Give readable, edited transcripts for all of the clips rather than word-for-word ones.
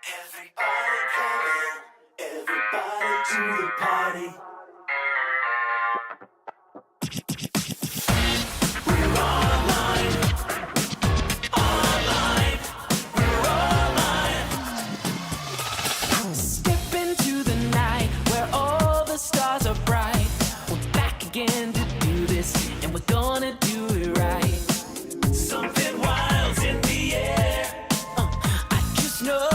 Everybody come in, everybody to the party. We're online, online, we're online. Step into the night where all the stars are bright. We're back again to do this, and we're gonna do it right. Something wild's in the air, I just know.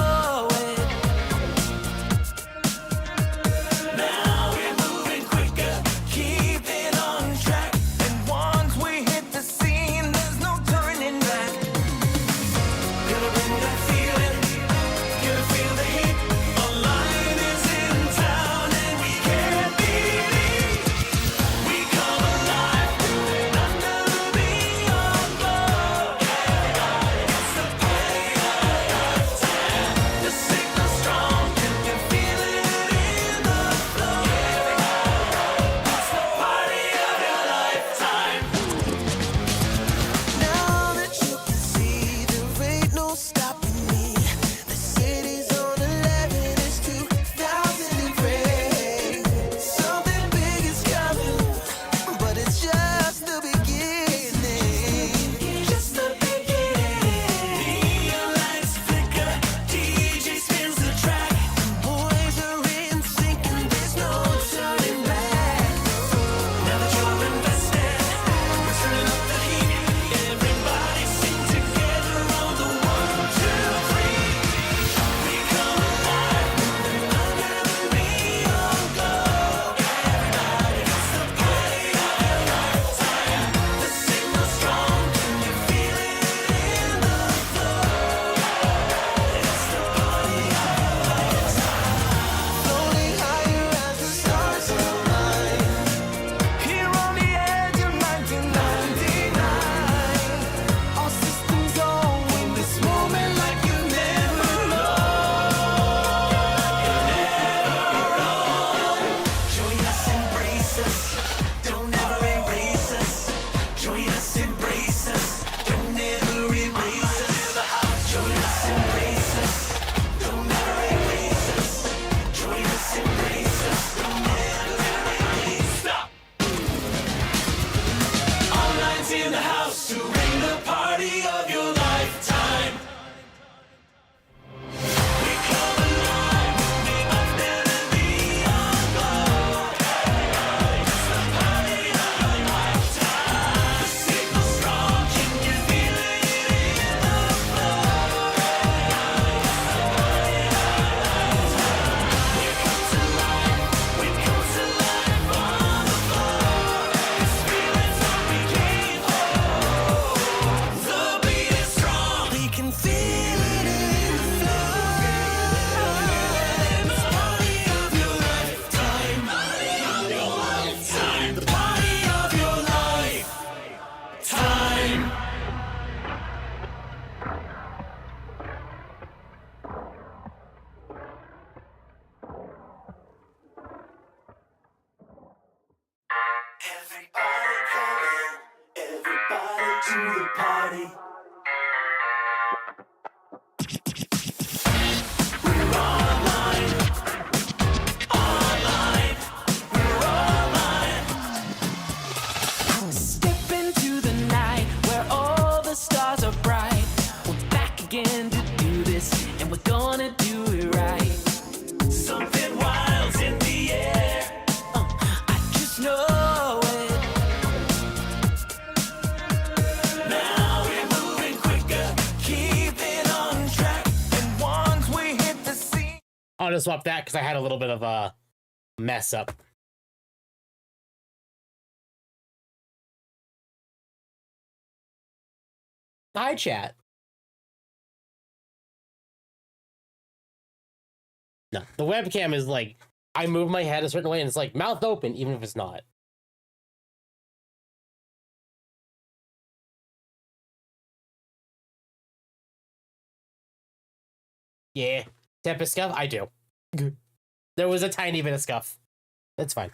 Everybody come in, everybody to the party. We're online, online, we're online. Step into the night where all the stars are bright. We're back again to do this, and we're gonna do it right. Something wild's in the air, I just know. I'll just swap that because I had a little bit of a mess up. Hi, chat. No, the webcam is like, I move my head a certain way and it's like mouth open, even if it's not. Yeah. Tempest scuff? I do. There was a tiny bit of scuff. That's fine.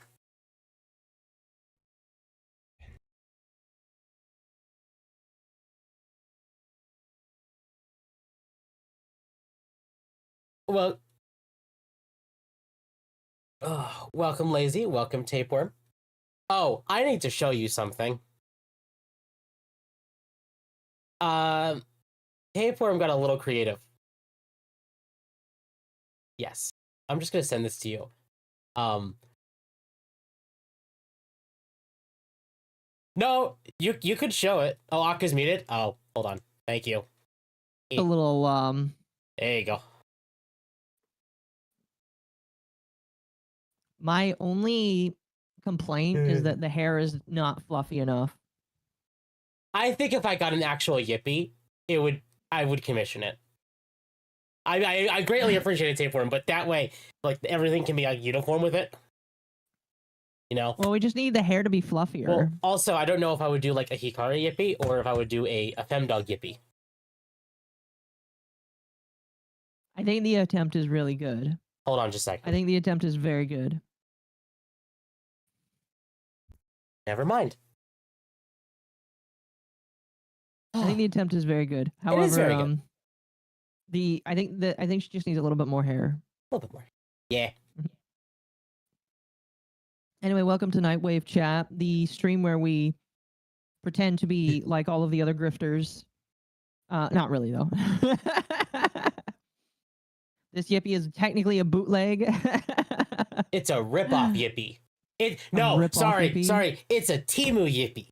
Well, welcome, Lazy. Welcome, Tapeworm. Oh, I need to show you something. Tapeworm got a little creative. Yes. I'm just gonna send this to you. No, you could show it. Oh, Akka's muted. Oh, hold on. Thank you. A little There you go. My only complaint is that the hair is not fluffy enough. I think if I got an actual Yippee, I would commission it. I greatly appreciate Tapeworm, but that way, like, everything can be like uniform with it. You know? Well, we just need the hair to be fluffier. Well, also, I don't know if I would do like a Hikari Yippee or if I would do a Femdog Yippee. I think the attempt is really good. Hold on just a second. I think the attempt is very good. Never mind. I think the attempt is very good. However, It is very good. I think she just needs a little bit more hair. A little bit more. Yeah. Anyway, welcome to Nightwave Chat, the stream where we pretend to be like all of the other grifters. Not really, though. This Yippee is technically a bootleg. It's a rip-off Yippee. rip-off Sorry. Yippee? It's a Temu Yippee.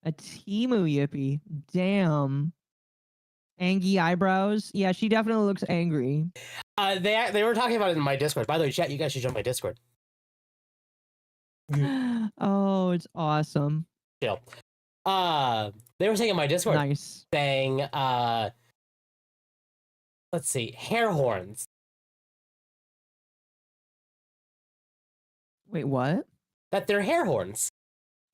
A Temu Yippee. Damn. Angie eyebrows. Yeah, she definitely looks angry. They were talking about it in my Discord. By the way, chat, you guys should join my Discord. Oh, it's awesome. Chill. They were saying in my Discord, Nice. saying, let's see, hair horns. Wait, what? That they're hair horns.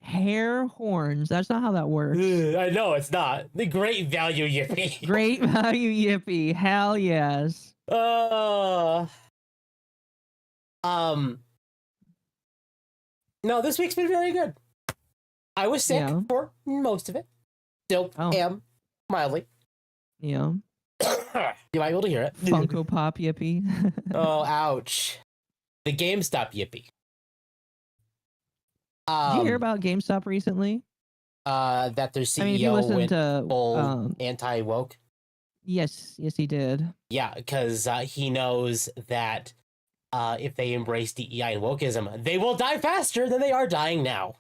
Hair horns. That's not how that works. I know it's not. The great value Yippee. Great value Yippee. Hell yes. No, this week's been very good. I was sick for most of it. Still am, mildly. Yeah. You might be able to hear it. Funko Pop Yippee. Oh, ouch. The GameStop Yippee. Did you hear about GameStop recently? That their CEO if you listen went to full anti-woke. Yes, he did. Yeah, because he knows that if they embrace DEI and wokeism, they will die faster than they are dying now.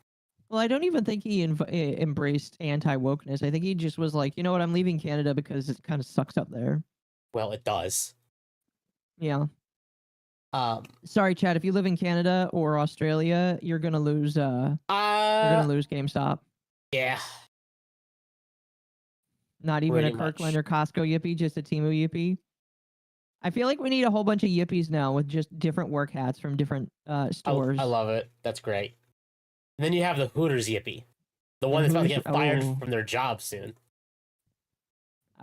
Well, I don't even think he embraced anti-wokeness. I think he just was like, you know what, I'm leaving Canada because it kind of sucks up there. Well, it does. Yeah. Sorry, Chad. If you live in Canada or Australia, you're gonna lose. You're gonna lose GameStop. Yeah. Not even Pretty a Kirkland much. or Costco Yippee, just a Temu Yippee. I feel like we need a whole bunch of Yippies now with just different work hats from different stores. I love it. That's great. And then you have the Hooters Yippee, the one that's about to get fired from their job soon.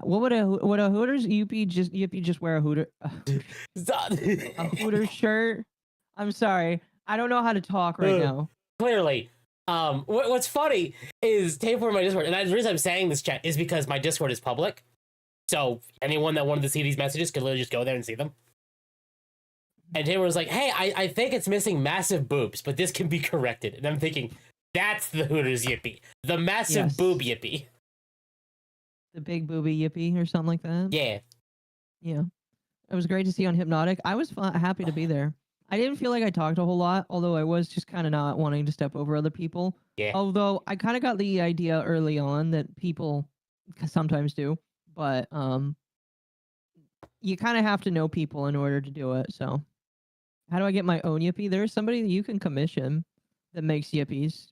What would a Hooters Yippee just wear a Hooter a Hooters shirt? I'm sorry, I don't know how to talk right now. Clearly, what's funny is Tapeworm my Discord, and the reason I'm saying this, chat, is because my Discord is public, so anyone that wanted to see these messages could literally just go there and see them. And Taylor was like, "Hey, I think it's missing massive boobs, but this can be corrected." And I'm thinking, that's the Hooters Yippee, the massive boob Yippee. The big booby Yippee or something like that. Yeah. Yeah. It was great to see on Hypnotic. I was happy to be there. I didn't feel like I talked a whole lot, although I was just kind of not wanting to step over other people. Yeah. Although I kind of got the idea early on that people sometimes do, but you kind of have to know people in order to do it. So how do I get my own Yippee? There's somebody that you can commission that makes Yippies.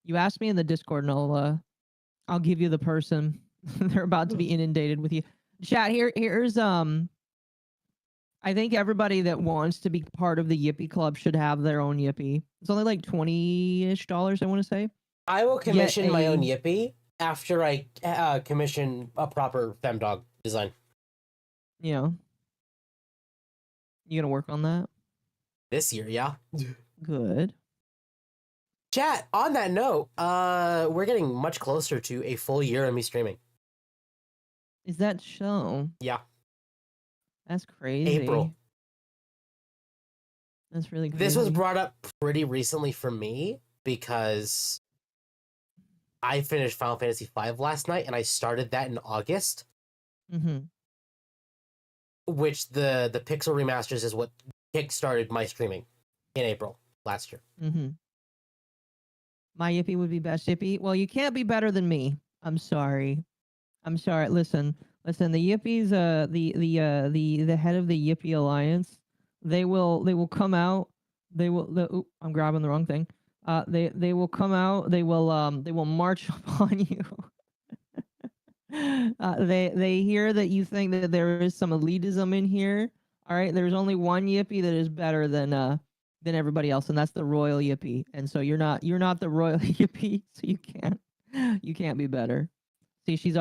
You ask me in the Discord and I'll give you the person. They're about to be inundated with you. Chat, here's I think everybody that wants to be part of the Yippee Club should have their own Yippee. It's only like $20-ish, I want to say. I will commission my own Yippee after I commission a proper femdog design. Yeah. You gonna work on that? This year, yeah. Good. Chat, on that note, we're getting much closer to a full year of me streaming. Is that so? Yeah. That's crazy. April. That's really crazy. This was brought up pretty recently for me because I finished Final Fantasy V last night and I started that in August, Mm-hmm. which the Pixel remasters is what kickstarted my streaming in April last year. Mm-hmm. My Yippee would be best Yippee. Well, you can't be better than me. I'm sorry. Listen. The Yippies, the head of the Yippee Alliance, they will come out. I'm grabbing the wrong thing. They will come out. They will march upon you. They hear that you think that there is some elitism in here. All right, there's only one Yippee that is better than everybody else, and that's the royal Yippee. And so you're not the royal Yippee, so you can't be better. See, she's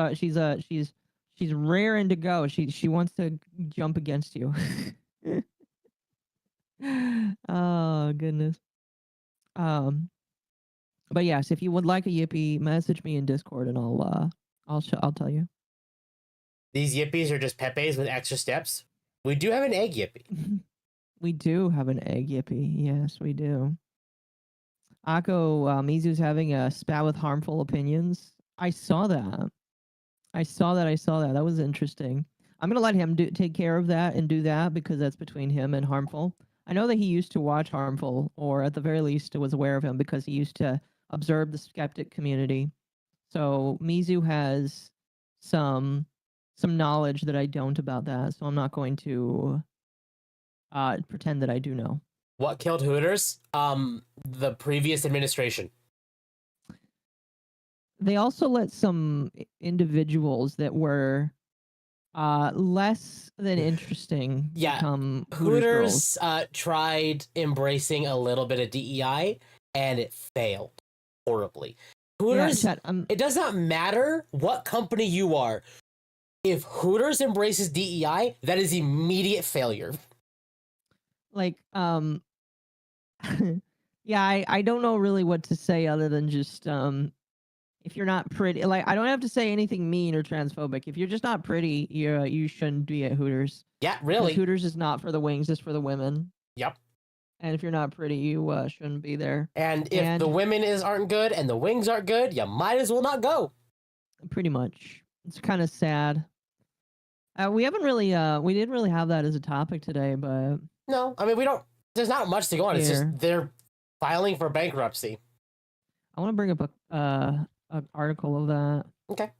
raring to go. She wants to jump against you. Oh goodness. But yes, if you would like a Yippee, message me in Discord and I'll tell you. These Yippies are just Pepes with extra steps. We do have an egg Yippee. We do have an egg Yippee. Yes, we do. Akko, Mizu's having a spat with harmful opinions. I saw that. That was interesting. I'm gonna let him take care of that and do that because that's between him and Harmful. I know that he used to watch Harmful, or at the very least was aware of him because he used to observe the skeptic community. So Mizu has some knowledge that I don't about that, so I'm not going to pretend that I do know. What killed Hooters? The previous administration. They also let some individuals that were less than interesting become Hooters tried embracing a little bit of DEI and it failed horribly. Hooters, it does not matter what company you are. If Hooters embraces DEI, that is immediate failure. Like, yeah, I don't know really what to say other than just if you're not pretty, like I don't have to say anything mean or transphobic. If you're just not pretty, you shouldn't be at Hooters. Yeah, really. Because Hooters is not for the wings; it's for the women. Yep. And if you're not pretty, you shouldn't be there. And if the women aren't good and the wings aren't good, you might as well not go. Pretty much, it's kind of sad. We haven't really, we didn't really have that as a topic today, but no, I mean we don't. There's not much to go on. It's just they're filing for bankruptcy. I want to bring up an article of that. Okay.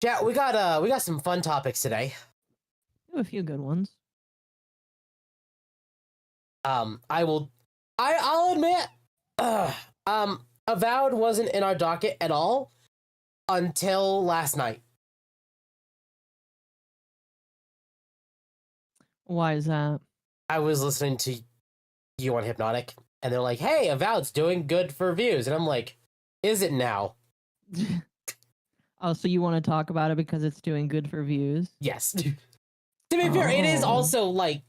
Yeah, we got some fun topics today. We have a few good ones. I'll admit, Avowed wasn't in our docket at all until last night. Why is that? I was listening to you on Hypnotic, and they're like, "Hey, Avowed's doing good for views," and I'm like, "Is it now?" Oh, so you want to talk about it because it's doing good for views? Yes. To be fair, it is also like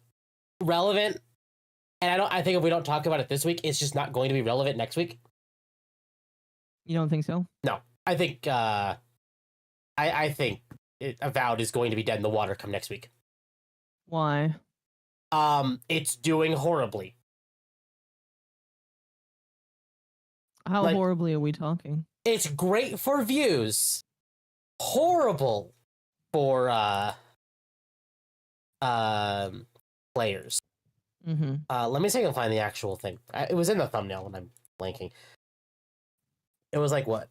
relevant, and I think if we don't talk about it this week, it's just not going to be relevant next week. You don't think so? No, I think I think Avowed is going to be dead in the water come next week. Why? It's doing horribly. How horribly are we talking? It's great for views. Horrible for players. Mm-hmm. Let me see if I can find the actual thing. It was in the thumbnail when I'm blanking. It was like what?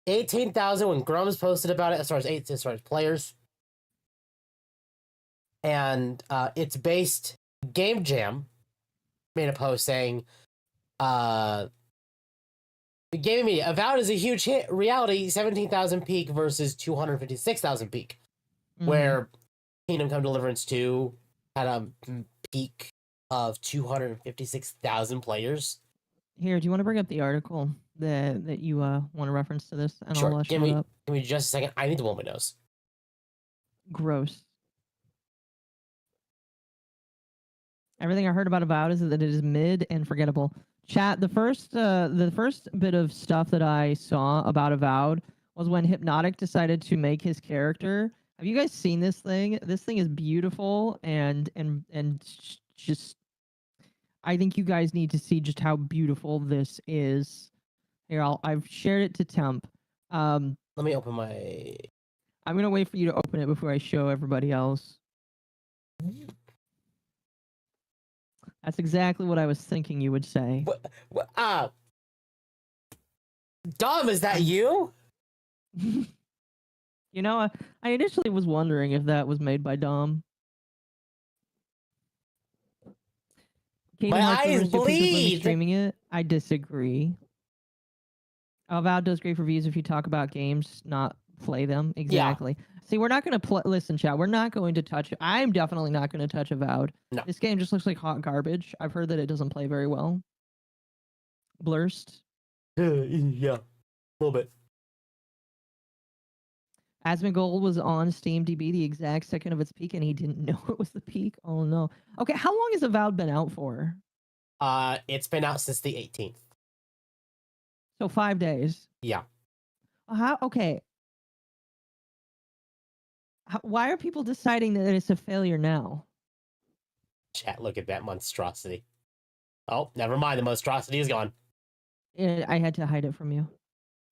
18,000 when Grum's posted about it as far as players. And it's based. Game Jam made a post saying, "The gaming media, Avowed is a huge hit. Reality, 17,000 peak versus 256,000 peak, where Kingdom Come Deliverance 2 had a peak of 256,000 players." Here, do you want to bring up the article that you want to reference to this? And Sure. I'll Give me just a second. I need to blow my nose. Gross. Everything I heard about Avowed is that it is mid and forgettable. Chat, the first bit of stuff that I saw about Avowed was when Hypnotic decided to make his character. Have you guys seen this thing? This thing is beautiful and just I think you guys need to see just how beautiful this is. Here, I've shared it to Temp. Let me open my. I'm gonna wait for you to open it before I show everybody else. That's exactly what I was thinking you would say. Dom, is that you? You know, I initially was wondering if that was made by Dom. My eyes bleed. Streaming it. I disagree. Avowed does great reviews if you talk about games, not play them. Exactly. Yeah. See, we're not going to listen, chat. We're not going to touch. I'm definitely not going to touch Avowed. No. This game just looks like hot garbage. I've heard that it doesn't play very well. Blurst. Yeah, a little bit. Asmongold was on SteamDB the exact second of its peak, and he didn't know it was the peak. Oh no. Okay, how long has Avowed been out for? It's been out since the 18th. So 5 days. Yeah. How? Okay. Why are people deciding that it's a failure now? Chat, look at that monstrosity. Oh, never mind. The monstrosity is gone. I had to hide it from you.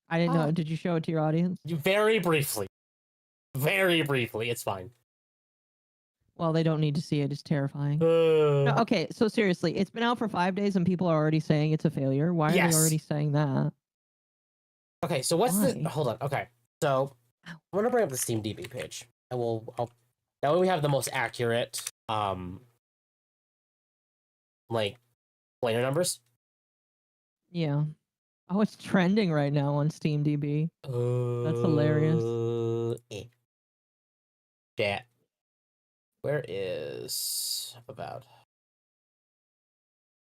I didn't know. Did you show it to your audience? Very briefly. Very briefly. It's fine. Well, they don't need to see it. It's terrifying. No, okay, so seriously, it's been out for 5 days and people are already saying it's a failure. Why are they already saying that? Okay, so what's the... Hold on. Okay, so I'm going to bring up the SteamDB page. I'll that way we have the most accurate, like, player numbers. Yeah. Oh, it's trending right now on SteamDB. That's hilarious. Chat. Where is Avowed?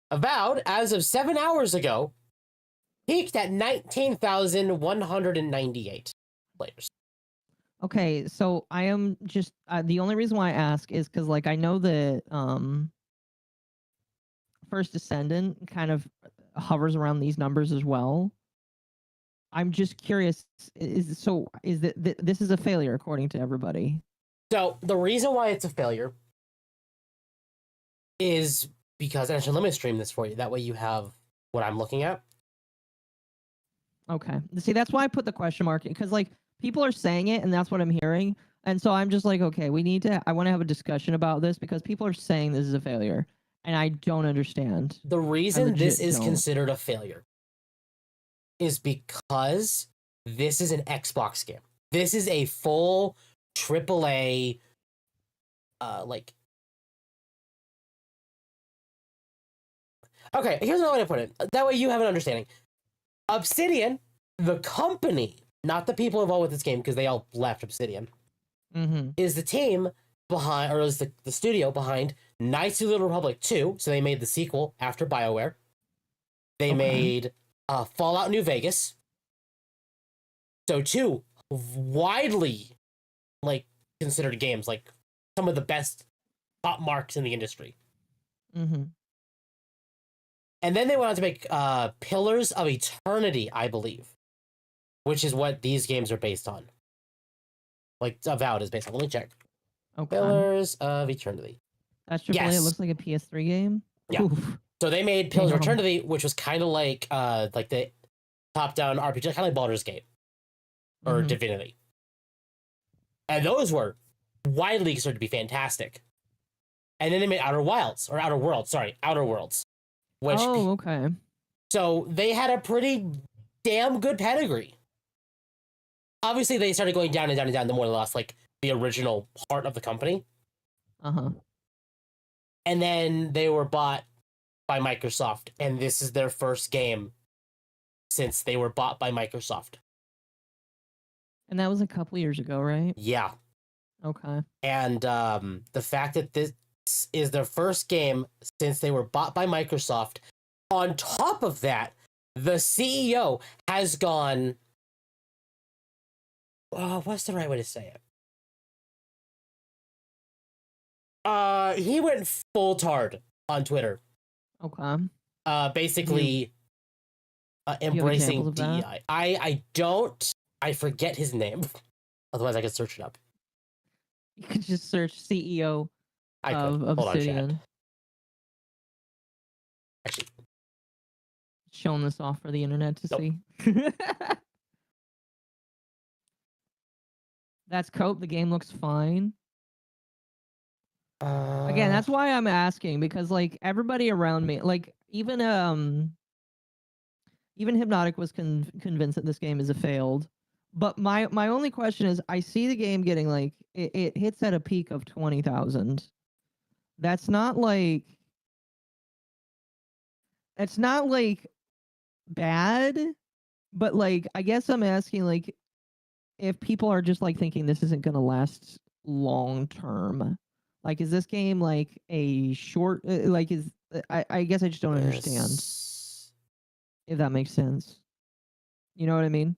Avowed, as of 7 hours ago, peaked at 19,198 players. Okay, so I am just the only reason why I ask is because, like, I know that First Descendant kind of hovers around these numbers as well. I'm just curious. Is that this is a failure according to everybody? So the reason why it's a failure is because, actually, let me stream this for you. That way you have what I'm looking at. Okay. See, that's why I put the question mark, because, like, people are saying it and that's what I'm hearing. And so I'm just like, okay, I want to have a discussion about this because people are saying this is a failure and I don't understand. The reason this is considered a failure is because this is an Xbox game. This is a full AAA, like... Okay, here's another way to put it. That way you have an understanding. Obsidian, the company, not the people involved with this game, because they all left Obsidian, is the team behind, or is the studio behind Knights of the Republic 2. So they made the sequel after BioWare. They made Fallout New Vegas. So two widely, like, considered games, like some of the best top marks in the industry. And then they went on to make Pillars of Eternity, I believe, which is what these games are based on. Like, Avowed is based on. Let me check. Okay. Pillars of Eternity. That's AAA. Yes. It looks like a PS3 game. Yeah. Oof. So they made Pillars of Eternity, which was kind of like the top-down RPG, kind of like Baldur's Gate or Divinity. And those were widely considered to be fantastic. And then they made Outer Worlds. Which, okay. So they had a pretty damn good pedigree. Obviously, they started going down and down and down the more they lost, like, the original part of the company. And then they were bought by Microsoft, and this is their first game since they were bought by Microsoft. And that was a couple years ago, right? Yeah. Okay. And the fact that this is their first game since they were bought by Microsoft, on top of that, the CEO has gone... what's the right way to say it? He went full tard on Twitter. Okay. Basically, embracing DEI. I don't I forget his name. Otherwise, I could search it up. You could just search CEO I could. of Hold on, chat. Obsidian. Actually, Showing this off for the internet to Nope. see. That's Cope. The game looks fine. Again, that's why I'm asking, because like everybody around me, like even Hypnotic was convinced that this game is a failed. But my only question is, I see the game getting like it hits at a peak of 20,000. That's not like bad, but like I guess I'm asking like if people are just like thinking this isn't gonna last long term. Like, is this game like a short? Like, is I guess I just don't understand if that makes sense. You know what I mean?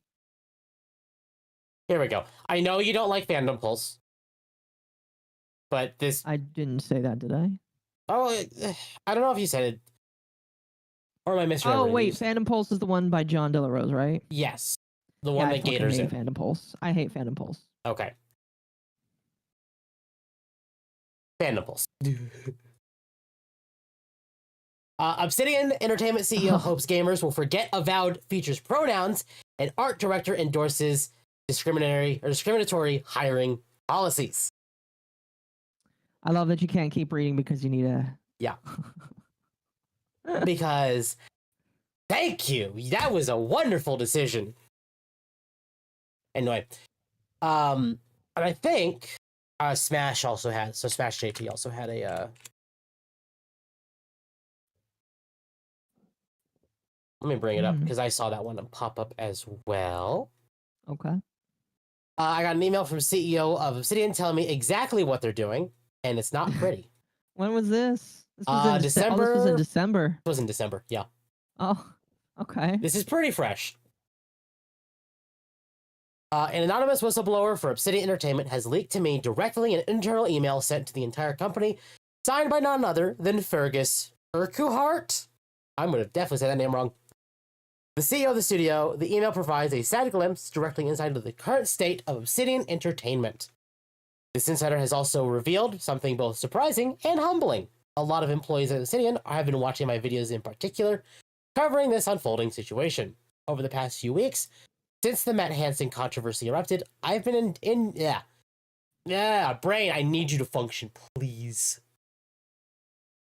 Here we go. I know you don't like Fandom Pulse, but this. I didn't say that, did I? Oh, I don't know if you said it, or am I misremembering? Oh wait, these? Phantom Pulse is the one by John De La Rose, right? Yes, the one I that fucking Gators hate in. Phantom Pulse. I hate Phantom Pulse. Okay. Phantom Pulse. Obsidian Entertainment CEO hopes gamers will forget Avowed features pronouns, and art director endorses discriminatory hiring policies. I love that you can't keep reading because you need a. Yeah. Because, thank you. That was a wonderful decision. Anyway, and I think Smash also had, so Smash JP also had a. Let me bring it up because I saw that one pop up as well. Okay. I got an email from CEO of Obsidian telling me exactly what they're doing, and it's not pretty. When was this? This was in December. Oh, this was in December. It was in December, yeah. Oh, okay. This is pretty fresh. An anonymous whistleblower for Obsidian Entertainment has leaked to me directly an internal email sent to the entire company, signed by none other than Fergus Urquhart. I'm going to definitely say that name wrong. The CEO of the studio. The email provides a sad glimpse directly inside of the current state of Obsidian Entertainment. This insider has also revealed something both surprising and humbling. A lot of employees at Obsidian have been watching my videos in particular, covering this unfolding situation. Over the past few weeks, since the Matt Hansen controversy erupted, I've been brain, I need you to function, please.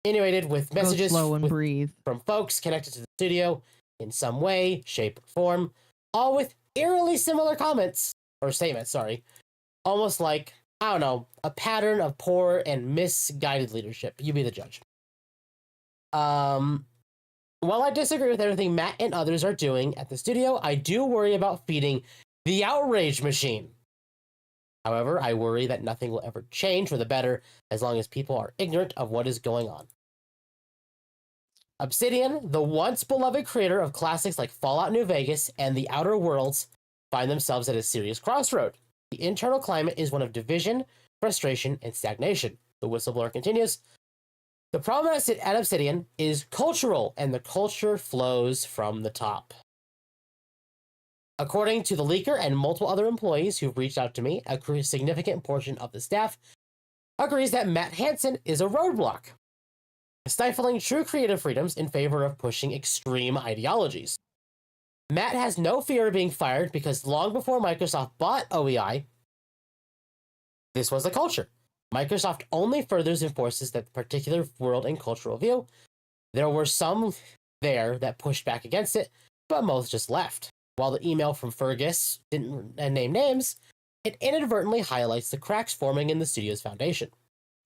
Inundated with messages Go slow and breathe. from folks connected to the studio in some way, shape, or form, all with eerily similar comments, or statements, sorry. Almost like, I don't know, a pattern of poor and misguided leadership. You be the judge. While I disagree with everything Matt and others are doing at the studio, I do worry about feeding the outrage machine. However, I worry that nothing will ever change for the better as long as people are ignorant of what is going on. Obsidian, the once beloved creator of classics like Fallout New Vegas and The Outer Worlds, find themselves at a serious crossroad. The internal climate is one of division, frustration, and stagnation. The whistleblower continues. The problem at Obsidian is cultural, and the culture flows from the top. According to the leaker and multiple other employees who've reached out to me, a significant portion of the staff agrees that Matt Hansen is a roadblock, stifling true creative freedoms in favor of pushing extreme ideologies. Matt has no fear of being fired because long before Microsoft bought OEI, this was the culture. Microsoft only further enforces that particular world and cultural view. There were some there that pushed back against it, but most just left. While the email from Fergus didn't name names, it inadvertently highlights the cracks forming in the studio's foundation.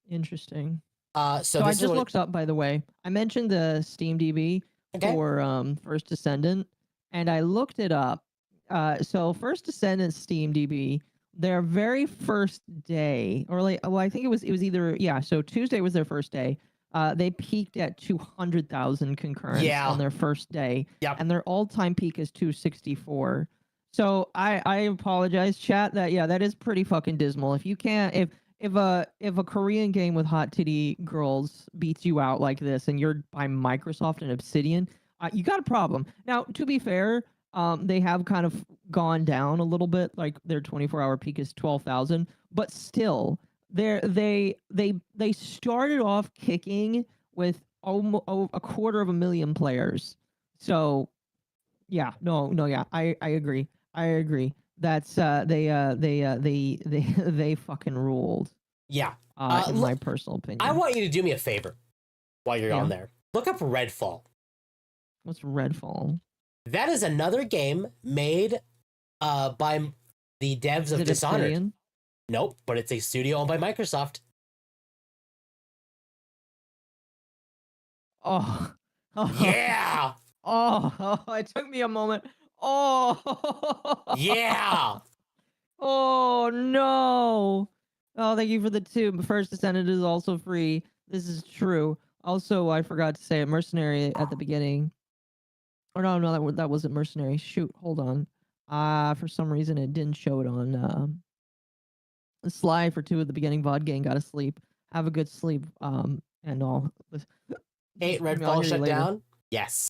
Interesting. So I just looked up, by the way. I mentioned the SteamDB for First Descendant, and I looked it up. So First Descendant SteamDB, their very first day, or like, well, I think it was either, so Tuesday was their first day. They peaked at 200,000 concurrents on their first day. Yep. And their all-time peak is 264. So I apologize, chat. That is pretty fucking dismal. If you can't, if a Korean game with hot titty girls beats you out like this, and you're by Microsoft and Obsidian, you got a problem. Now, to be fair, They have kind of gone down a little bit. Like their 24-hour peak is 12,000, but still, they started off kicking with almost a quarter of a million players. So, yeah, yeah, I agree. I agree. That's they fucking ruled. Yeah. In my personal opinion. I want you to do me a favor while you're on there. Look up Redfall. What's Redfall? That is another game made by the devs of Dishonored. Obsidian? Nope, but it's a studio owned by Microsoft. Oh. Yeah. Oh, it took me a moment. Oh. Yeah. Oh, no. Oh, thank you for the tube. First Descendant is also free. This is true. Also, I forgot to say it. Mercenary at the beginning. Oh, no, that wasn't Mercenary. Shoot, hold on. For some reason, it didn't show it on Sly for 2 at the beginning. VOD gang, gotta sleep. Have a good sleep. And all. 8 Redfall shut down? Yes.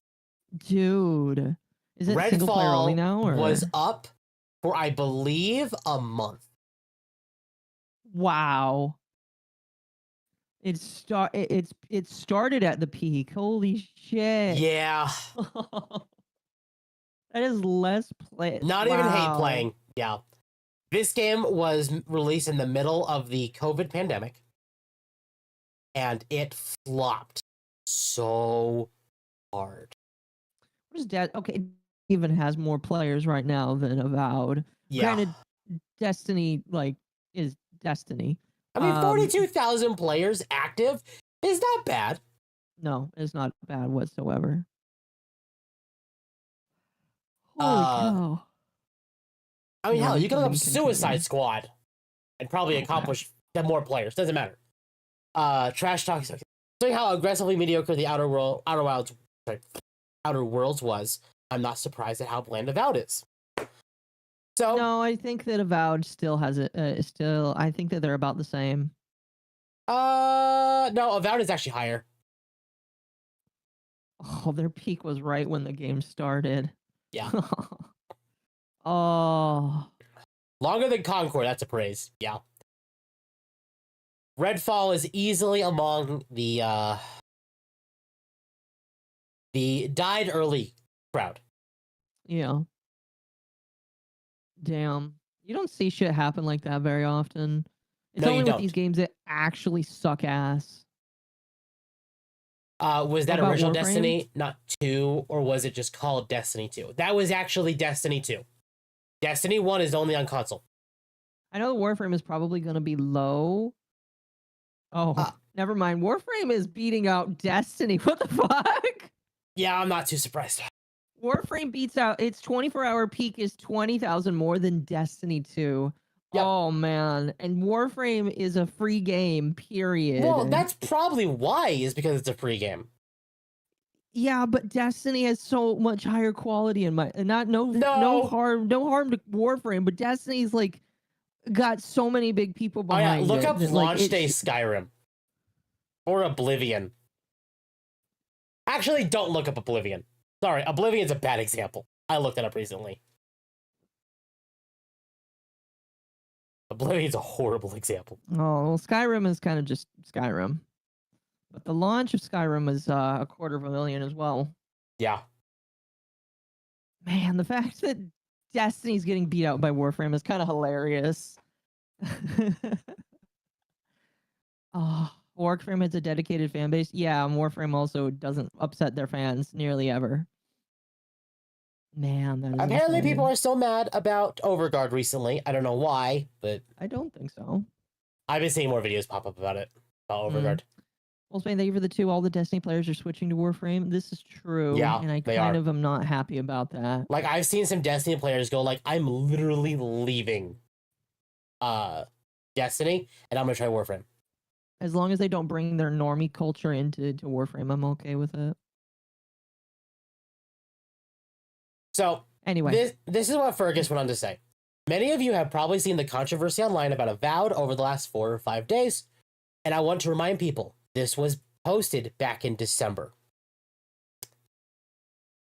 Dude. Is it Redfall single player only now? Or? Was up for, I believe, a month. Wow. It started at the peak. Holy shit. Yeah. That is less play. Not even hate playing. Yeah. This game was released in the middle of the COVID pandemic. And it flopped so hard. What is that? Okay, it even has more players right now than Avowed. Yeah. Granted, Destiny, is Destiny. I mean, 42,000 players active is not bad. No, it's not bad whatsoever. Holy cow. I mean, hell, you can look up continue. Suicide Squad and probably accomplish more players. Doesn't matter. Trash talk. Showing how aggressively mediocre the Outer Worlds was, I'm not surprised at how bland Avowed is. So no, I think that Avowed still has it. I think that they're about the same. No, Avowed is actually higher. Oh, their peak was right when the game started. Yeah. Oh. Longer than Concord, that's a praise. Yeah. Redfall is easily among the died early crowd. Yeah. Damn. You don't see shit happen like that very often. It's No, only you with don't. these games that actually suck ass. Was that What about original Warframe? Destiny not 2, or was it just called Destiny 2? That was actually Destiny 2. Destiny 1 is only on console. I know Warframe is probably going to be low. Oh, never mind. Warframe is beating out Destiny. What the fuck? Yeah, I'm not too surprised. Warframe beats out its 24-hour peak is 20,000 more than Destiny 2. Yep. Oh man, and Warframe is a free game, period. Well, that's probably why, is because it's a free game. Yeah, but Destiny has so much higher quality in my no harm to Warframe, but Destiny's got so many big people behind it. Look up launch day Skyrim or Oblivion. Actually, don't look up Oblivion. Sorry, Oblivion's a bad example. I looked it up recently. Oblivion's a horrible example. Oh, well, Skyrim is kind of just Skyrim. But the launch of Skyrim was 250,000 as well. Yeah. Man, the fact that Destiny's getting beat out by Warframe is kind of hilarious. Oh, Warframe has a dedicated fan base. Yeah, and Warframe also doesn't upset their fans nearly ever. Man, that is apparently insane. people are so mad about Overguard recently. I don't know why, but I don't think so. I've been seeing more videos pop up about it, about Overguard. Well, Spain, thank you for the 2. All the Destiny players are switching to Warframe. This is true. Yeah, and I they kind are. of am not happy about that. Like, I've seen some Destiny players go I'm literally leaving Destiny, and I'm gonna try Warframe. As long as they don't bring their normie culture into Warframe, I'm okay with it. So, anyway, this is what Fergus went on to say. Many of you have probably seen the controversy online about Avowed over the last 4 or 5 days, and I want to remind people, this was posted back in December.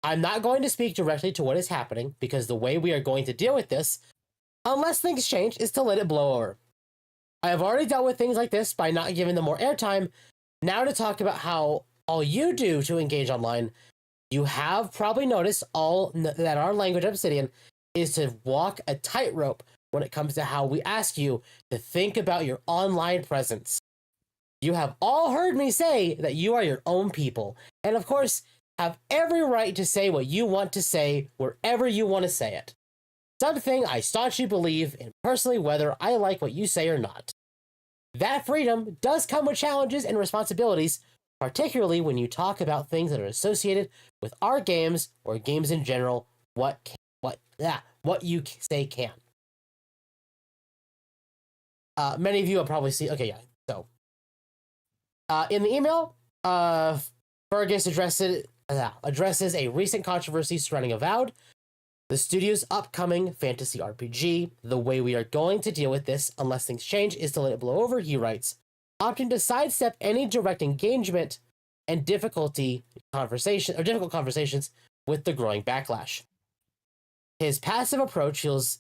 I'm not going to speak directly to what is happening because the way we are going to deal with this, unless things change, is to let it blow over. I have already dealt with things like this by not giving them more airtime. Now to talk about how all you do to engage online, you have probably noticed that our language Obsidian is to walk a tightrope when it comes to how we ask you to think about your online presence. You have all heard me say that you are your own people, and of course, have every right to say what you want to say wherever you want to say it. Something I staunchly believe in personally, whether I like what you say or not. That freedom does come with challenges and responsibilities, particularly when you talk about things that are associated with our games or games in general. What you say can. Many of you will probably see. Okay, yeah. So, in the email, Fergus addresses a recent controversy surrounding Avowed, the studio's upcoming fantasy RPG. The way we are going to deal with this, unless things change, is to let it blow over, he writes, opting to sidestep any direct engagement and difficult conversations with the growing backlash. His passive approach feels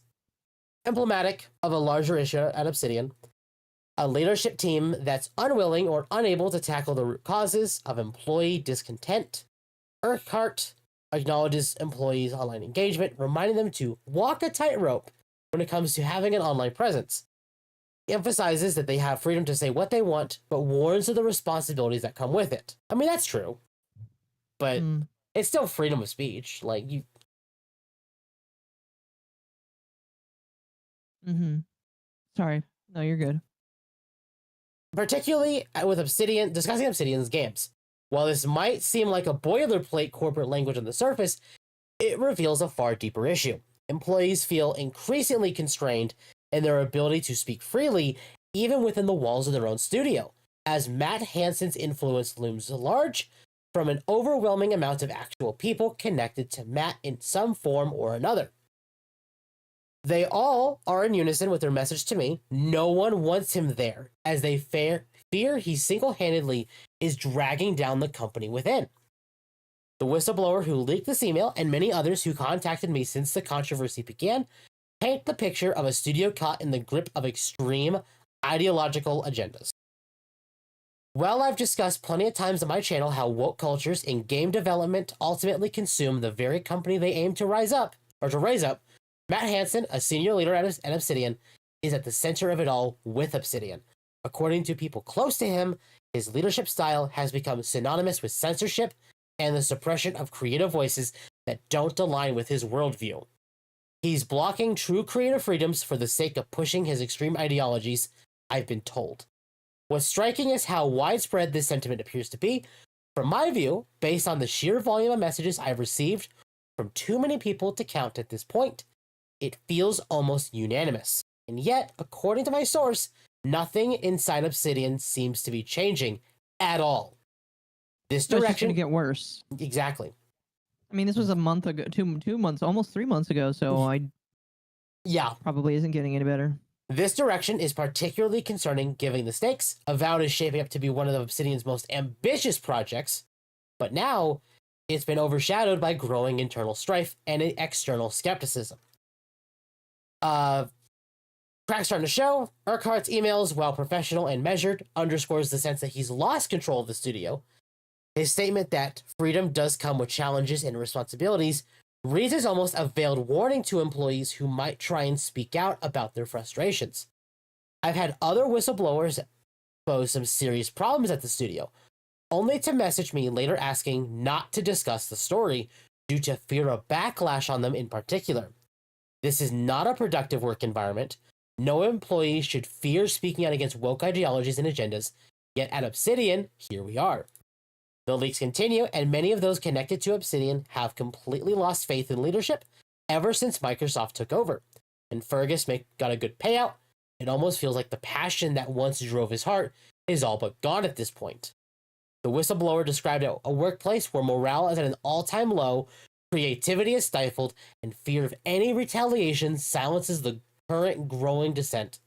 emblematic of a larger issue at Obsidian, a leadership team that's unwilling or unable to tackle the root causes of employee discontent. Urquhart acknowledges employees' online engagement, reminding them to walk a tightrope when it comes to having an online presence. He emphasizes that they have freedom to say what they want, but warns of the responsibilities that come with it. I mean, that's true, but it's still freedom of speech. Like, you... Sorry. No, you're good. Particularly with Obsidian, discussing Obsidian's games. While this might seem like a boilerplate corporate language on the surface, it reveals a far deeper issue. Employees feel increasingly constrained in their ability to speak freely, even within the walls of their own studio, as Matt Hansen's influence looms large from an overwhelming amount of actual people connected to Matt in some form or another. They all are in unison with their message to me. No one wants him there, as they fear he single-handedly is dragging down the company within. The whistleblower who leaked this email and many others who contacted me since the controversy began paint the picture of a studio caught in the grip of extreme ideological agendas. Well, I've discussed plenty of times on my channel how woke cultures in game development ultimately consume the very company they aim to raise up. Matt Hansen, a senior leader at Obsidian, is at the center of it all with Obsidian. According to people close to him, his leadership style has become synonymous with censorship and the suppression of creative voices that don't align with his worldview. He's blocking true creative freedoms for the sake of pushing his extreme ideologies, I've been told. What's striking is how widespread this sentiment appears to be. From my view, based on the sheer volume of messages I've received from too many people to count at this point, it feels almost unanimous. And yet, according to my source, nothing inside Obsidian seems to be changing at all. This direction... It's going to get worse. Exactly. I mean, this was a month ago, 2 months, almost 3 months ago, so Yeah. Probably isn't getting any better. This direction is particularly concerning given the stakes. Avowed is shaping up to be one of Obsidian's most ambitious projects, but now it's been overshadowed by growing internal strife and external skepticism. Cracks starting to show. Urquhart's emails, while professional and measured, underscores the sense that he's lost control of the studio. His statement that freedom does come with challenges and responsibilities reads as almost a veiled warning to employees who might try and speak out about their frustrations. I've had other whistleblowers expose some serious problems at the studio, only to message me later asking not to discuss the story due to fear of backlash on them in particular. This is not a productive work environment. No employee should fear speaking out against woke ideologies and agendas, yet at Obsidian, here we are. The leaks continue, and many of those connected to Obsidian have completely lost faith in leadership ever since Microsoft took over. And Fergus got a good payout. It almost feels like the passion that once drove his heart is all but gone at this point. The whistleblower described a workplace where morale is at an all-time low, creativity is stifled, and fear of any retaliation silences the current growing dissent.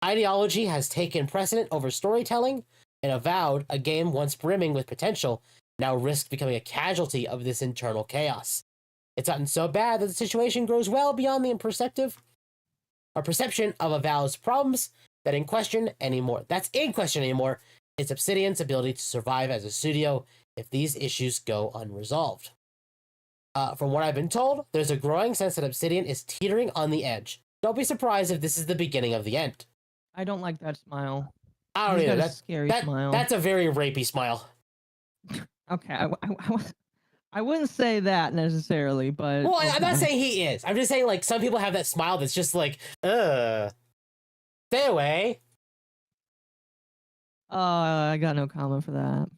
Ideology has taken precedent over storytelling, and Avowed, a game once brimming with potential, now risk becoming a casualty of this internal chaos. It's gotten so bad that the situation grows well beyond the perception of Avowed's problems that's in question anymore is Obsidian's ability to survive as a studio if these issues go unresolved. From what I've been told, there's a growing sense that Obsidian is teetering on the edge. Don't be surprised if this is the beginning of the end. I don't like that smile. I don't He's either. got a scary smile. That's a very rapey smile. Okay, I wouldn't say that necessarily, but Well, okay. I'm not saying he is. I'm just saying, like, some people have that smile that's just like, stay away. I got no comment for that.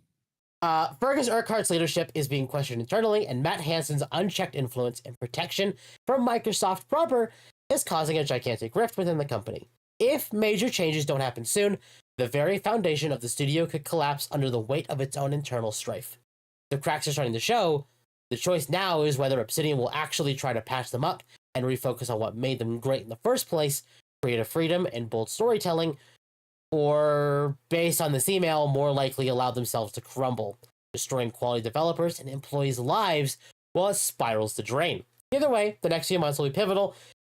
Fergus Urquhart's leadership is being questioned internally, and Matt Hansen's unchecked influence and protection from Microsoft proper is causing a gigantic rift within the company. If major changes don't happen soon, the very foundation of the studio could collapse under the weight of its own internal strife. The cracks are starting to show. The choice now is whether Obsidian will actually try to patch them up and refocus on what made them great in the first place, creative freedom and bold storytelling, or, based on this email, more likely allow themselves to crumble, destroying quality developers and employees' lives while it spirals to drain. Either way, the next few months will be pivotal,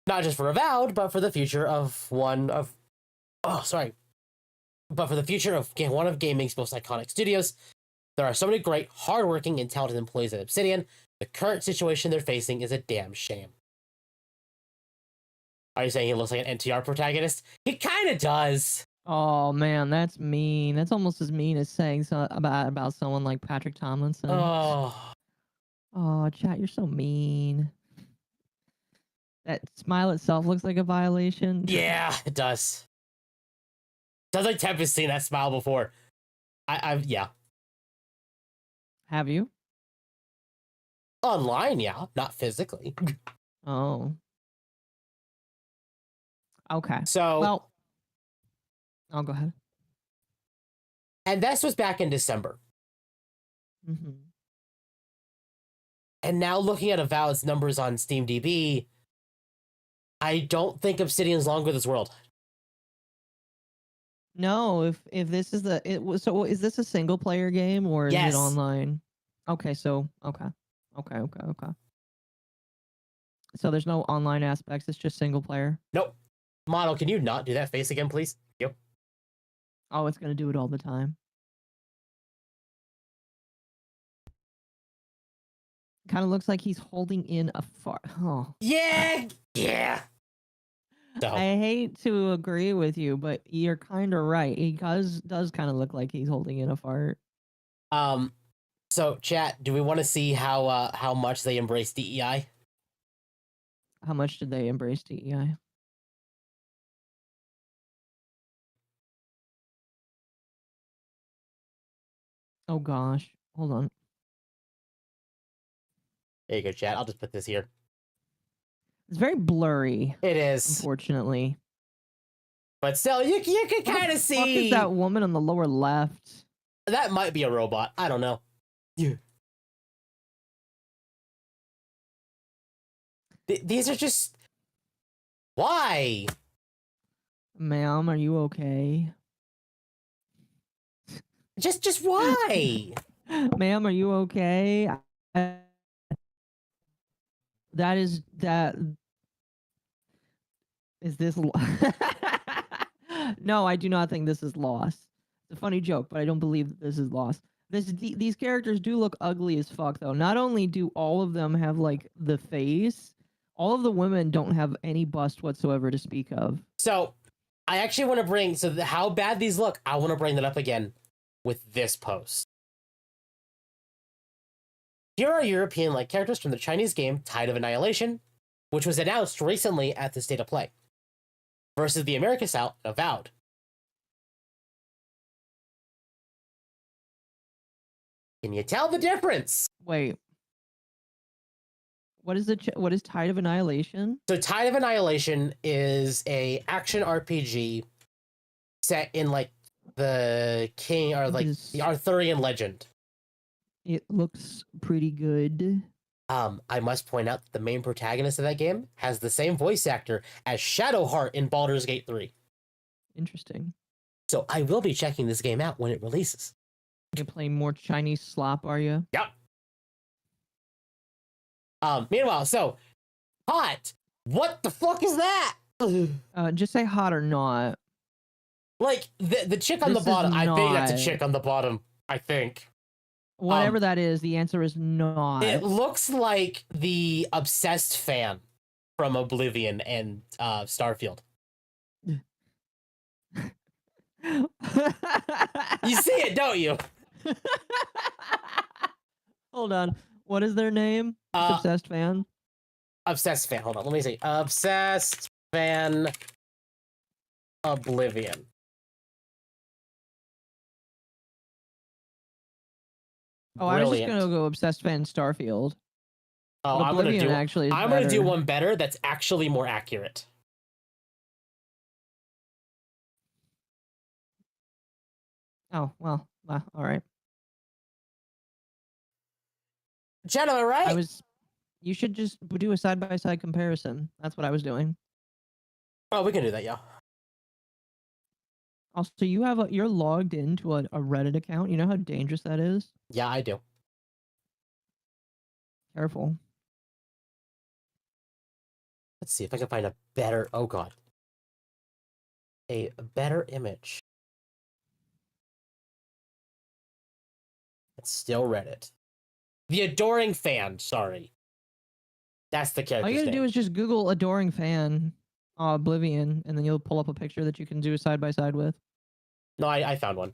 not just for Avowed, but for the future of one of gaming's most iconic studios. There are so many great, hardworking, and talented employees at Obsidian. The current situation they're facing is a damn shame. Are you saying he looks like an NTR protagonist? He kind of does. Oh man, that's mean. That's almost as mean as saying about someone like Patrick Tomlinson. Oh, Chat, you're so mean. That smile itself looks like a violation. yeah, it does. Sounds like Temp has seen that smile before. Yeah. Have you? Online, yeah, not physically. Oh. Okay. So, Well, I'll go ahead. and this was back in December. Mm-hmm. And now looking at Avowed's numbers on SteamDB, I don't think Obsidian's long with this world. No, if this is so is this a single player game or is Yes. it online? Okay, so okay. So there's no online aspects, it's just single player. Nope. Model, can you not do that face again, please? Yep. Oh, it's gonna do it all the time. Kind of looks like he's holding in a fart. Oh. Yeah. So, I hate to agree with you, but you're kind of right. He does kind of look like he's holding in a fart. so chat, do we want to see how much they embrace DEI? How much did they embrace DEI? Oh gosh, hold on. There you go, chat. I'll just put this here. It's very blurry, It is, unfortunately. but still, you can What kind the of fuck see is that woman on the lower left? that might be a robot. I don't know. Yeah. These are just why. Ma'am, are you okay? Just why? Ma'am, are you okay? That is this No, I do not think this is lost. It's a funny joke, but I don't believe that this is lost. These characters do look ugly as fuck though. Not only do all of them have like the face, all of the women don't have any bust whatsoever to speak of. So, I actually want to bring how bad these look. I want to bring that up again with this post. Here are European-like characters from the Chinese game Tide of Annihilation, which was announced recently at the State of Play, versus the American style Avowed. Can you tell the difference? Wait. What is Tide of Annihilation? So Tide of Annihilation is a action RPG set in like the king or like the Arthurian legend. It looks pretty good. I must point out that the main protagonist of that game has the same voice actor as Shadowheart in Baldur's Gate 3. Interesting. So I will be checking this game out when it releases. You're playing more Chinese slop, are you? Yep. Meanwhile, so hot. What the fuck is that? Just say hot or not. Like the chick on This the is bottom. I think that's a not- chick on the bottom. I think. Whatever that is, the answer is not. It looks like the obsessed fan from Oblivion and Starfield. You see it, don't you? Hold on. What is their name? Obsessed fan? Obsessed fan. Hold on. Let me see. Obsessed fan Oblivion. Oh, I was just Brilliant. gonna go obsessed fan Starfield. Oh, But I'm gonna Oblivion do. actually is I'm gonna do better. one better. That's actually more accurate. Oh, well, all right. Gentlemen, right? You should just do a side-by-side comparison. That's what I was doing. Oh, we can do that, yeah. Also, you're logged into a Reddit account. You know how dangerous that is? Yeah, I do. Careful. Let's see if I can find a better. Oh God, a better image. It's still Reddit. The adoring fan. Sorry, that's the character. All you gotta do is just Google adoring fan Oblivion, and then you'll pull up a picture that you can do side-by-side with. No, I found one.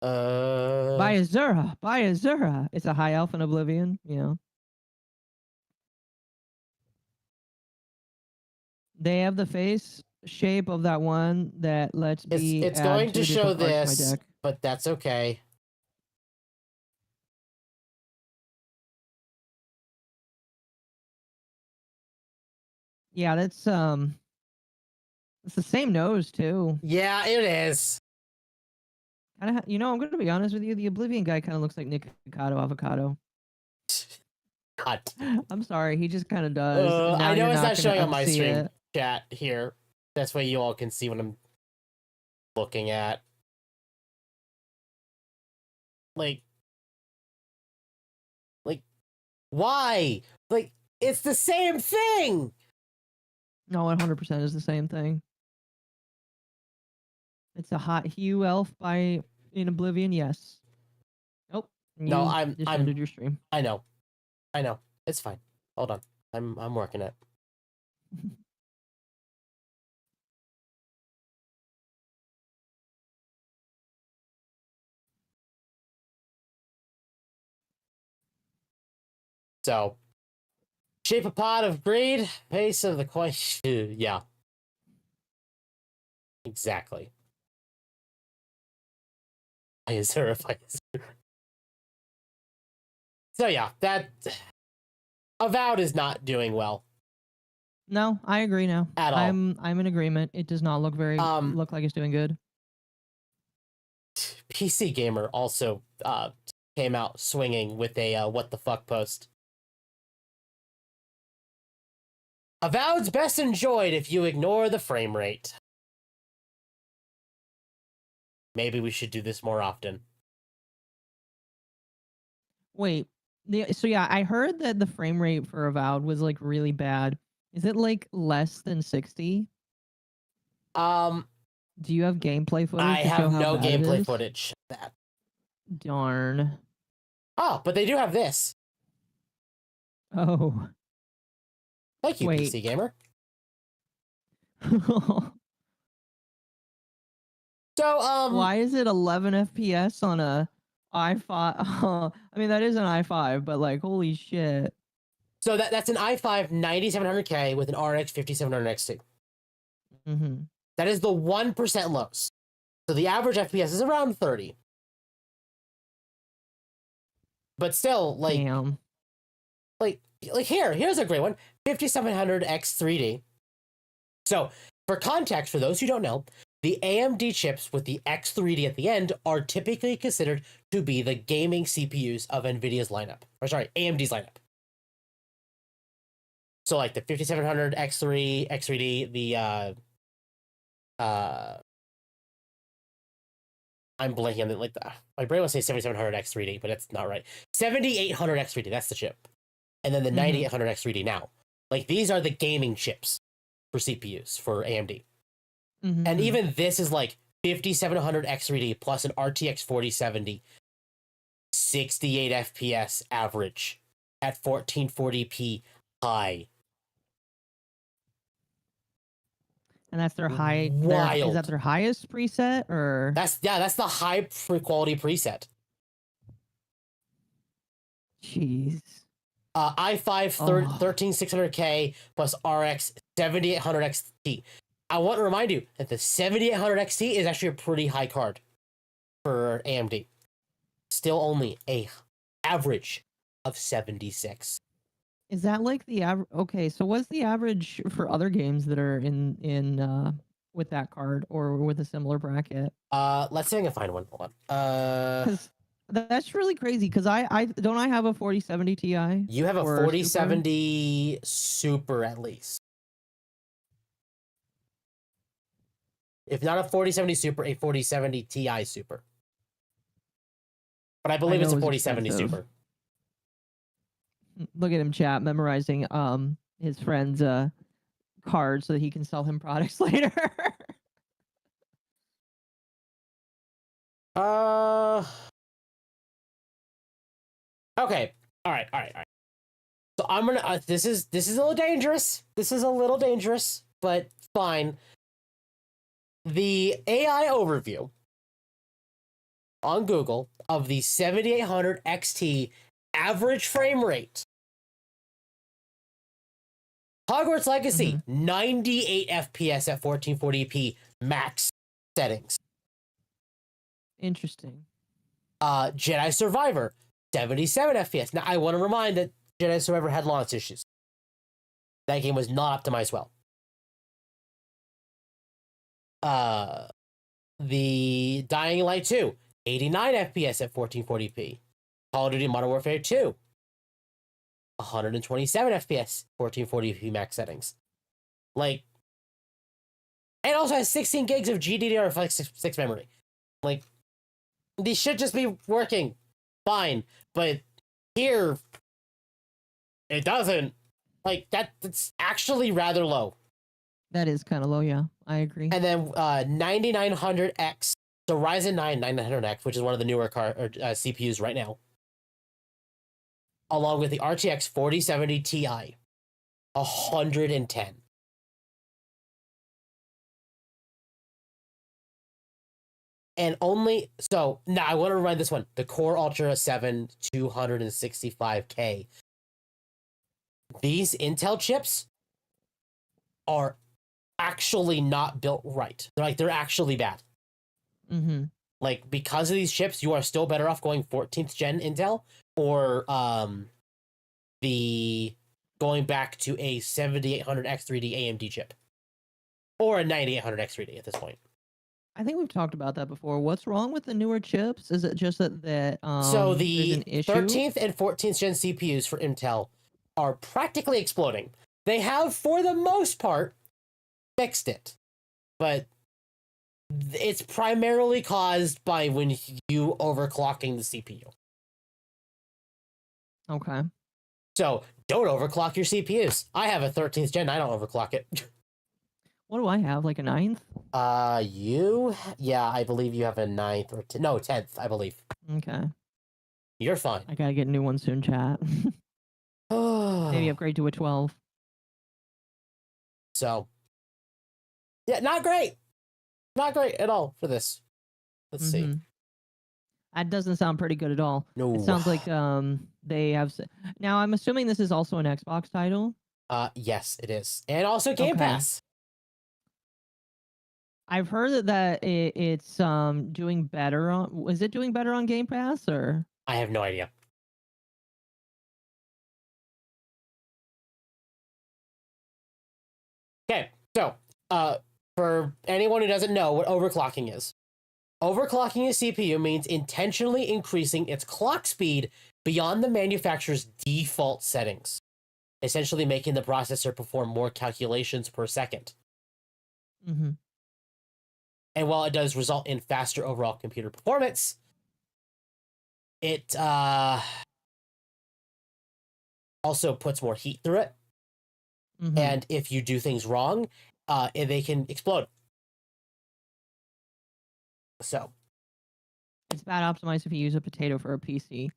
By Azura. It's a high elf in Oblivion, you know. They have the face shape of that one that lets me. It's add going two to show different parts to my this, deck. but that's okay. Yeah, that's it's the same nose too. Yeah, it is. I'm gonna be honest with you. The Oblivion guy kind of looks like Nick Avocado. God. I'm sorry, he just kind of does. and now I know you're it's not gonna showing on my unsee stream it. chat here. That's why you all can see what I'm looking at. Like, why? Like, it's the same thing. No, 100% is the same thing. It's a hot hue elf in Oblivion. Yes. Nope. No, You just ended your stream. I know. It's fine. Hold on. I'm working it. So, shape a pot of greed, pace of the coin. Yeah. Exactly. So yeah, that Avowed is not doing well. No, I agree now. At all. I'm in agreement. It does not look look like it's doing good. PC Gamer also came out swinging with a what the fuck post. Avowed's best enjoyed if you ignore the frame rate. Maybe we should do this more often. Wait. So yeah, I heard that the frame rate for Avowed was like really bad. Is it like less than 60? Do you have gameplay footage? I to show have how no bad it gameplay is? footage. That. Darn. Oh, but they do have this. Oh. Thank you, Wait. PC Gamer. So, Why is it 11 FPS on a i5? I mean, that is an i5, but like, holy shit. So that's an i5 9700K with an RX 5700 XT. Mm-hmm. That is the 1% lows. So the average FPS is around 30. But still, like, Damn. like here's a great one. 5700 X 3D. So, for context, for those who don't know, the AMD chips with the X3D at the end are typically considered to be the gaming CPUs of Nvidia's lineup. Or sorry, AMD's lineup. So like the 5700 X3, X3D, the I'm blanking on it, like my brain wants to say 7700 X3D, but that's not right. 7800 X3D, that's the chip. And then the 9800 X3D now. Like these are the gaming chips for CPUs for AMD. And even this is like 5700 X3D plus an RTX 4070, 68 FPS average at 1440p high. And that's their high. Wild. Is that their highest preset or? That's the high quality preset. Jeez. i5 13600K plus RX 7800 XT. I want to remind you that the 7800 XT is actually a pretty high card for AMD. Still only a average of 76. Is that like the average? Okay, so what's the average for other games that are in with that card or with a similar bracket? Let's see if I can find one. Hold on. Because that's really crazy. Because I don't I have a 4070 Ti. You have a or 4070 Super at least. If not a 4070 Super, a 4070 Ti Super. But I believe it's a 4070 Super. Look at him, chat, memorizing his friend's card so that he can sell him products later. Okay. All right. So I'm gonna. This is a little dangerous. This is a little dangerous, but fine. The AI overview on Google of the 7800 XT average frame rate. Hogwarts Legacy, 98 FPS at 1440p max settings. Interesting. Jedi Survivor, 77 FPS. Now, I want to remind that Jedi Survivor had launch issues. That game was not optimized well. The Dying Light 2, 89 FPS at 1440p. Call of Duty Modern Warfare 2, 127 FPS, 1440p max settings. Like, and also has 16 gigs of GDDR6 memory. Like, these should just be working fine, but here, it doesn't. Like, that's actually rather low. That is kind of low, yeah. I agree. And then 9900X, so Ryzen 9 9900X, which is one of the newer CPUs right now, along with the RTX 4070 Ti, 110. And only, so now I want to run this one, the Core Ultra 7 265K. These Intel chips are actually not built right. They're actually bad. Like, because of these chips, you are still better off going 14th gen Intel or the going back to a 7800 X3D AMD chip or a 9800 X3D at this point. I think we've talked about that before. What's wrong with the newer chips? Is it just that so there's the an issue? 13th and 14th gen CPUs for Intel are practically exploding. They have, for the most part, fixed it, but it's primarily caused by when you overclocking the CPU. Okay. So don't overclock your CPUs. I have a 13th gen. I don't overclock it. What do I have? Like a 9th? Yeah, I believe you have a 9th or 10th, I believe. Okay. You're fine. I gotta get a new one soon, chat. Maybe upgrade to a 12. So, yeah, not great. Not great at all for this. Let's see. That doesn't sound pretty good at all. No. It sounds like they have. Now, I'm assuming this is also an Xbox title. Yes, it is, and also Game Pass. I've heard that it's doing better on. Was it doing better on Game Pass or? I have no idea. Okay, so for anyone who doesn't know what overclocking is, overclocking a CPU means intentionally increasing its clock speed beyond the manufacturer's default settings, essentially making the processor perform more calculations per second. Mm-hmm. And while it does result in faster overall computer performance, it also puts more heat through it. Mm-hmm. And if you do things wrong, they can explode. So It's bad optimized if you use a potato for a PC,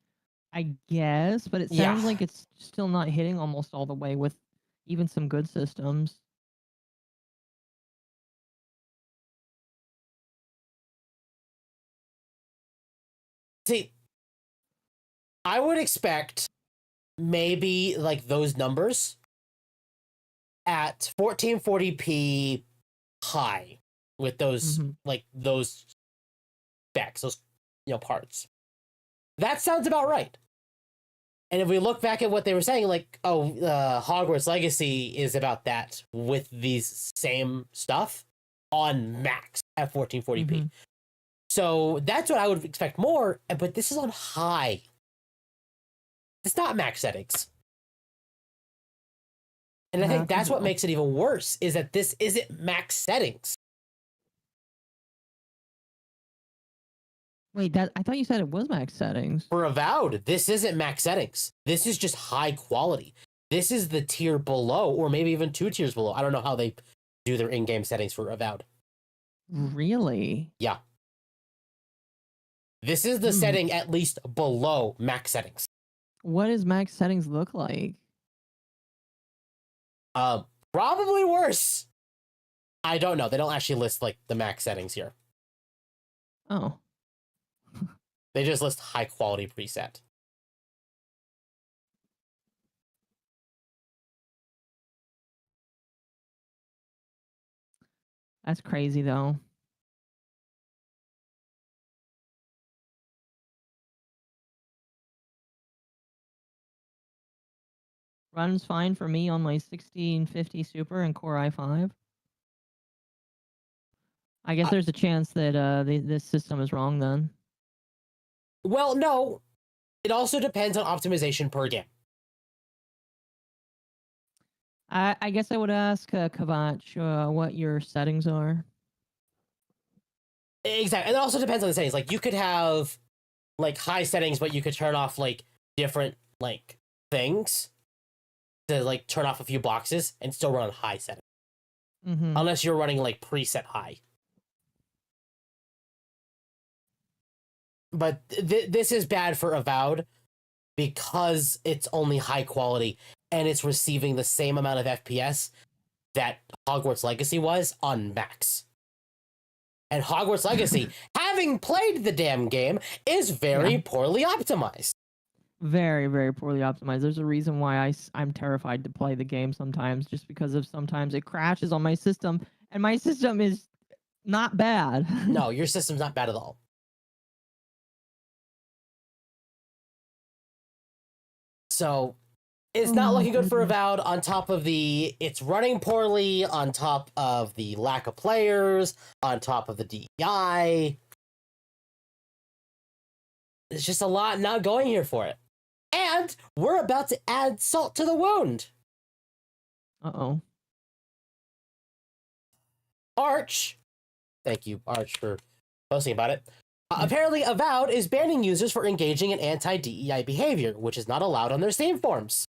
I guess, but it sounds Yeah. like it's still not hitting almost all the way with even some good systems. see, I would expect maybe like those numbers at 1440p high with those Mhm. like those specs, those parts. That sounds about right. And if we look back at what they were saying, like, Hogwarts Legacy is about that with these same stuff on max at 1440p. Mhm. So that's what I would expect more, but this is on high. It's not max settings. And I think that's what makes it even worse, is that this isn't max settings. Wait, I thought you said it was max settings. For Avowed, this isn't max settings. This is just high quality. This is the tier below, or maybe even 2 tiers below. I don't know how they do their in-game settings for Avowed. Really? Yeah. This is the setting at least below max settings. What does max settings look like? Probably worse. I don't know. They don't actually list like the max settings here. Oh. They just list high quality preset. That's crazy though. Runs fine for me on my 1650 Super and Core i5. I guess there's a chance that this system is wrong then. Well, no. It also depends on optimization per game. I guess I would ask Kavach what your settings are. Exactly. And it also depends on the settings. Like, you could have like high settings, but you could turn off like different like things to like turn off a few boxes and still run on high settings. Mm-hmm. Unless you're running like preset high. But this is bad for Avowed because it's only high quality and it's receiving the same amount of FPS that Hogwarts Legacy was on max. And Hogwarts Legacy, having played the damn game, is very poorly optimized. Very, very poorly optimized. There's a reason why I'm terrified to play the game sometimes, just because of sometimes it crashes on my system, and my system is not bad. No, your system's not bad at all. So it's not looking good for Avowed, on top of it's running poorly, on top of the lack of players, on top of the DEI. There's just a lot not going here for it. And we're about to add salt to the wound. Uh-oh. Arch. Thank you, Arch, for posting about it. Apparently, Avowed is banning users for engaging in anti-DEI behavior, which is not allowed on their Steam forums.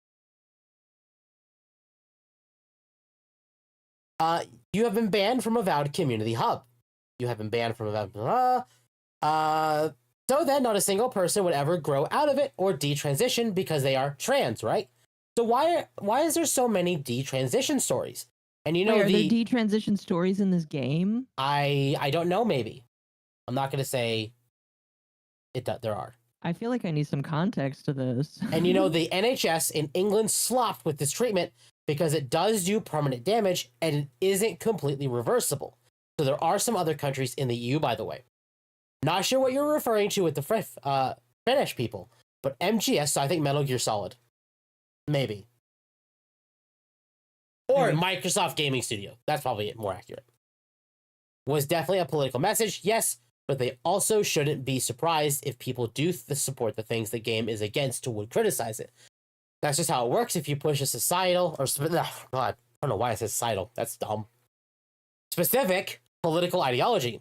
You have been banned from Avowed Community Hub. You have been banned from Avowed. So then, not a single person would ever grow out of it or detransition because they are trans, right? So why is there so many detransition stories? And you know, wait, are there detransition stories in this game? I don't know. Maybe I'm not gonna say it. There are. I feel like I need some context to this. And you know, the NHS in England slopped with this treatment because it does do permanent damage and it isn't completely reversible. So there are some other countries in the EU, by the way. Not sure what you're referring to with the Finnish people, but MGS, so I think Metal Gear Solid. Maybe. Or Microsoft Gaming Studio. That's probably more accurate. was definitely a political message, yes, but they also shouldn't be surprised if people do support the things the game is against or would criticize it. That's just how it works. If you push a societal, or God, I don't know why I said societal. That's dumb. Specific political ideology.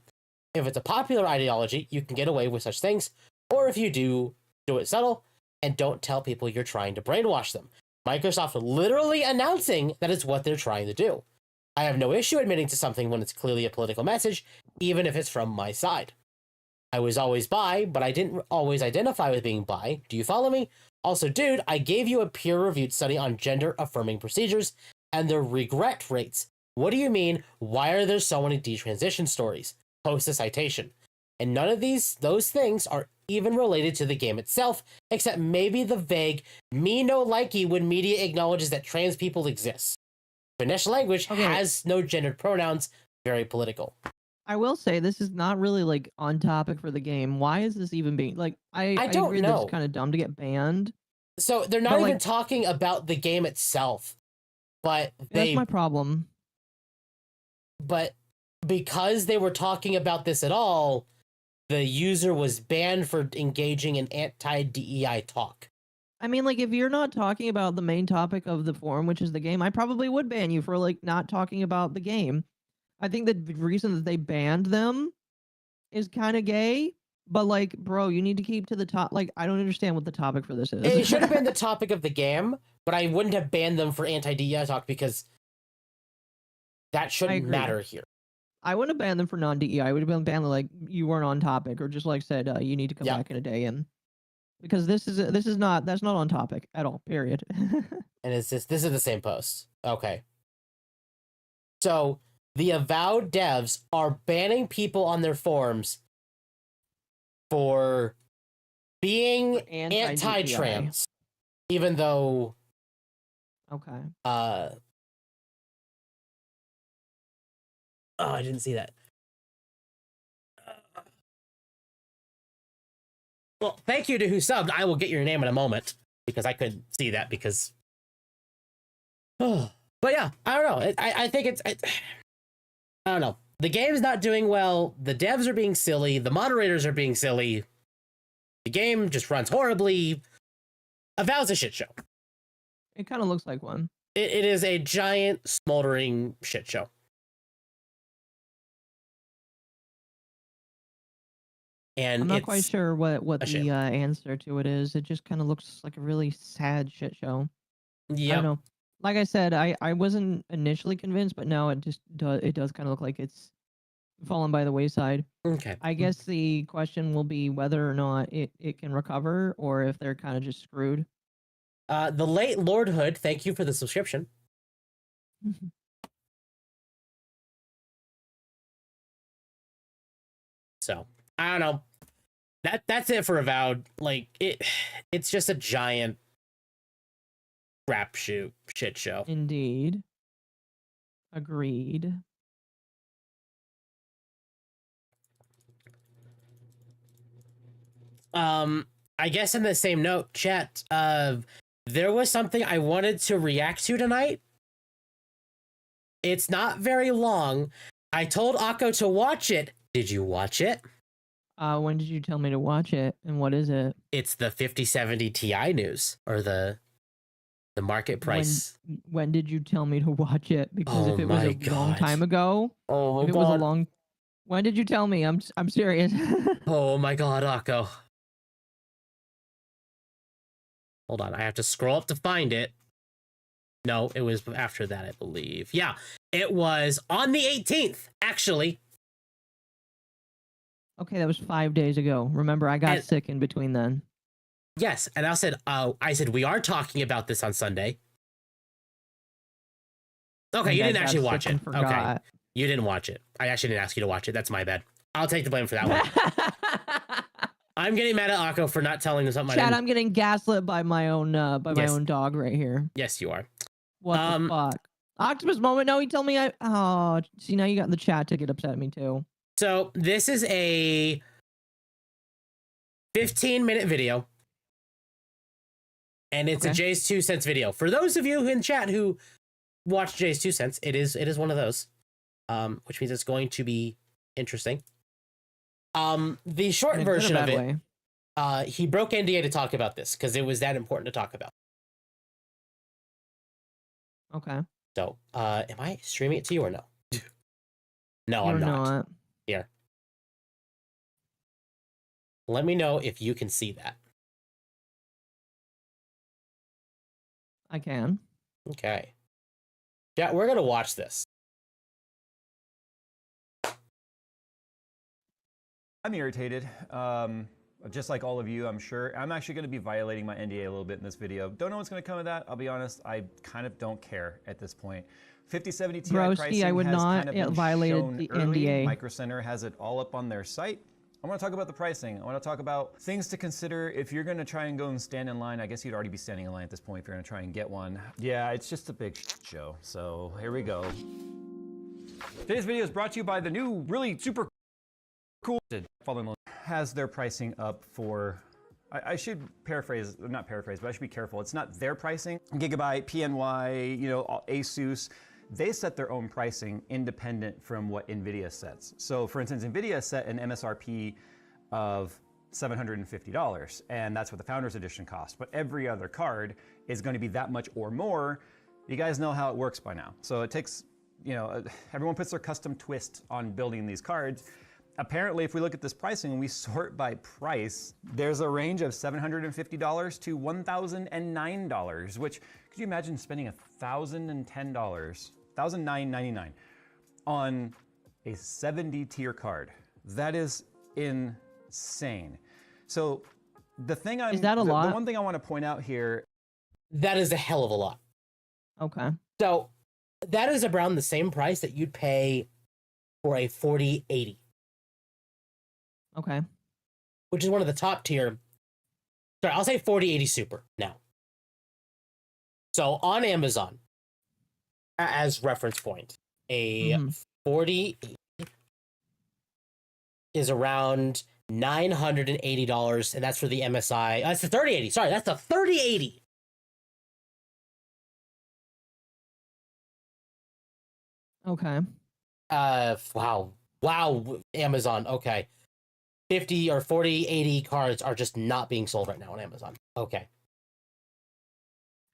If it's a popular ideology, you can get away with such things. Or if you do it subtle and don't tell people you're trying to brainwash them. Microsoft literally announcing that it's what they're trying to do. I have no issue admitting to something when it's clearly a political message, even if it's from my side. I was always bi, but I didn't always identify with being bi. Do you follow me? Also, dude, I gave you a peer-reviewed study on gender-affirming procedures and their regret rates. What do you mean? Why are there so many detransition stories? Post a citation. And none of those things are even related to the game itself, except maybe the vague me no likey when media acknowledges that trans people exist. Finnish language has no gendered pronouns, very political. I will say this is not really like on topic for the game. Why is this even being like I don't agree know. that it's kind of dumb to get banned. So they're not even talking about the game itself, but that's my problem. But because they were talking about this at all, the user was banned for engaging in anti-DEI talk. I mean, like, if you're not talking about the main topic of the forum, which is the game, I probably would ban you for, like, not talking about the game. I think the reason that they banned them is kind of gay, but, like, bro, you need to keep to the top. Like, I don't understand what the topic for this is. It should have been the topic of the game, but I wouldn't have banned them for anti-DEI talk because that shouldn't matter here. I wouldn't have banned them for non-DEI. I would have been banned, like, you weren't on topic, or just, like, said, you need to come back in a day, and because that's not on topic at all, period. And this is the same post. Okay. So the Avowed devs are banning people on their forums for being anti-trans, even though oh, I didn't see that. Well, thank you to who subbed. I will get your name in a moment because I couldn't see that because. Oh, but yeah, I don't know. I think I don't know. The game's not doing well. The devs are being silly. The moderators are being silly. The game just runs horribly. Avowed's a shit show. It kind of looks like one. It is a giant smoldering shit show. And I'm not quite sure what the answer to it is. It just kind of looks like a really sad shit show. Yeah. I don't know. Like I said, I wasn't initially convinced, but now it does kind of look like it's fallen by the wayside. Okay. I guess the question will be whether or not it can recover, or if they're kind of just screwed. The late Lord Hood, thank you for the subscription. So I don't know. That's it for Avowed. Like it's just a giant crapshoot shit show. Indeed. Agreed. I guess in the same note, chat, there was something I wanted to react to tonight. It's not very long. I told Akko to watch it. Did you watch it? When did you tell me to watch it, and what is it? It's the 5070 Ti news, or the market price. When did you tell me to watch it? Because if it was a long time ago, if it was a long, when did you tell me? I'm serious. Oh my god, Akko. Hold on, I have to scroll up to find it. No, it was after that, I believe. Yeah, it was on the 18th, actually. Okay, that was 5 days ago. Remember, I got sick in between then. Yes, and I said we are talking about this on Sunday. Okay, you didn't actually watch it. Okay, you didn't watch it. I actually didn't ask you to watch it. That's my bad. I'll take the blame for that one. I'm getting mad at Akko for not telling us something. Chad, I'm getting gaslit by my own my own dog right here. Yes, you are. What the fuck? Octopus moment. No, he told me see, now you got in the chat to get upset at me too. So this is a 15-minute video. And it's a Jay's 2 cents video. For those of you in chat who watch Jay's 2 cents, it is one of those. Which means it's going to be interesting. The short In a good or version of bad it, way? he broke NDA to talk about this because it was that important to talk about. Okay. So, am I streaming it to you or no? No, You're I'm not. not. Here. Let me know if you can see that. I can. Okay. Yeah, we're gonna watch this. I'm irritated. Just like all of you, I'm sure. I'm actually going to be violating my NDA a little bit in this video. Don't know what's going to come of that. I'll be honest. I kind of don't care at this point. 5070 Ti Broski, pricing I would has not kind of been violated shown the early. NDA. Micro Center has it all up on their site. I want to talk about the pricing. I want to talk about things to consider if you're going to try and go and stand in line. I guess you'd already be standing in line at this point if you're going to try and get one. Yeah, it's just a big show. So here we go. Today's video is brought to you by the new, really super cool has their pricing up for, I should paraphrase, not paraphrase, but I should be careful. It's not their pricing. Gigabyte, PNY, you know, Asus, they set their own pricing independent from what Nvidia sets. So for instance, Nvidia set an MSRP of $750, and that's what the Founders Edition costs. But every other card is going to be that much or more. You guys know how it works by now. So it takes, you know, everyone puts their custom twist on building these cards. Apparently, if we look at this pricing and we sort by price, there's a range of $750 to $1,009, which, could you imagine spending $1,010, $1,999 on a 70 tier card? That is insane. So the thing Is that a lot? The one thing I want to point out here. That is a hell of a lot. Okay. So that is around the same price that you'd pay for a 4080. Okay. Which is one of the top tier. Sorry, I'll say 4080 Super now. So on Amazon, as reference point, a 4080 is around $980, and that's for the MSI. That's the 3080. Sorry, that's the 3080. Okay. Wow, Amazon. Okay. 50 or 40, 80 cards are just not being sold right now on Amazon. Okay.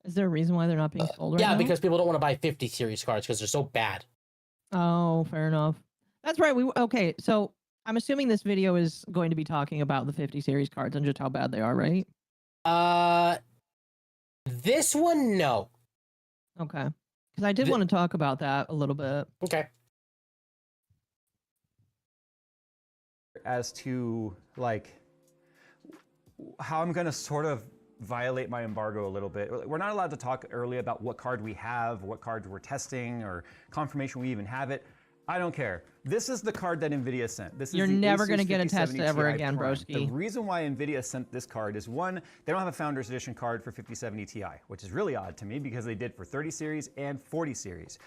Is there a reason why they're not being sold right now? Yeah, because people don't want to buy 50 series cards because they're so bad. Oh, fair enough. That's right. Okay, so I'm assuming this video is going to be talking about the 50 series cards and just how bad they are, right? This one, no. Okay. Because I did want to talk about that a little bit. Okay. As to like how I'm gonna sort of violate my embargo a little bit. We're not allowed to talk early about what card we have, what cards we're testing, or confirmation we even have it. I don't care. This is the card that Nvidia sent. This You're is the never Asus gonna get a test 5070 ever Ti again, Prime. broski. The reason why Nvidia sent this card is, one, they don't have a Founders Edition card for 5070 Ti, which is really odd to me because they did for 30 series and 40 series.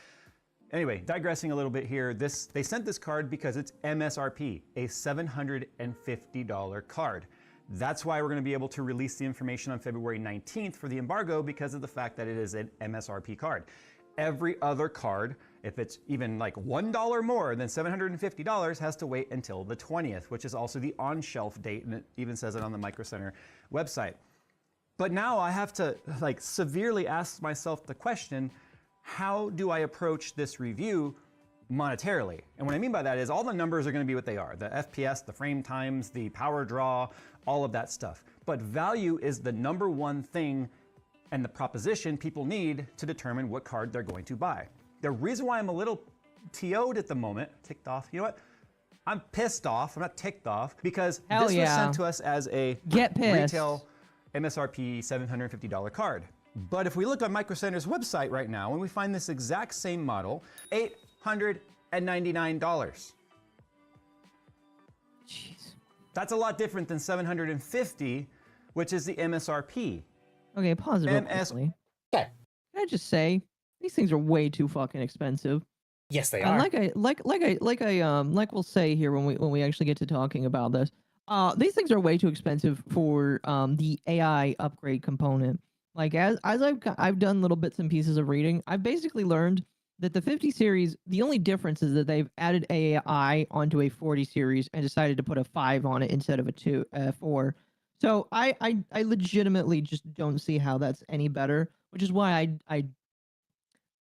Anyway, digressing a little bit here, they sent this card because it's MSRP, a $750 card. That's why we're going to be able to release the information on February 19th for the embargo, because of the fact that it is an MSRP card. Every other card, if it's even like $1 more than $750, has to wait until the 20th, which is also the on-shelf date, and it even says it on the Micro Center website. But now I have to like severely ask myself the question, how do I approach this review monetarily? And what I mean by that is all the numbers are going to be what they are. The FPS, the frame times, the power draw, all of that stuff. But value is the number one thing and the proposition people need to determine what card they're going to buy. The reason why I'm a little TO'd at the moment, ticked off, you know what? I'm pissed off, I'm not ticked off, because Hell this yeah. was sent to us as a Get pissed. retail MSRP $750 card. But if we look on Micro Center's website right now and we find this exact same model, $899. Jeez. That's a lot different than $750, which is the MSRP. Okay, pause it real MS quickly. Okay. Can I just say, these things are way too fucking expensive. Yes, they And are. like we'll say here when we actually get to talking about this, these things are way too expensive for the AI upgrade component. Like as I've done little bits and pieces of reading, I've basically learned that the 50 series, the only difference is that they've added AI onto a 40 series and decided to put a 5 on it instead of a 4. So I legitimately just don't see how that's any better, which is why I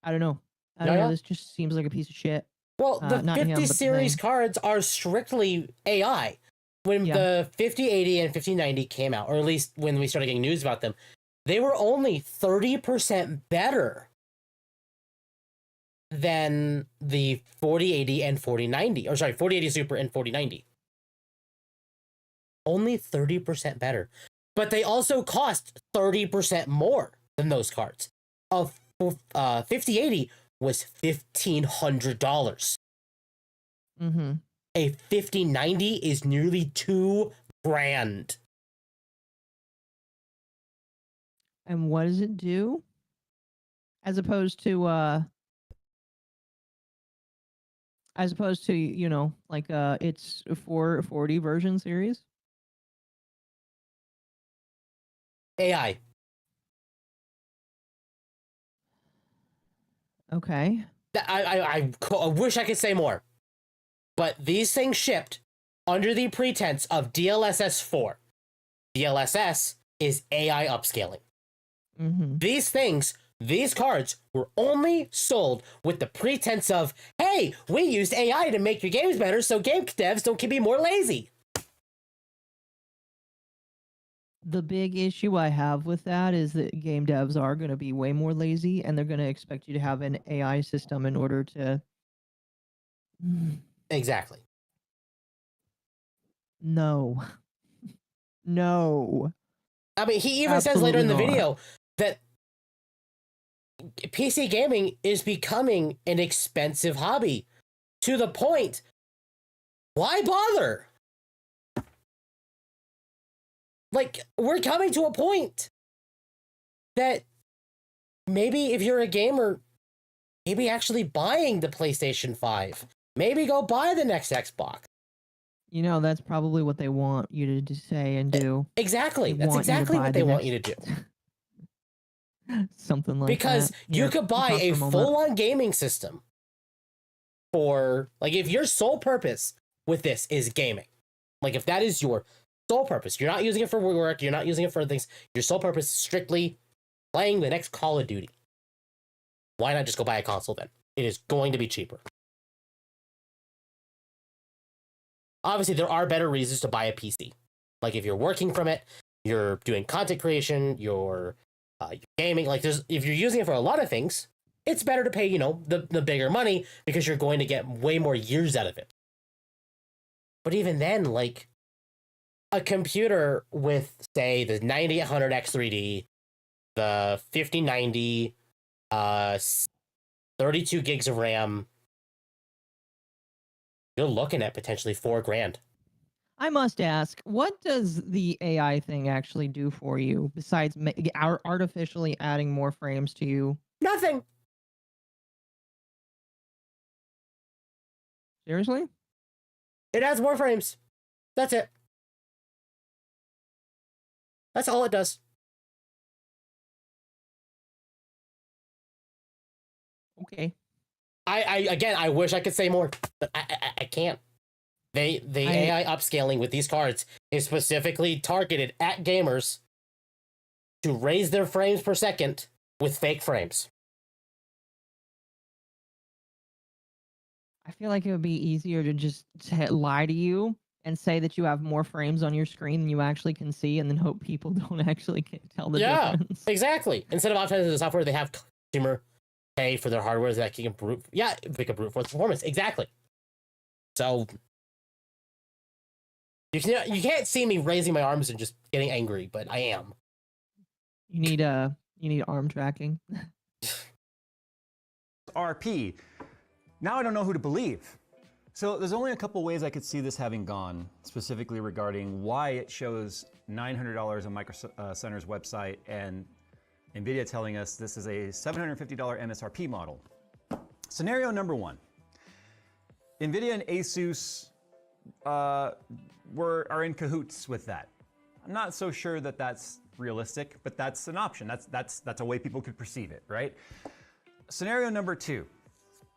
don't know. I don't know. This just seems like a piece of shit. Well, the not 50 him, but the series thing. cards are strictly AI. When the 5080 and 5090 came out, or at least when we started getting news about them, they were only 30% better than the 4080 and 4090. Or sorry, 4080 Super and 4090. Only 30% better. But they also cost 30% more than those cards. A 5080 was $1,500. Mm-hmm. A 5090 is nearly $2,000. And what does it do? As opposed to you know, like it's a 440 version series. AI. Okay. I wish I could say more. But these things shipped under the pretense of DLSS 4. DLSS is AI upscaling. Mm-hmm. These cards were only sold with the pretense of, hey, we used AI to make your games better so game devs don't be more lazy. The big issue I have with that is that game devs are going to be way more lazy, and they're going to expect you to have an AI system in order to... Exactly. No. No. I mean, he even says later in the Absolutely video that PC gaming is becoming an expensive hobby to the point, why bother? Like, we're coming to a point that maybe if you're a gamer, maybe actually buying the PlayStation 5, maybe go buy the next Xbox. You know, that's probably what they want you to say and do. Exactly. They That's want you to exactly buy what the they want next- you to do. Something like Because that. you Here, could buy talk a for moment. full-on gaming system for, like, if your sole purpose with this is gaming, like, if that is your sole purpose, you're not using it for work, you're not using it for things, your sole purpose is strictly playing the next Call of Duty, why not just go buy a console then? It is going to be cheaper. Obviously, there are better reasons to buy a PC. Like, if you're working from it, you're doing content creation, you're gaming, like, if you're using it for a lot of things, it's better to pay, you know, the bigger money because you're going to get way more years out of it. But even then, like, a computer with, say, the 9800X3D, the 5090, 32 gigs of RAM, you're looking at potentially $4,000. I must ask, what does the AI thing actually do for you besides artificially adding more frames to you? Nothing. Seriously? It adds more frames. That's it. That's all it does. Okay. I wish I could say more, but I can't. The AI upscaling with these cards is specifically targeted at gamers to raise their frames per second with fake frames. I feel like it would be easier to just lie to you and say that you have more frames on your screen than you actually can see, and then hope people don't actually tell the difference. Exactly. Instead of optimizing the software, they have consumer pay for their hardware that can brute. Yeah, they can brute force performance. Exactly. So you can't see me raising my arms and just getting angry, but I am. You need arm tracking. RP. Now I don't know who to believe. So there's only a couple ways I could see this having gone, specifically regarding why it shows $900 on Micro Center's website and Nvidia telling us this is a $750 MSRP model. Scenario number one. Nvidia and Asus are in cahoots with that. I'm not so sure that that's realistic, but that's an option. That's a way people could perceive it, right? Scenario number two.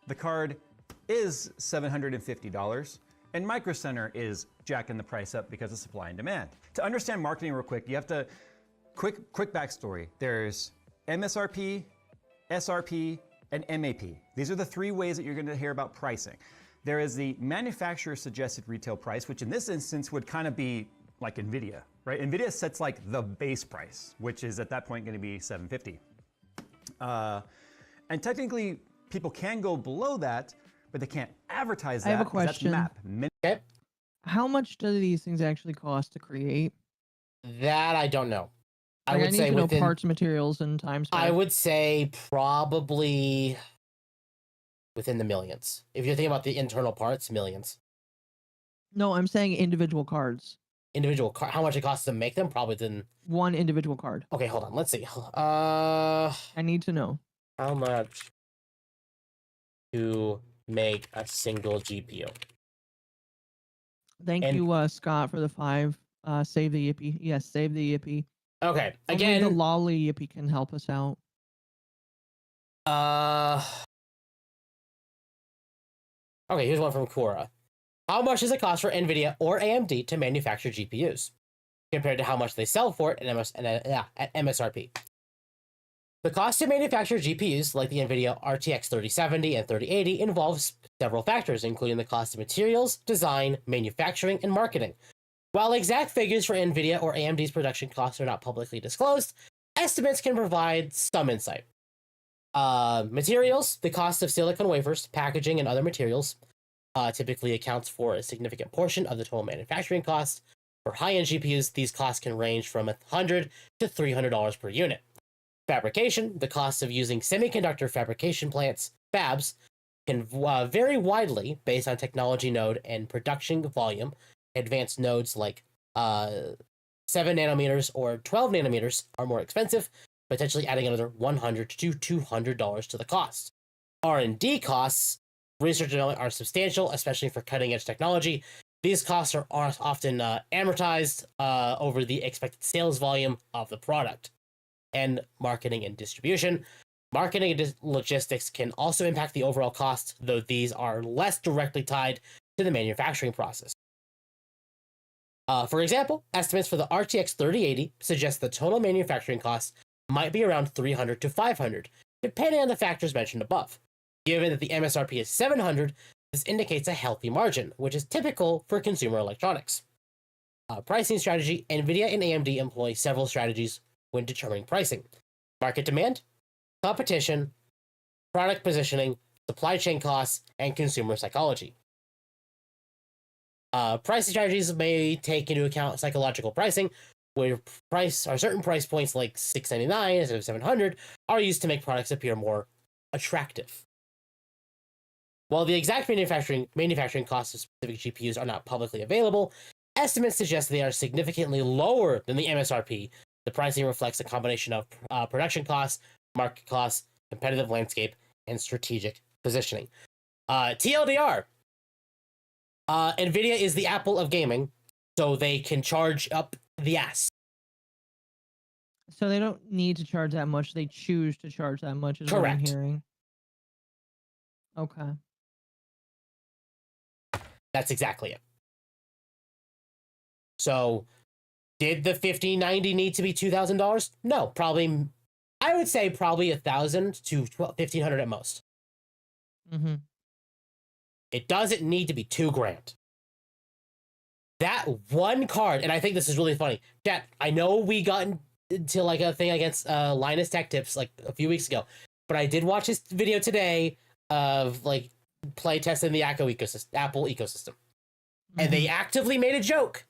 the card is $750, and Micro Center is jacking the price up because of supply and demand. To understand marketing real quick, you have to, quick backstory. There's MSRP, SRP, and MAP. These are the three ways that you're gonna hear about pricing. There is the manufacturer suggested retail price, which in this instance would kind of be like Nvidia, right? Nvidia sets like the base price, which is at that point gonna be $750. And technically, people can go below that, but they can't advertise that. I have a 'cause question. That's MAP. Okay. How much do these things actually cost to create? That I don't know. Like, I would need say to know within, parts, materials, and time spent. I would say probably within the millions. If you're thinking about the internal parts, millions. No, I'm saying individual cards. How much it costs to make them? Probably then. One individual card. Okay, hold on. Let's see. I need to know. How much to make a single GPU? Thank And- you, Scott, for the 5. Save the Yippee. Yes, save the Yippee. Okay, Only again. the lolly Yippee can help us out. Okay, here's one from Quora. How much does it cost for Nvidia or AMD to manufacture GPUs compared to how much they sell for it at MSRP? The cost to manufacture GPUs like the Nvidia RTX 3070 and 3080 involves several factors, including the cost of materials, design, manufacturing, and marketing. While exact figures for Nvidia or AMD's production costs are not publicly disclosed, estimates can provide some insight. Materials, the cost of silicon wafers, packaging, and other materials typically accounts for a significant portion of the total manufacturing cost. For high-end GPUs, these costs can range from $100 to $300 per unit. Fabrication, the cost of using semiconductor fabrication plants, fabs, can vary widely based on technology node and production volume. Advanced nodes like 7 nanometers or 12 nanometers are more expensive, potentially adding another $100 to $200 to the cost. R&D costs, research and development, are substantial, especially for cutting-edge technology. These costs are often amortized over the expected sales volume of the product. And marketing and distribution. Marketing and logistics can also impact the overall cost, though these are less directly tied to the manufacturing process. For example, estimates for the RTX 3080 suggest the total manufacturing cost might be around $300 to $500, depending on the factors mentioned above. Given that the MSRP is $700, this indicates a healthy margin, which is typical for consumer electronics. Pricing strategy. Nvidia and AMD employ several strategies when determining pricing: market demand, competition, product positioning, supply chain costs, and consumer psychology. Pricing strategies may take into account psychological pricing, where certain price points like $699 instead of $700 are used to make products appear more attractive. While the exact manufacturing costs of specific GPUs are not publicly available, estimates suggest they are significantly lower than the MSRP. The pricing reflects a combination of production costs, market costs, competitive landscape, and strategic positioning. TLDR. Nvidia is the Apple of gaming, so they can charge up the ass. So they don't need to charge that much. They choose to charge that much, is what I'm Correct. hearing. Okay. That's exactly it. So, did the 5090 need to be $2,000? No, probably. I would say probably $1,000 to $1,500 at most. Mm-hmm. It doesn't need to be $2,000. That one card, and I think this is really funny. Chat, I know we got into like a thing against Linus Tech Tips like a few weeks ago, but I did watch his video today of like play testing the Apple ecosystem. And they actively made a joke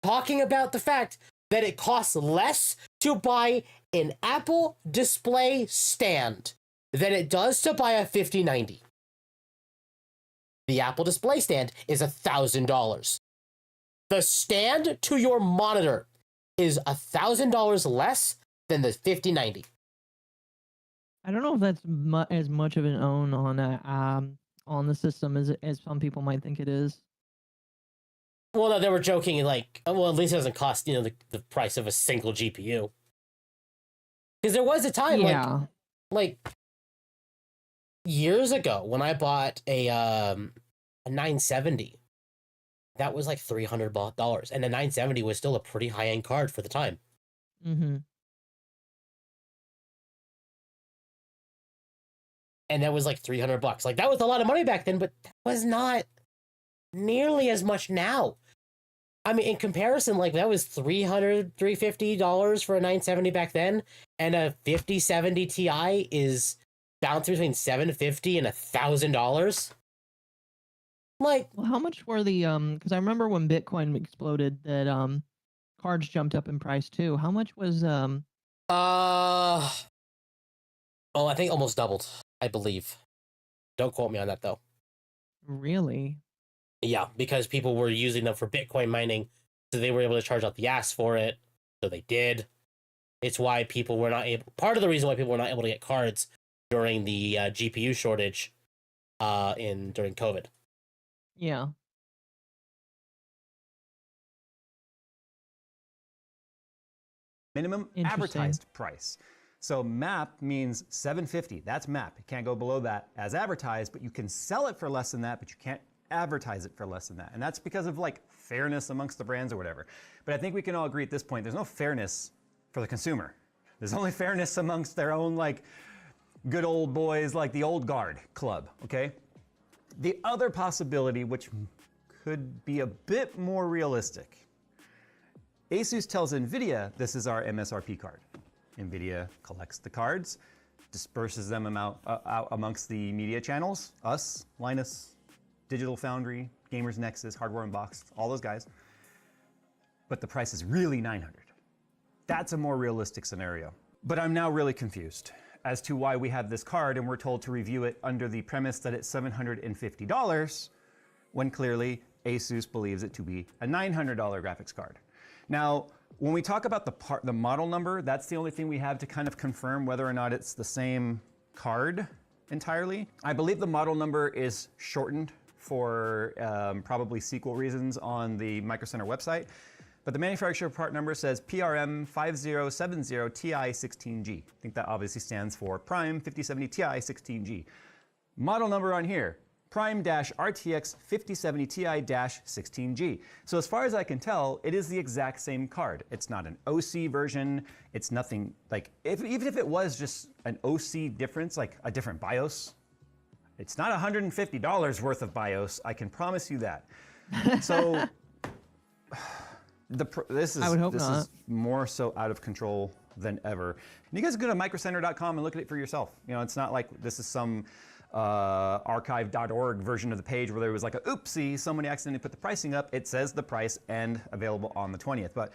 talking about the fact that it costs less to buy an Apple display stand than it does to buy a 5090. The Apple display stand is $1,000. The stand to your monitor is $1,000 less than the 5090. I don't know if that's as much of an own on the system as some people might think it is. Well, no, they were joking like, well, at least it doesn't cost, the price of a single GPU. Because there was a time Yeah. like years ago when I bought a 970, that was like $300, and the 970 was still a pretty high end card for the time. Mm-hmm. And that was like $300. Like that was a lot of money back then, but that was not nearly as much now. I mean, in comparison, like that was $350 for a 970 back then, and a 5070 Ti is bouncing between $750 and $1,000. Like, Well, how much were the because I remember when Bitcoin exploded that cards jumped up in price too. How much was oh, I think almost doubled, I believe. Don't quote me on that though. really? Yeah, because people were using them for Bitcoin mining, so they were able to charge out the ass for it. So they did. It's why people were not able. Part of the reason why people were not able to get cards during the GPU shortage, during COVID. Yeah. Minimum Interesting. advertised price. So MAP means $750. That's MAP. It can't go below that as advertised, but you can sell it for less than that, but you can't advertise it for less than that. And that's because of like fairness amongst the brands or whatever. But I think we can all agree at this point, there's no fairness for the consumer. There's only fairness amongst their own like good old boys, like the old guard club, okay? The other possibility, which could be a bit more realistic, Asus tells Nvidia this is our MSRP card. Nvidia collects the cards, disperses them out amongst the media channels, us, Linus, Digital Foundry, Gamers Nexus, Hardware Unboxed, all those guys. But the price is really $900. That's a more realistic scenario. But I'm now really confused as to why we have this card and we're told to review it under the premise that it's $750 when clearly Asus believes it to be a $900 graphics card. Now, when we talk about the model number, that's the only thing we have to kind of confirm whether or not it's the same card entirely. I believe the model number is shortened for probably sequel reasons on the Micro Center website. But the manufacturer part number says PRM 5070 Ti 16G. I think that obviously stands for Prime 5070 Ti 16G. Model number on here, Prime-RTX 5070 Ti-16G. So as far as I can tell, it is the exact same card. It's not an OC version. It's nothing like, even if it was just an OC difference, like a different BIOS, it's not $150 worth of BIOS. I can promise you that. So this is more so out of control than ever. And you guys go to microcenter.com and look at it for yourself. You know, it's not like this is some archive.org version of the page where there was like a oopsie, somebody accidentally put the pricing up. It says the price and available on the 20th. But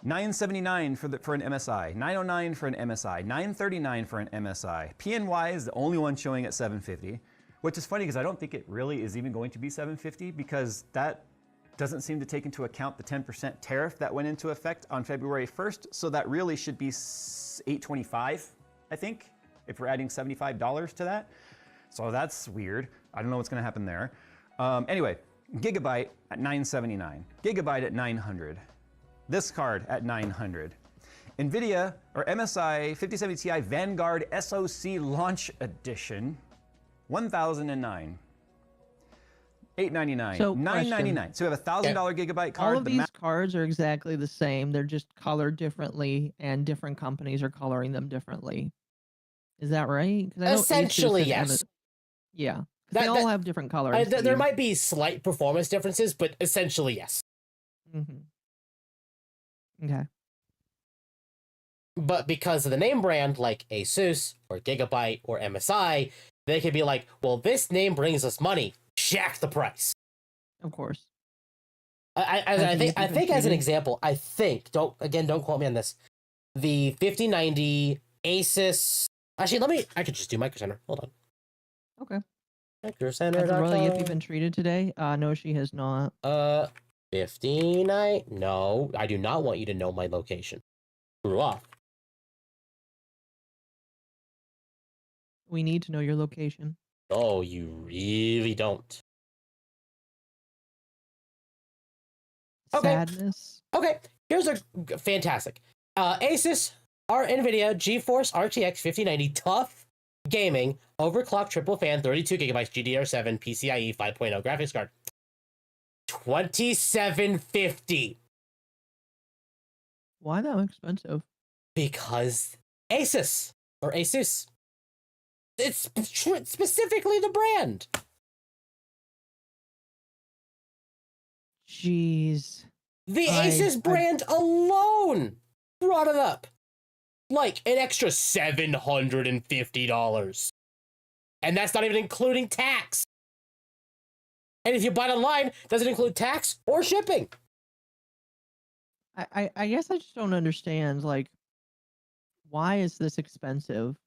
$979 for an MSI, $909 for an MSI, $939 for an MSI. PNY is the only one showing at $750, which is funny because I don't think it really is even going to be $750 because that doesn't seem to take into account the 10% tariff that went into effect on February 1st. So that really should be $825, I think, if we're adding $75 to that. So that's weird. I don't know what's going to happen there. Anyway, Gigabyte at $979, Gigabyte at $900, this card at $900. Nvidia or MSI 5070 Ti Vanguard SoC Launch Edition, $1,009. $899, So, $999. So we have a $1,000 Gigabyte card. All of these cards are exactly the same. They're just colored differently, and different companies are coloring them differently. Is that right? 'Cause I know Asus Essentially, and yes. Yeah. 'Cause they all have different colors. There might be slight performance differences, but essentially, yes. Mm-hmm. Okay. But because of the name brand, like Asus or Gigabyte or MSI, they could be like, well, this name brings us money. Jack the price. Of course. I think as an example, don't quote me on this. The 5090 Asus. Actually, I could just do Micro Center. Hold on. Okay. Micro Center. Has Royal Yippee been treated today? No, she has not. 59. No, I do not want you to know my location. Screw off. We need to know your location. No, you really don't. Okay. Sadness. Okay, here's a fantastic. Asus, Nvidia GeForce RTX 5090 tough gaming, overclocked triple fan, 32 gigabytes, GDR7, PCIe 5.0 graphics card. $2,750. Why that expensive? Because Asus or Asus. It's specifically the brand. Jeez. The Asus brand alone brought it up like an extra $750. And that's not even including tax. And if you buy it online, it doesn't include tax or shipping. I guess I just don't understand, like, why is this expensive?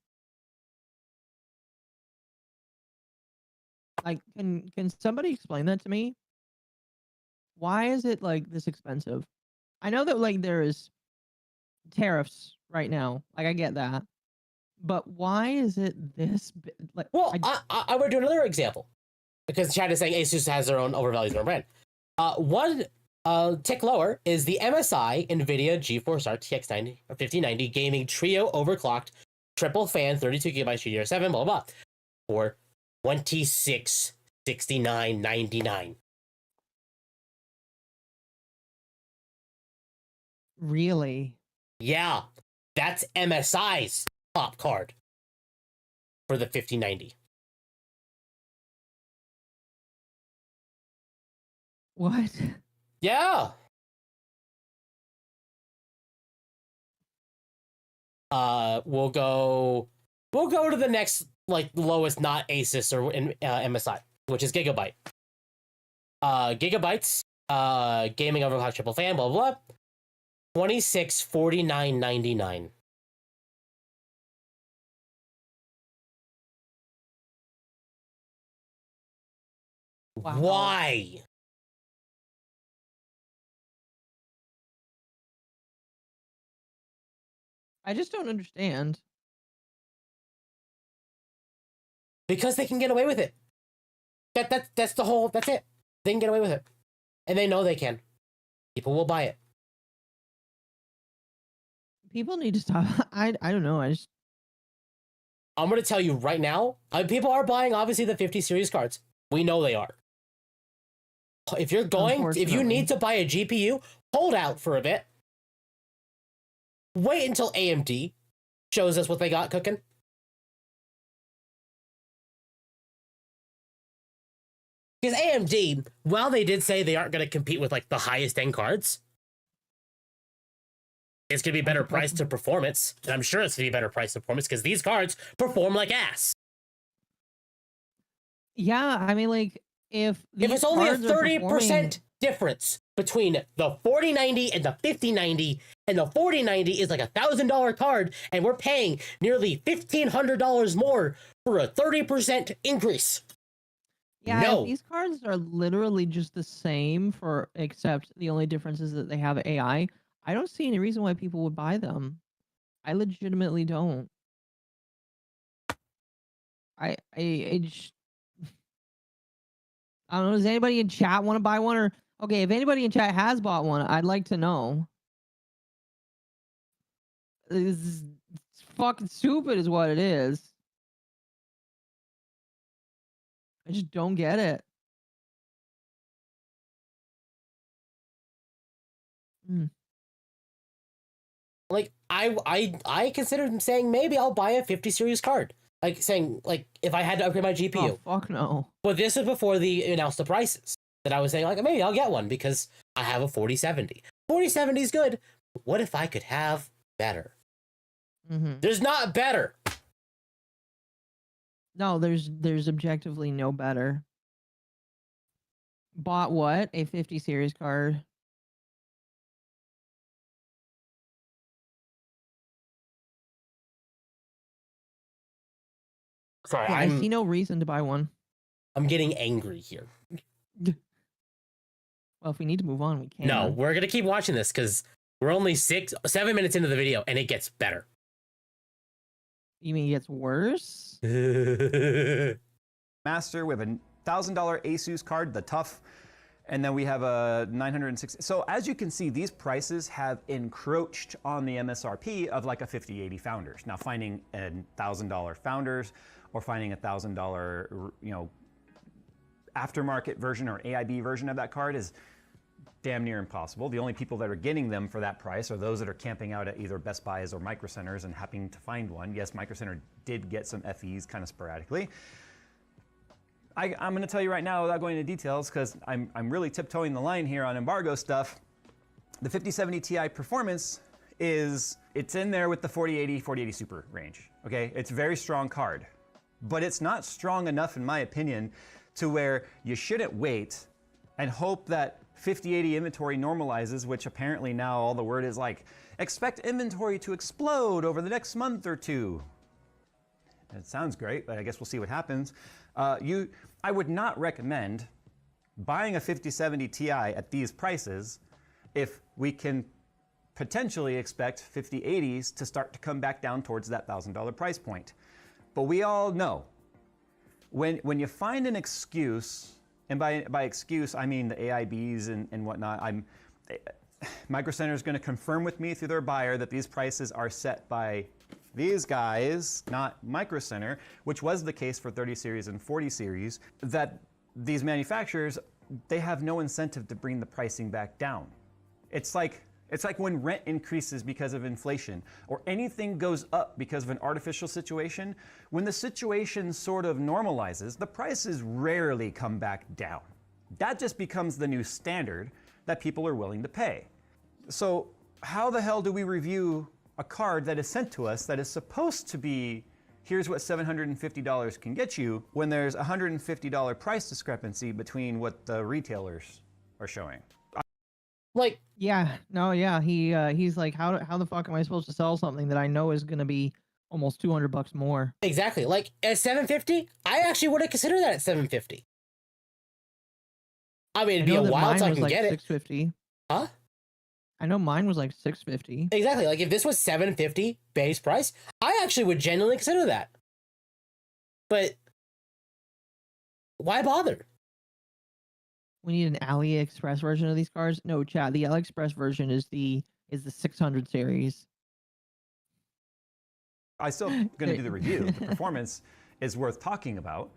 Like, can somebody explain that to me? Why is it like this expensive? I know that like there is tariffs right now. Like I get that. But why is it this like Well, I would do another example. Because chat is saying Asus has their own overvalues their own brand. One tick lower is the MSI Nvidia GeForce RTX 5090 gaming trio overclocked triple fan 32 gigabytes GDR7 blah blah for $2669.99. Really? Yeah, that's MSI's top card for the 5090. What? Yeah. We'll go to the next like lowest, not Asus or MSI, which is Gigabyte. Gigabytes, gaming overclock triple fan, blah blah. $2649.99. Wow. Why? I just don't understand. Because they can get away with it. That's the whole. That's it. They can get away with it, and they know they can. People will buy it. People need to stop. I don't know. I'm going to tell you right now, people are buying obviously the 50 series cards. We know they are. If you need to buy a GPU, hold out for a bit. Wait until AMD shows us what they got cooking. Because AMD, while they did say they aren't going to compete with like the highest end cards, it's going to be better price to performance. And I'm sure it's going to be better price to performance because these cards perform like ass. Yeah, I mean, like, if it's only a 30% difference between the 4090 and the 5090, and the 4090 is like $1,000 card, and we're paying nearly $1,500 more for a 30% increase. Yeah, no. If these cards are literally just the same except the only difference is that they have AI. I don't see any reason why people would buy them. I legitimately don't. I just, I don't know. Does anybody in chat want to buy one? Or okay, if anybody in chat has bought one, I'd like to know. It's fucking stupid, is what it is. I just don't get it. Like I considered saying maybe I'll buy a 50 series card. Like saying like if I had to upgrade my GPU. Oh, fuck no. But this was before they announced the prices. That I was saying like maybe I'll get one because I have a 4070. 4070 is good. What if I could have better? Mm-hmm. There's not better. No, there's objectively no better. Bought what? A 50 series card. Sorry, Yeah, I see no reason to buy one. I'm getting angry here. Well, if we need to move on, we can. No, we're gonna keep watching this because we're only 7 minutes into the video and it gets better. You mean it gets worse? Master with a $1,000 Asus card, the tough And then we have a 960. So as you can see, these prices have encroached on the MSRP of like a 5080 Founders. Now finding a $1,000 Founders or finding a $1,000, you know, aftermarket version or AIB version of that card is damn near impossible. The only people that are getting them for that price are those that are camping out at either Best Buys or Micro Centers and happening to find one. Yes, Micro Center did get some FEs kind of sporadically. I'm going to tell you right now without going into details because I'm really tiptoeing the line here on embargo stuff. The 5070 Ti performance it's in there with the 4080, 4080 Super range. Okay, it's a very strong card, but it's not strong enough in my opinion to where you shouldn't wait and hope that 5080 inventory normalizes, which apparently now all the word is like, expect inventory to explode over the next month or two. It sounds great, but I guess we'll see what happens. I would not recommend buying a 5070 Ti at these prices if we can potentially expect 5080s to start to come back down towards that $1,000 price point. But we all know, when you find an excuse, and by excuse, I mean the AIBs and whatnot, Micro Center is going to confirm with me through their buyer that these prices are set by these guys, not Micro Center, which was the case for 30 series and 40 series, that these manufacturers, they have no incentive to bring the pricing back down. It's like when rent increases because of inflation or anything goes up because of an artificial situation. When the situation sort of normalizes, the prices rarely come back down. That just becomes the new standard that people are willing to pay. So how the hell do we review a card that is sent to us that is supposed to be, here's what $750 can get you, when there's a $150 price discrepancy between what the retailers are showing? Like, Yeah, no, yeah. He's like, how the fuck am I supposed to sell something that I know is gonna be almost $200 more? exactly. Like at 750, I actually wouldn't consider that at 750. I mean, it'd be a while till I can like get it. 650. Huh? I know mine was like 650. Exactly. Like if this was 750 base price, I actually would genuinely consider that. But why bother? We need an AliExpress version of these cards. No, chat. The AliExpress version is the 600 series. I'm still going to do the review. The performance is worth talking about,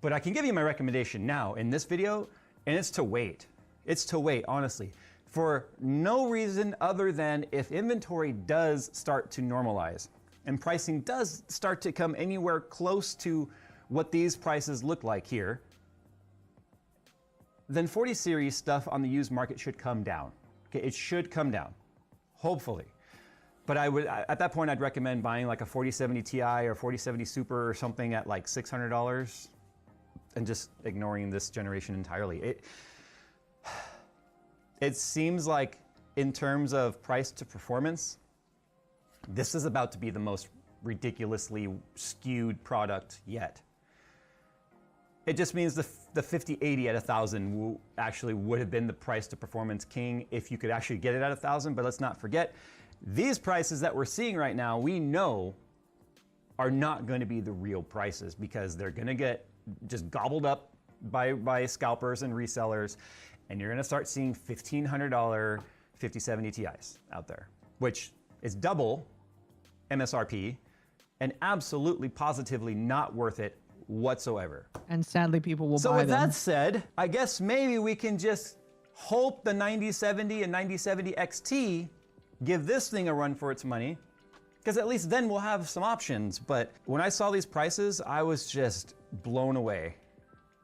but I can give you my recommendation now in this video, and it's to wait. It's to wait, honestly, for no reason other than if inventory does start to normalize and pricing does start to come anywhere close to what these prices look like here, then 40 series stuff on the used market should come down. Okay, it should come down, hopefully. But at that point, I'd recommend buying like a 4070 Ti or 4070 Super or something at like $600 and just ignoring this generation entirely. It seems like in terms of price to performance, this is about to be the most ridiculously skewed product yet. It just means the 5080 at 1,000 actually would have been the price to performance king if you could actually get it at 1,000. But let's not forget, these prices that we're seeing right now, we know are not going to be the real prices because they're going to get just gobbled up by scalpers and resellers, and you're going to start seeing $1,500 5070 Ti's out there, which is double MSRP and absolutely positively not worth it whatsoever. And sadly, people will So buy with them. that said, I guess maybe we can just hope the 9070 and 9070 XT give this thing a run for its money, because at least then we'll have some options. But when I saw these prices, I was just blown away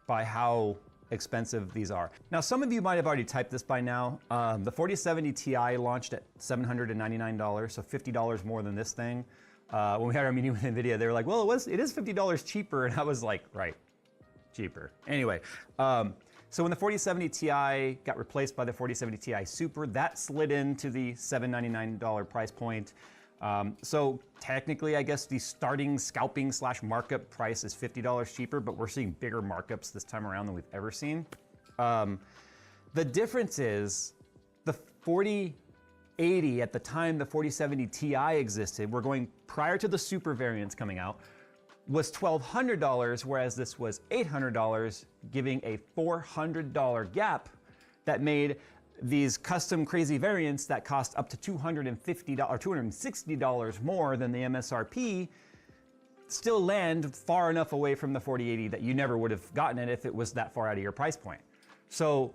by how expensive these are. Now, some of you might have already typed this by now. The 4070 Ti launched at $799, so $50 more than this thing. When we had our meeting with Nvidia, they were like, well, it is $50 cheaper. And I was like, right, cheaper. Anyway, so when the 4070 Ti got replaced by the 4070 Ti Super, that slid into the $799 price point. So technically, I guess the starting scalping / markup price is $50 cheaper, but we're seeing bigger markups this time around than we've ever seen. The difference is the 4080 at the time the 4070 Ti existed, we're going prior to the Super variants coming out, was $1,200, whereas this was $800, giving a $400 gap that made these custom crazy variants that cost up to $250 or $260 more than the MSRP still land far enough away from the 4080 that you never would have gotten it if it was that far out of your price point. So,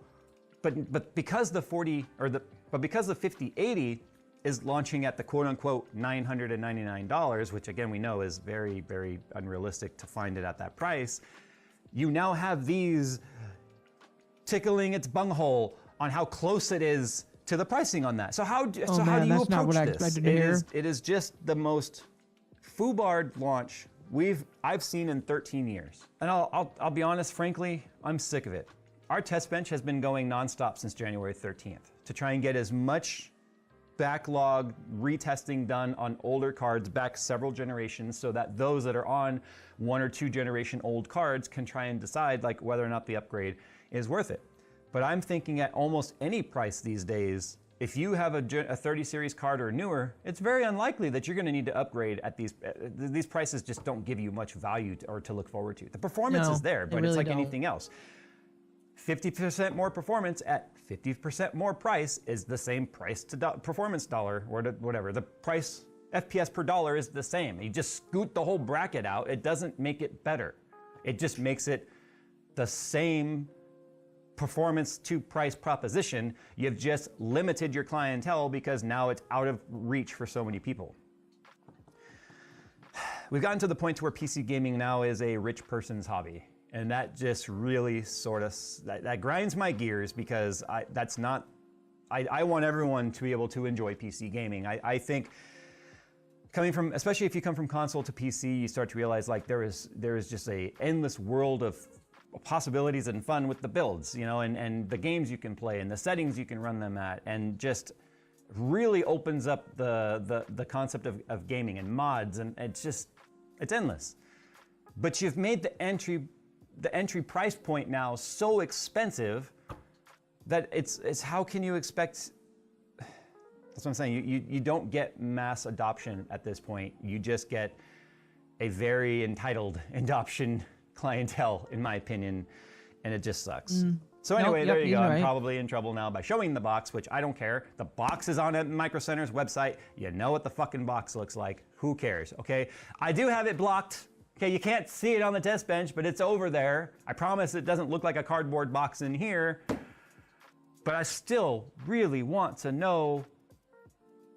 but because the 5080 is launching at the quote-unquote $999, which again we know is very, very unrealistic to find it at that price, you now have these tickling its bunghole on how close it is to the pricing on that. So how do you that's not what I approach this? expected to hear. It is just the most foobarred launch I've seen in 13 years. And I'll be honest, frankly, I'm sick of it. Our test bench has been going nonstop since January 13th to try and get as much backlog retesting done on older cards back several generations so that those that are on 1 or 2 generation old cards can try and decide like whether or not the upgrade is worth it. But I'm thinking at almost any price these days, if you have a 30 series card or newer, it's very unlikely that you're going to need to upgrade at these prices. Just don't give you much value or to look forward to. The performance is there, but it's like anything else. 50% more performance at 50% more price is the same price to performance dollar or whatever. The price FPS per dollar is the same. You just scoot the whole bracket out. It doesn't make it better. It just makes it the same performance to price proposition. You've just limited your clientele because now it's out of reach for so many people. We've gotten to the point where PC gaming now is a rich person's hobby. And that just really sort of, that grinds my gears because I want everyone to be able to enjoy PC gaming. I think coming from, especially if you come from console to PC, you start to realize like there is just a endless world of possibilities and fun with the builds, you know, and the games you can play and the settings you can run them at, and just really opens up the concept of gaming and mods, and it's endless. But you've made the entry price point now so expensive that it's how can you expect, that's what I'm saying, you don't get mass adoption at this point. You just get a very entitled adoption clientele, in my opinion, and it just sucks. So anyway, there you go. I'm probably in trouble now by showing the box, which I don't care. The box is on Micro Center's website. You know what the fucking box looks like. Who cares, okay? I do have it blocked. Okay, you can't see it on the test bench, but it's over there. I promise it doesn't look like a cardboard box in here. But I still really want to know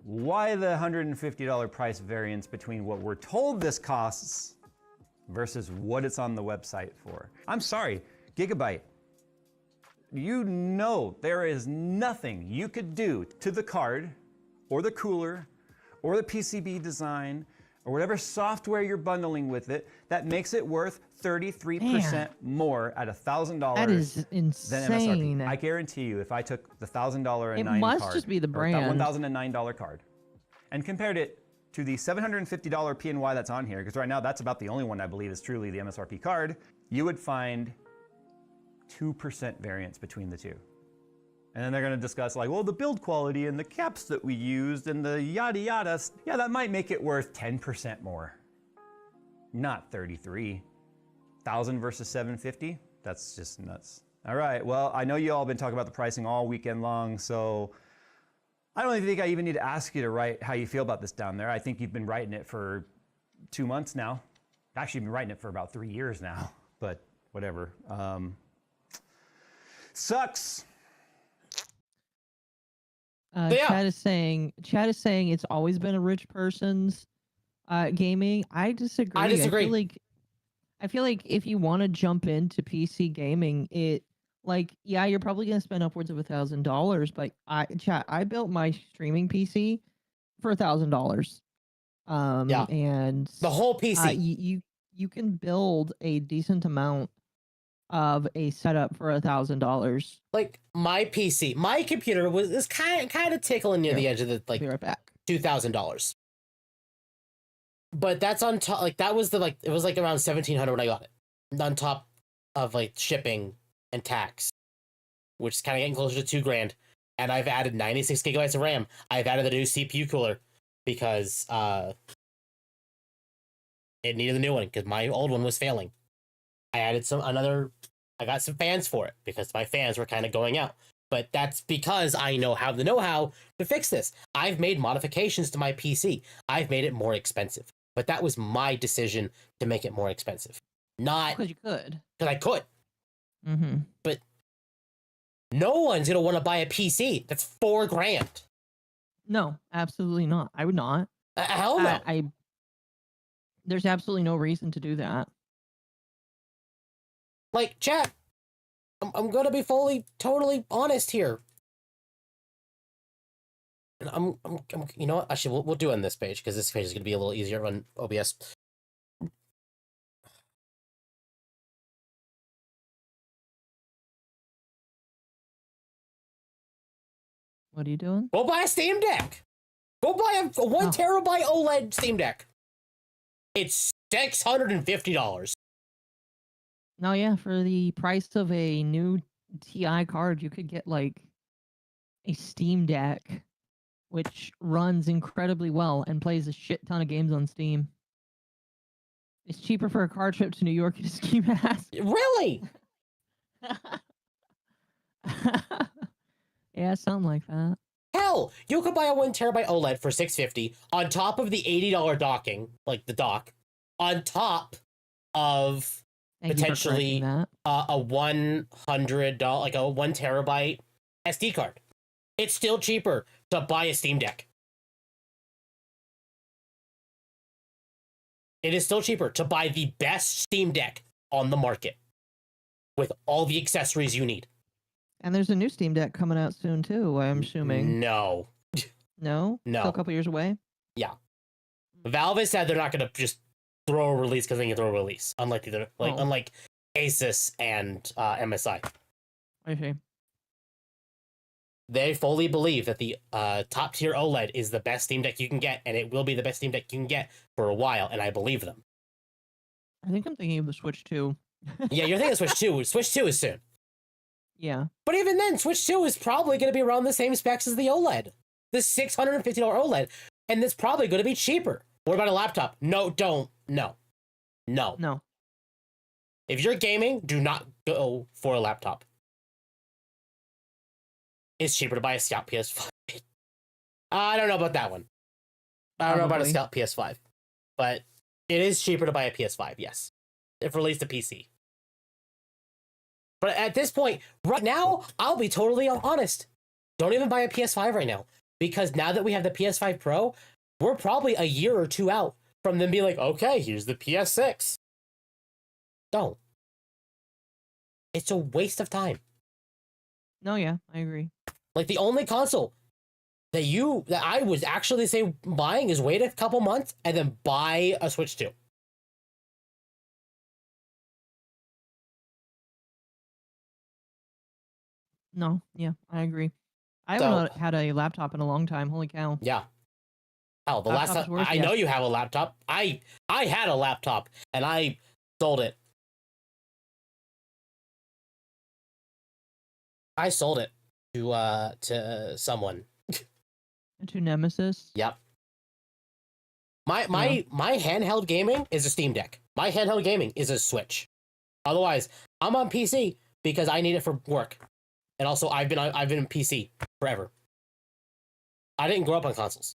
why the $150 price variance between what we're told this costs versus what it's on the website for. I'm sorry, Gigabyte. You know there is nothing you could do to the card or the cooler or the PCB design or whatever software you're bundling with it that makes it worth 33% more at $1,000 That is than MSRP. insane. I guarantee you, if I took the $1,000 It card, must just be the brand. $1,009 card, and compared it to the $750 PNY that's on here, because right now that's about the only one I believe is truly the MSRP card, you would find 2% variance between the two. And then they're going to discuss like, well, the build quality and the caps that we used and the yada yada. Yeah, that might make it worth 10% more. Not 33,000 versus 750. That's just nuts. All right, well, I know you all been talking about the pricing all weekend long, so I don't even think I even need to ask you to write how you feel about this down there. I think you've been writing it for 2 months now. Actually, you've been writing it for about 3 years now, but whatever. Sucks. Yeah. Chad is saying it's always been a rich person's gaming. I disagree. I disagree. I feel like if you want to jump into PC gaming, yeah, you're probably gonna spend upwards of $1,000. But I built my streaming PC for $1,000. Yeah. And The whole PC. You can build a decent amount of a setup for $1,000. Like my PC, my computer is kind of tickling near the edge of the Be right back. $2,000. But that's on top. Like that was it was like around $1,700 when I got it, on top of like shipping and tax, which is kind of getting closer to $2,000. And I've added 96 gigabytes of RAM. I've added the new CPU cooler because it needed a new one because my old one was failing. I added I got some fans for it because my fans were kind of going out. but that's because I know the know-how to fix this. I've made modifications to my PC. I've made it more expensive, but that was my decision to make it more expensive, not Because you could. because I could. Mm-hmm. But no one's gonna want to buy a PC that's $4,000. No, absolutely not. I would not. Hell no. There's absolutely no reason to do that. Like, chat, I'm gonna be totally honest here. And I'm you know what? Actually, we'll do it on this page because this page is gonna be a little easier on OBS. What are you doing? Go buy a Steam Deck. Go buy a 1 terabyte OLED Steam Deck. It's $650. No, yeah, for the price of a new TI card, you could get like a Steam Deck, which runs incredibly well and plays a shit ton of games on Steam. It's cheaper for a car trip to New York to ski mask. Really? Yeah, something like that. Hell, you could buy a 1 terabyte OLED for $650 on top of the $80 docking, like the dock, on top of Thank you for potentially correcting that. a $100, like a 1 terabyte SD card. It's still cheaper to buy a Steam Deck. It is still cheaper to buy the best Steam Deck on the market with all the accessories you need. And there's a new Steam Deck coming out soon too, I'm assuming. No. No? No. Still a couple years away? Yeah. Valve has said they're not going to just throw a release because they can throw a release, unlike Asus and MSI. I see. They fully believe that the top tier OLED is the best Steam Deck you can get, and it will be the best Steam Deck you can get for a while, and I believe them. I think I'm thinking of the Switch 2. Yeah, you're thinking Switch 2. Switch 2 is soon. Yeah. But even then, Switch 2 is probably going to be around the same specs as the OLED. The $650 OLED. And it's probably going to be cheaper. What about a laptop? No, don't. No. No. No. If you're gaming, do not go for a laptop. It's cheaper to buy a Scout PS5. I don't know about that one. I don't know about a Scout PS5. But it is cheaper to buy a PS5, yes. If released to PC. But at this point, right now, I'll be totally honest. Don't even buy a PS5 right now. Because now that we have the PS5 Pro, we're probably a year or two out from them being like, okay, here's the PS6. Don't. It's a waste of time. No, yeah, I agree. Like, the only console that I would actually say buying is wait a couple months and then buy a Switch 2. No, yeah, I agree. I haven't had a laptop in a long time. Holy cow. Yeah. Hell, the last time I know you have a laptop. I had a laptop and I sold it. I sold it to someone. To Nemesis? Yep. My handheld gaming is a Steam Deck. My handheld gaming is a Switch. Otherwise, I'm on PC because I need it for work. And also I've been in PC forever. I didn't grow up on consoles.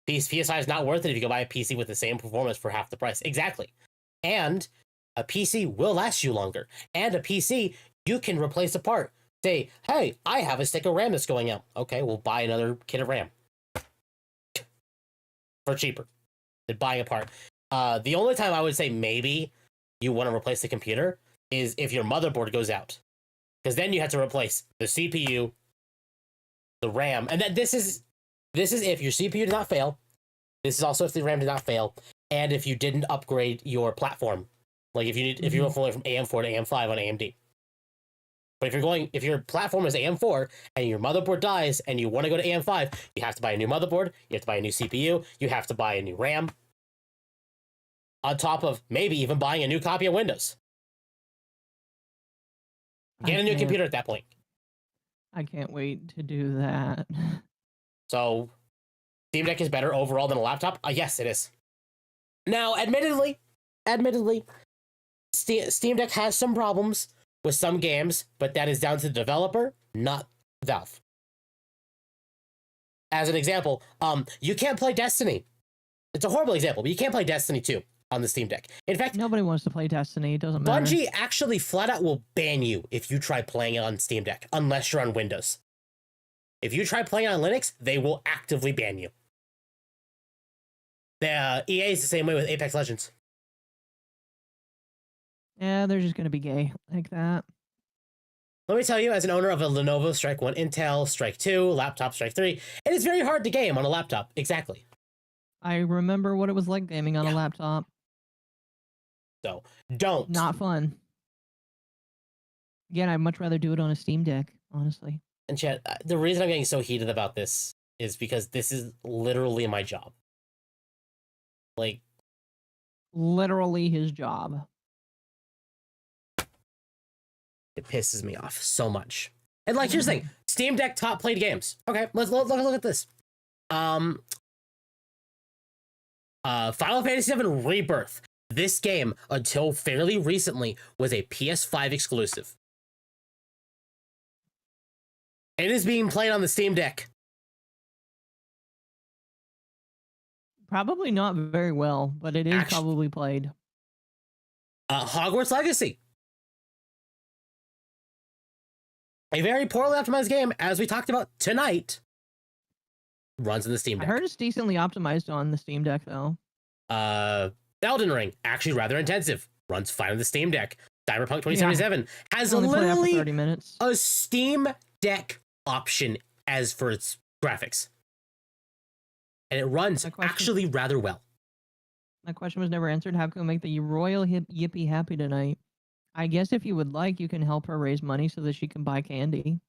PS5 is not worth it if you go buy a PC with the same performance for half the price. Exactly. And a PC will last you longer. And a PC, you can replace a part. Say, hey, I have a stick of RAM that's going out. Okay, we'll buy another kit of RAM. For cheaper than buying a part. The only time I would say maybe you want to replace the computer is if your motherboard goes out. Because then you have to replace the CPU, the RAM, and then this is if your CPU did not fail. This is also if the RAM did not fail, and if you didn't upgrade your platform, like if you went from AM4 to AM5 on AMD. But if your platform is AM4 and your motherboard dies and you want to go to AM5, you have to buy a new motherboard, you have to buy a new CPU, you have to buy a new RAM, on top of maybe even buying a new copy of Windows. Get a new computer at that point. I can't wait to do that. So, Steam Deck is better overall than a laptop? Yes, it is. Now, admittedly, Steam Deck has some problems with some games, but that is down to the developer, not Valve. As an example, you can't play Destiny. It's a horrible example, but you can't play Destiny 2 on the Steam Deck. In fact, Nobody wants to play Destiny. It doesn't matter. Bungie actually flat out will ban you if you try playing it on Steam Deck, unless you're on Windows. If you try playing on Linux, they will actively ban you. The EA is the same way with Apex Legends. Yeah, they're just gonna be gay like that. Let me tell you, as an owner of a Lenovo Strike 1 Intel, Strike 2, laptop Strike 3, it is very hard to game on a laptop. Exactly. I remember what it was like gaming on a laptop. So, don't. Not fun. Again, I'd much rather do it on a Steam Deck, honestly. And chat, the reason I'm getting so heated about this is because this is literally my job. Like, Literally his job. it pisses me off so much. And like, here's the thing: Steam Deck top played games. Okay, let's look at this. Final Fantasy VII Rebirth. This game, until fairly recently, was a PS5 exclusive. It is being played on the Steam Deck. Probably not very well, but it is probably played. Hogwarts Legacy. A very poorly optimized game, as we talked about tonight, runs in the Steam Deck. I heard it's decently optimized on the Steam Deck, though. Elden Ring, actually rather intensive, runs fine on the Steam Deck. Cyberpunk 2077 has Only play after literally 30 minutes. a Steam Deck option as for its graphics. And it runs actually rather well. My question was never answered. How can we make the royal Yippee happy tonight? I guess if you would like, you can help her raise money so that she can buy candy.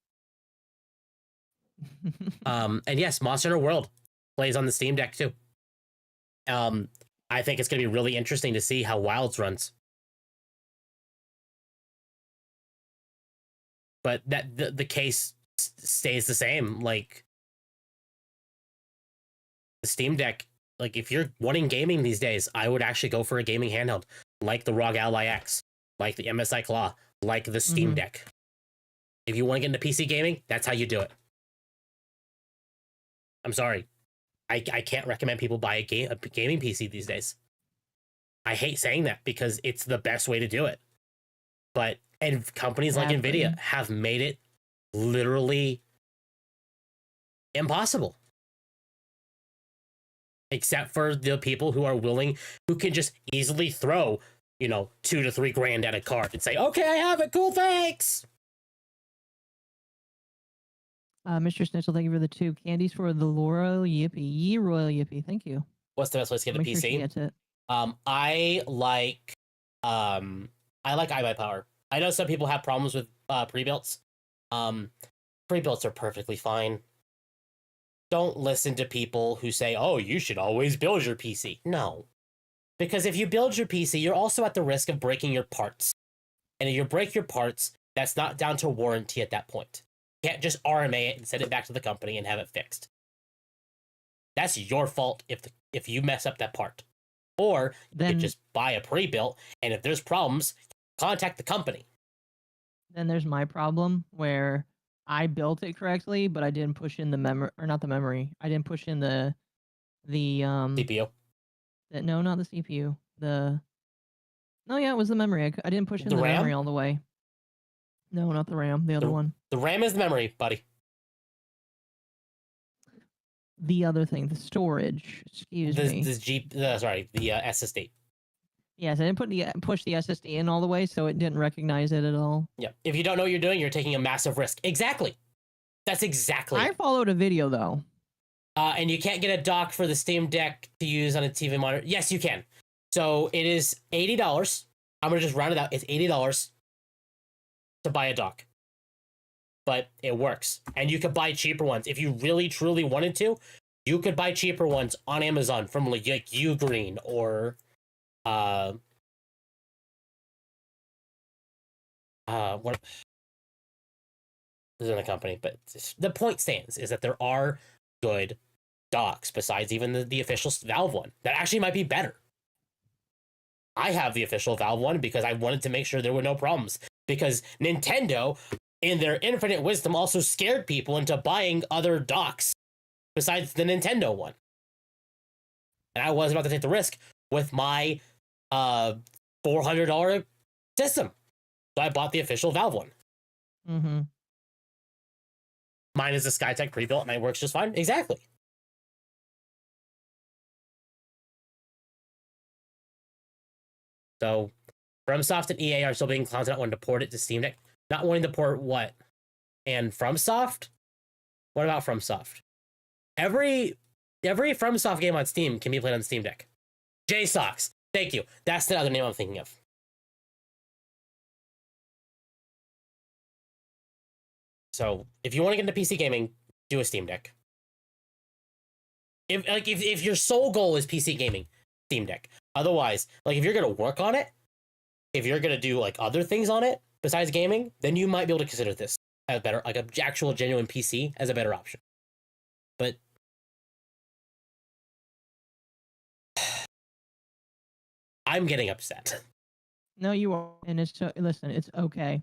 And yes, Monster Hunter World plays on the Steam Deck too. I think it's going to be really interesting to see how Wilds runs. But that the case stays the same. Like, the Steam Deck, like, if you're wanting gaming these days, I would actually go for a gaming handheld, like the ROG Ally X, like the MSI Claw, like the Steam Deck. If you want to get into PC gaming, that's how you do it. I'm sorry. I can't recommend people buy a gaming PC these days. I hate saying that because it's the best way to do it. But, and companies like Nvidia have made it literally impossible. Except for the people who are willing, who can just easily throw, you know, $2 to $3 grand at a card and say, okay, I have it, cool, thanks. Mr. Snitzel, thank you for the 2 candies for the Royal Yippee. Ye Royal Yippee, thank you. What's the best way to get a PC? Sure she gets it. I like iBuyPower. I know some people have problems with pre-builts. Pre-builts are perfectly fine. Don't listen to people who say, oh, you should always build your PC. No. Because if you build your PC, you're also at the risk of breaking your parts. And if you break your parts, that's not down to warranty at that point. You can't just RMA it and send it back to the company and have it fixed. That's your fault if you mess up that part. Or you can just buy a pre-built, and if there's problems, contact the company. Then there's my problem where I built it correctly, but I didn't push in the memory, or not the memory. I didn't push in the CPU. No, not the CPU. No, yeah, it was the memory. I didn't push in the memory all the way. No, not the RAM. The other one. The RAM is the memory, buddy. The other thing, the storage. Excuse me. The SSD. Yes, I didn't push the SSD in all the way, so it didn't recognize it at all. Yeah. If you don't know what you're doing, you're taking a massive risk. Exactly. That's exactly. I followed a video though. And you can't get a dock for the Steam Deck to use on a TV monitor. Yes, you can. So it is $80. I'm gonna just round it out. It's $80 to buy a dock. But it works. And you could buy cheaper ones. If you really, truly wanted to, you could buy cheaper ones on Amazon from like Ugreen or what this isn't a company, but the point stands is that there are good docks besides even the official Valve one that actually might be better. I have the official Valve one because I wanted to make sure there were no problems. because Nintendo, in their infinite wisdom, also scared people into buying other docks besides the Nintendo one. And I was about to take the risk with my $400 system. So I bought the official Valve one. Mm-hmm. Mine is a Skytech pre-built and it works just fine. Exactly. So FromSoft and EA are still being clowns not wanting to port it to Steam Deck. Not wanting to port what? And FromSoft? What about FromSoft? Every FromSoft game on Steam can be played on Steam Deck. JSOX. Thank you. That's the other name I'm thinking of. So if you want to get into PC gaming, do a Steam Deck. If your sole goal is PC gaming, Steam Deck. Otherwise, like if you're gonna work on it, if you're gonna do like other things on it besides gaming, then you might be able to consider this as better, like an actual genuine PC as a better option. But I'm getting upset. No, you are, and it's listen. It's okay.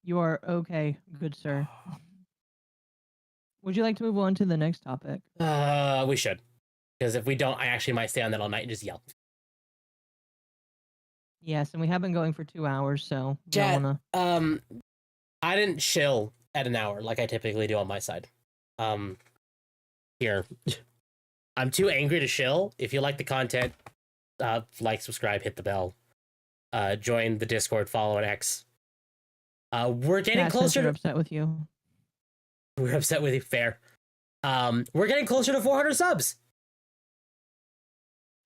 You are okay, good sir. Would you like to move on to the next topic? We should, because if we don't, I actually might stay on that all night and just yell. Yes, and we have been going for 2 hours, so we Chat, don't wanna... I didn't chill at an hour like I typically do on my side. Here, I'm too angry to chill. If you like the content, like, subscribe, hit the bell, join the Discord, follow on X. We're getting Yeah, closer. We're upset with you. We're upset with you. Fair. We're getting closer to 400 subs.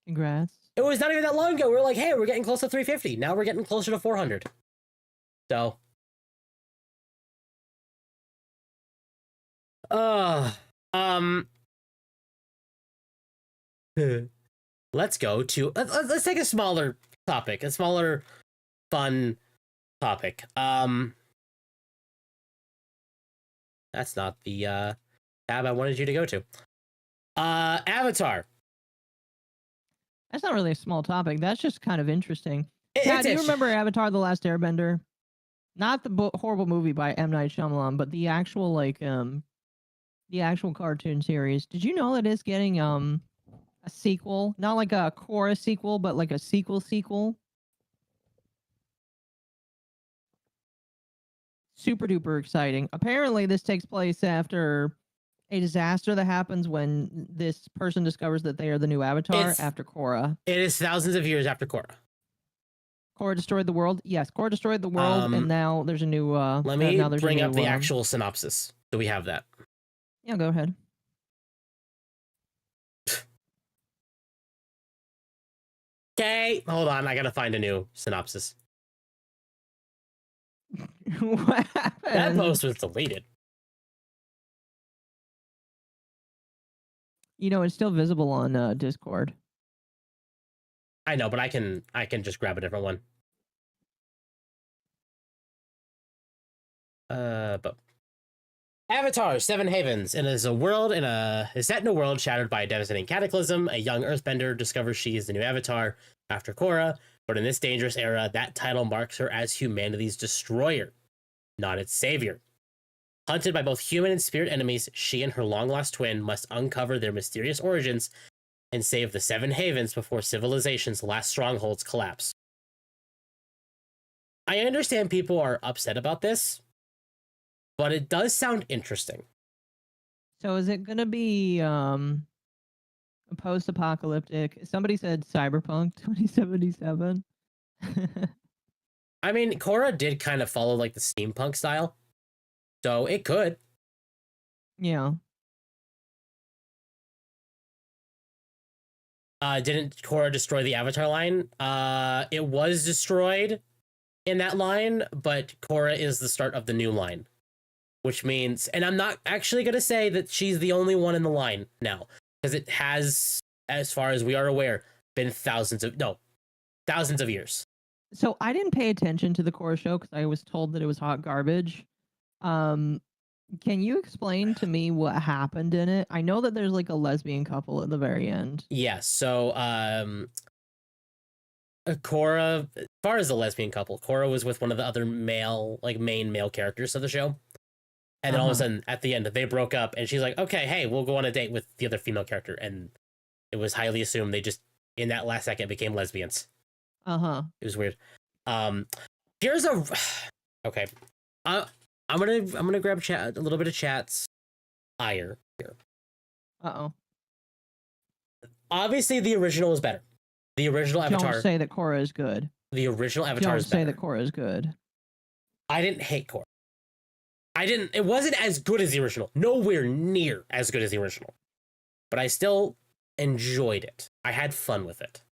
Congrats. It was not even that long ago. We were like, hey, we're getting close to 350. Now we're getting closer to 400. So, let's go to let's take a smaller topic, a smaller fun topic. That's not the tab I wanted you to go to. Avatar. That's not really a small topic. That's just kind of interesting. It's Kat, do you interesting. remember Avatar: The Last Airbender? Not the horrible movie by M. Night Shyamalan, but the actual the actual cartoon series. Did you know that it's getting a sequel? Not like a Korra sequel, but like a sequel. Super duper exciting. Apparently, this takes place after a disaster that happens when this person discovers that they are the new Avatar after Korra. It is thousands of years after Korra. Korra destroyed the world. Yes, Korra destroyed the world, and now there's a new. Let me bring up the actual synopsis. Do we have that? Yeah, go ahead. Okay, hold on. I gotta find a new synopsis. What happened? That post was deleted. You know, it's still visible on Discord. I know, but I can just grab a different one. But Avatar: Seven Havens, and is set in a world shattered by a devastating cataclysm. A young Earthbender discovers she is the new Avatar after Korra, but in this dangerous era, that title marks her as humanity's destroyer, not its savior. Hunted by both human and spirit enemies, she and her long-lost twin must uncover their mysterious origins and save the Seven Havens before civilization's last strongholds collapse. I understand people are upset about this, but it does sound interesting. So is it gonna be a post-apocalyptic? Somebody said Cyberpunk 2077. I mean, Korra did kind of follow like the steampunk style, so it could. Yeah. Didn't Korra destroy the Avatar line? It was destroyed in that line, but Korra is the start of the new line. Which means, and I'm not actually going to say that she's the only one in the line now, because it has, as far as we are aware, been thousands of years. So I didn't pay attention to the Korra show because I was told that it was hot garbage. Can you explain to me what happened in it? I know that there's like a lesbian couple at the very end. Yes. So, Korra, as far as the lesbian couple, Korra was with one of the other male, like main male characters of the show. And then all of a sudden, at the end, they broke up, and she's like, "Okay, hey, we'll go on a date with the other female character." And it was highly assumed they just, in that last second, became lesbians. It was weird. Here's a, okay, I'm gonna grab chat a little bit of chat's ire here. Obviously, the original is better. The original Avatar. Don't say that Korra is good. The original Avatar is better. Don't say that Korra is good. I didn't hate Korra. It wasn't as good as the original. Nowhere near as good as the original. But I still enjoyed it. I had fun with it.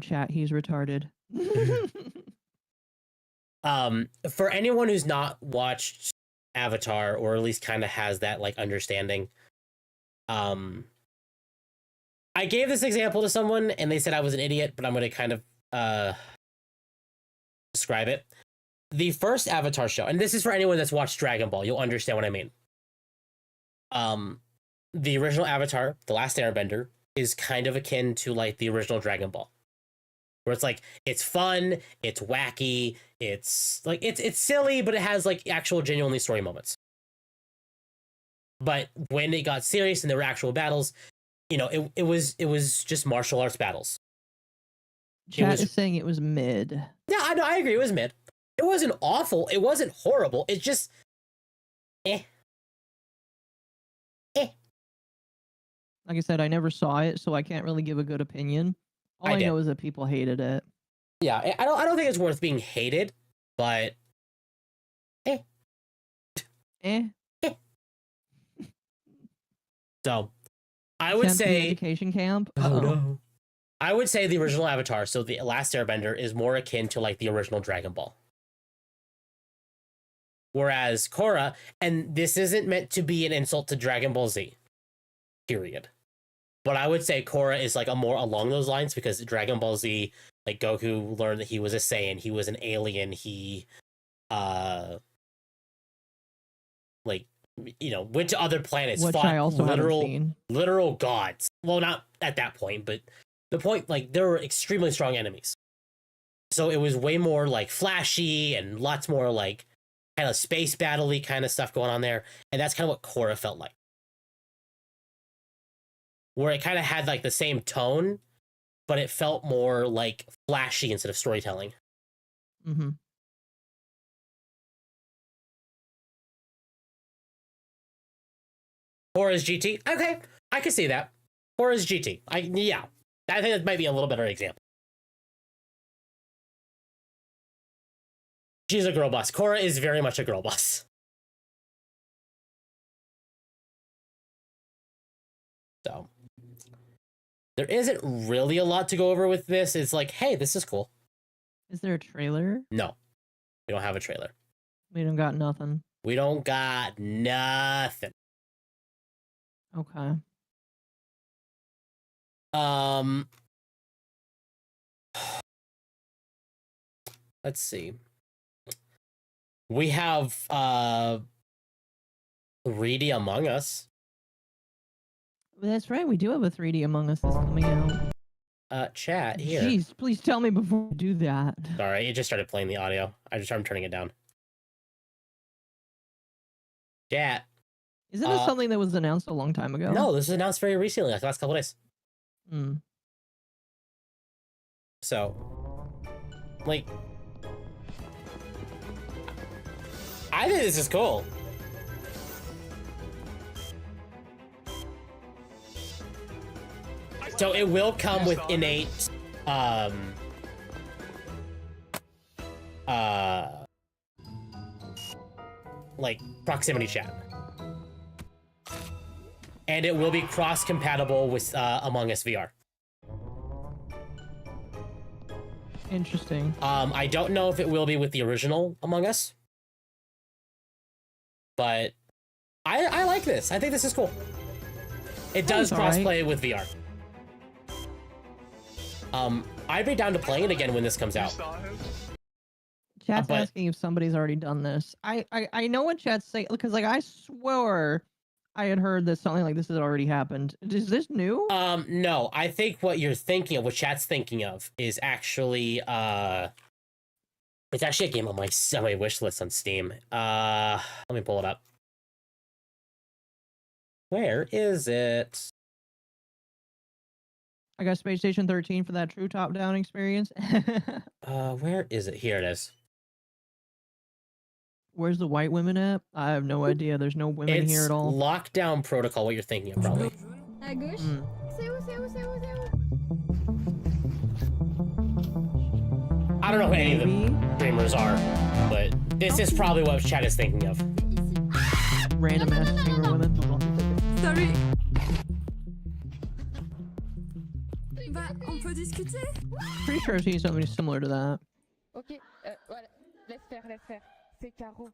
Chat, he's retarded. For anyone who's not watched Avatar, or at least kind of has that like understanding, I gave this example to someone and they said I was an idiot, but I'm going to kind of describe it. The first Avatar show, and this is for anyone that's watched Dragon Ball, you'll understand what I mean. The original Avatar, The Last Airbender, is kind of akin to like the original Dragon Ball, where it's like, it's fun, it's wacky, it's like, it's silly, but it has like actual genuinely story moments. But when it got serious and there were actual battles, you know, it was just martial arts battles. Chat is saying it was mid. Yeah, I know, I agree, it was mid. It wasn't awful. It wasn't horrible. It's just, Like I said, I never saw it, so I can't really give a good opinion. All I know is that people hated it. Yeah, I don't think it's worth being hated, but So, I would say education camp. No. I would say the original Avatar, so the Last Airbender, is more akin to like the original Dragon Ball. Whereas Korra, and this isn't meant to be an insult to Dragon Ball Z, period. But I would say Korra is like a more along those lines, because Dragon Ball Z, like Goku learned that he was a Saiyan, he was an alien, he, like, you know, went to other planets, which fought I also literal gods. Well, not at that point, but the point, like, there were extremely strong enemies. So it was way more like flashy and lots more like kind of space battle-y kind of stuff going on there. And that's kind of what Korra felt like. Where it kind of had like the same tone, but it felt more like flashy instead of storytelling. Mm-hmm. Korra's GT? Okay, I can see that. Korra's GT. Yeah. I think that might be a little better example. She's a girl boss. Korra is very much a girl boss. So, there isn't really a lot to go over with this. It's like, hey, this is cool. Is there a trailer? No, we don't have a trailer. We don't got nothing. We don't got nothing. Okay. Let's see. We have 3D Among Us. That's right. We do have a 3D Among Us that's coming out. Chat here. Jeez, please tell me before we do that. Sorry, it just started playing the audio. I'm turning it down. Chat. Isn't this something that was announced a long time ago? No, this was announced very recently, like the last couple days. So, like, I think this is cool. So it will come with innate, like proximity chat. And it will be cross-compatible with Among Us VR. Interesting. I don't know if it will be with the original Among Us, but I like this. I think this is cool. It does cross-play with VR. I'd be down to playing it again when this comes out. Chat's asking if somebody's already done this. I know what chat's saying, because like I swore I had heard that something like this had already happened. Is this new? No, I think what you're thinking of, what chat's thinking of, is actually it's actually a game on my wish list on Steam. Let me pull it up. Where is it? I got Space Station 13 for that true top-down experience. Where is it? Here it is. Where's the white women at? I have no idea. There's no women It's here at all. Lockdown Protocol, what you're thinking of, probably. À gauche. Hmm. C'est où, c'est où, c'est où, c'est où? I don't know who any of the Maybe streamers are, but this is probably what chat is thinking of. random ass streamer women. Salut. Bah, on peut discuter? Pretty sure I've seen something similar to that. Ok, voilà. Laisse faire. C'est Caro.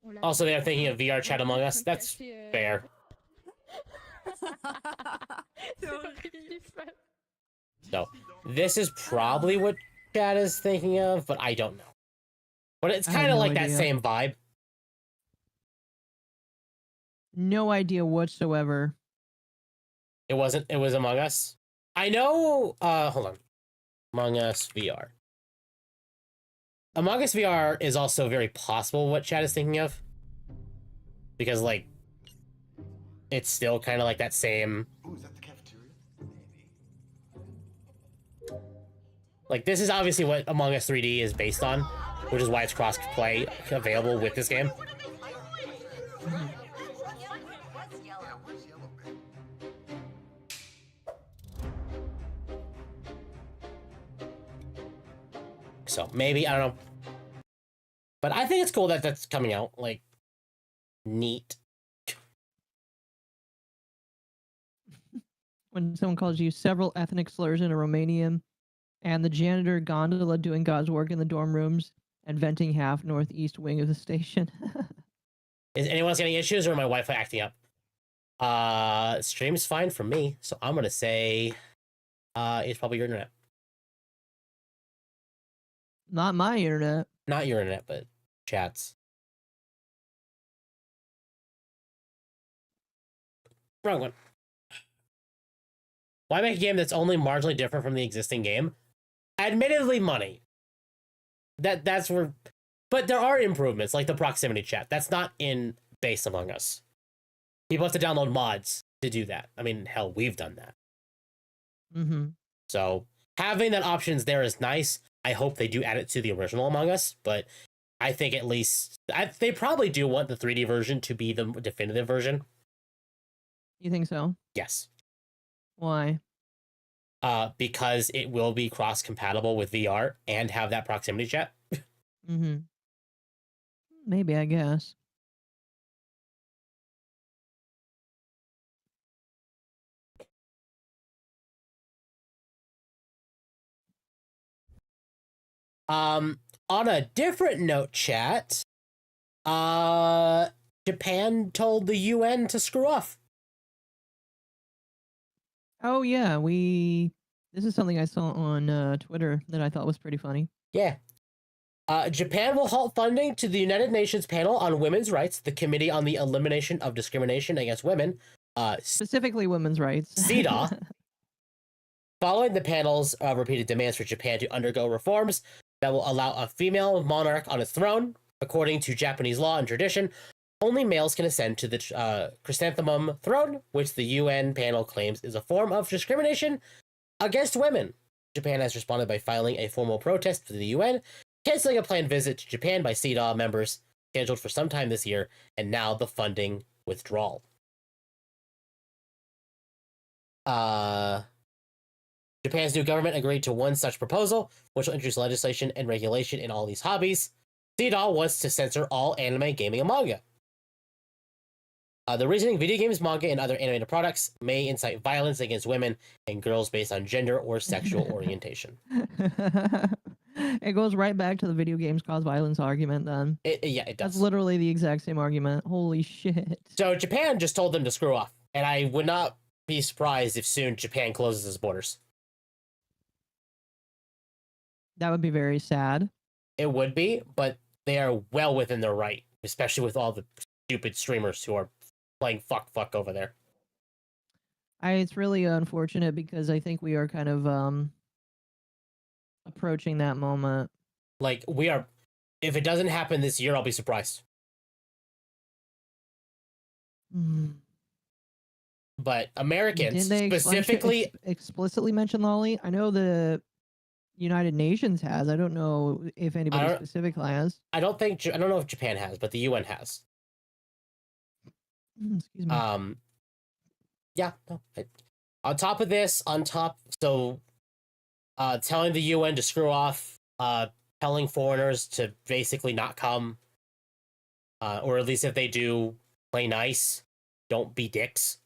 On l'a- Also, they're thinking of VR chat Among Us. That's fair. C'est horrible. So, this is probably what chat is thinking of, but I don't know. But it's I have kind of no like that idea. same vibe. No idea whatsoever. It wasn't. It was Among Us. I know. Hold on. Among Us VR. Among Us VR is also very possible what chat is thinking of, because like, it's still kind of like that same. Ooh, is that the cafeteria? Maybe. Like, this is obviously what Among Us 3D is based on, which is why it's cross-play available with this game. So maybe, I don't know. But I think it's cool that that's coming out. Like, neat. When someone calls you several ethnic slurs in a Romanian, and the janitor gondola doing God's work in the dorm rooms, and venting half northeast wing of the station. Is anyone else getting issues, or my Wi-Fi acting up? Stream's fine for me, so I'm gonna say it's probably your internet. Not my internet. Not your internet, but chat's. Wrong one. Why make a game that's only marginally different from the existing game? Admittedly, money. That's where, but there are improvements, like the proximity chat. That's not in base Among Us. People have to download mods to do that. I mean, hell, we've done that. Mm-hmm. So having that options there is nice. I hope they do add it to the original Among Us, but I think at least they probably do want the 3D version to be the definitive version. You think so? Yes. Why? Because it will be cross-compatible with VR and have that proximity chat. Mm-hmm. Maybe, I guess. On a different note, chat, Japan told the UN to screw off. Oh yeah, this is something I saw on Twitter that I thought was pretty funny. Yeah. Japan will halt funding to the United Nations Panel on Women's Rights, the Committee on the Elimination of Discrimination Against Women, Specifically women's rights. CEDAW, following the panel's repeated demands for Japan to undergo reforms that will allow a female monarch on its throne. According to Japanese law and tradition, only males can ascend to the chrysanthemum throne, which the UN panel claims is a form of discrimination against women. Japan has responded by filing a formal protest to the UN, canceling a planned visit to Japan by CEDAW members scheduled for sometime this year, and now the funding withdrawal. Japan's new government agreed to one such proposal, which will introduce legislation and regulation in all these hobbies. CEDAW wants to censor all anime, gaming, and manga. The reasoning: video games, manga, and other animated products may incite violence against women and girls based on gender or sexual orientation. It goes right back to the video games cause violence argument then. Yeah, it does. That's literally the exact same argument. Holy shit. So Japan just told them to screw off, and I would not be surprised if soon Japan closes its borders. That would be very sad. It would be, but they are well within their right, especially with all the stupid streamers who are playing fuck over there. It's really unfortunate because I think we are kind of approaching that moment. Like, we are. If it doesn't happen this year, I'll be surprised. Mm. But Americans, Didn't they specifically, explicitly mention Lolly? I know the United Nations has. I don't know if anybody specific has. I don't know if Japan has, but the UN has. Excuse me. Yeah. No, on top of this, so telling the UN to screw off, telling foreigners to basically not come, or at least if they do, play nice, don't be dicks.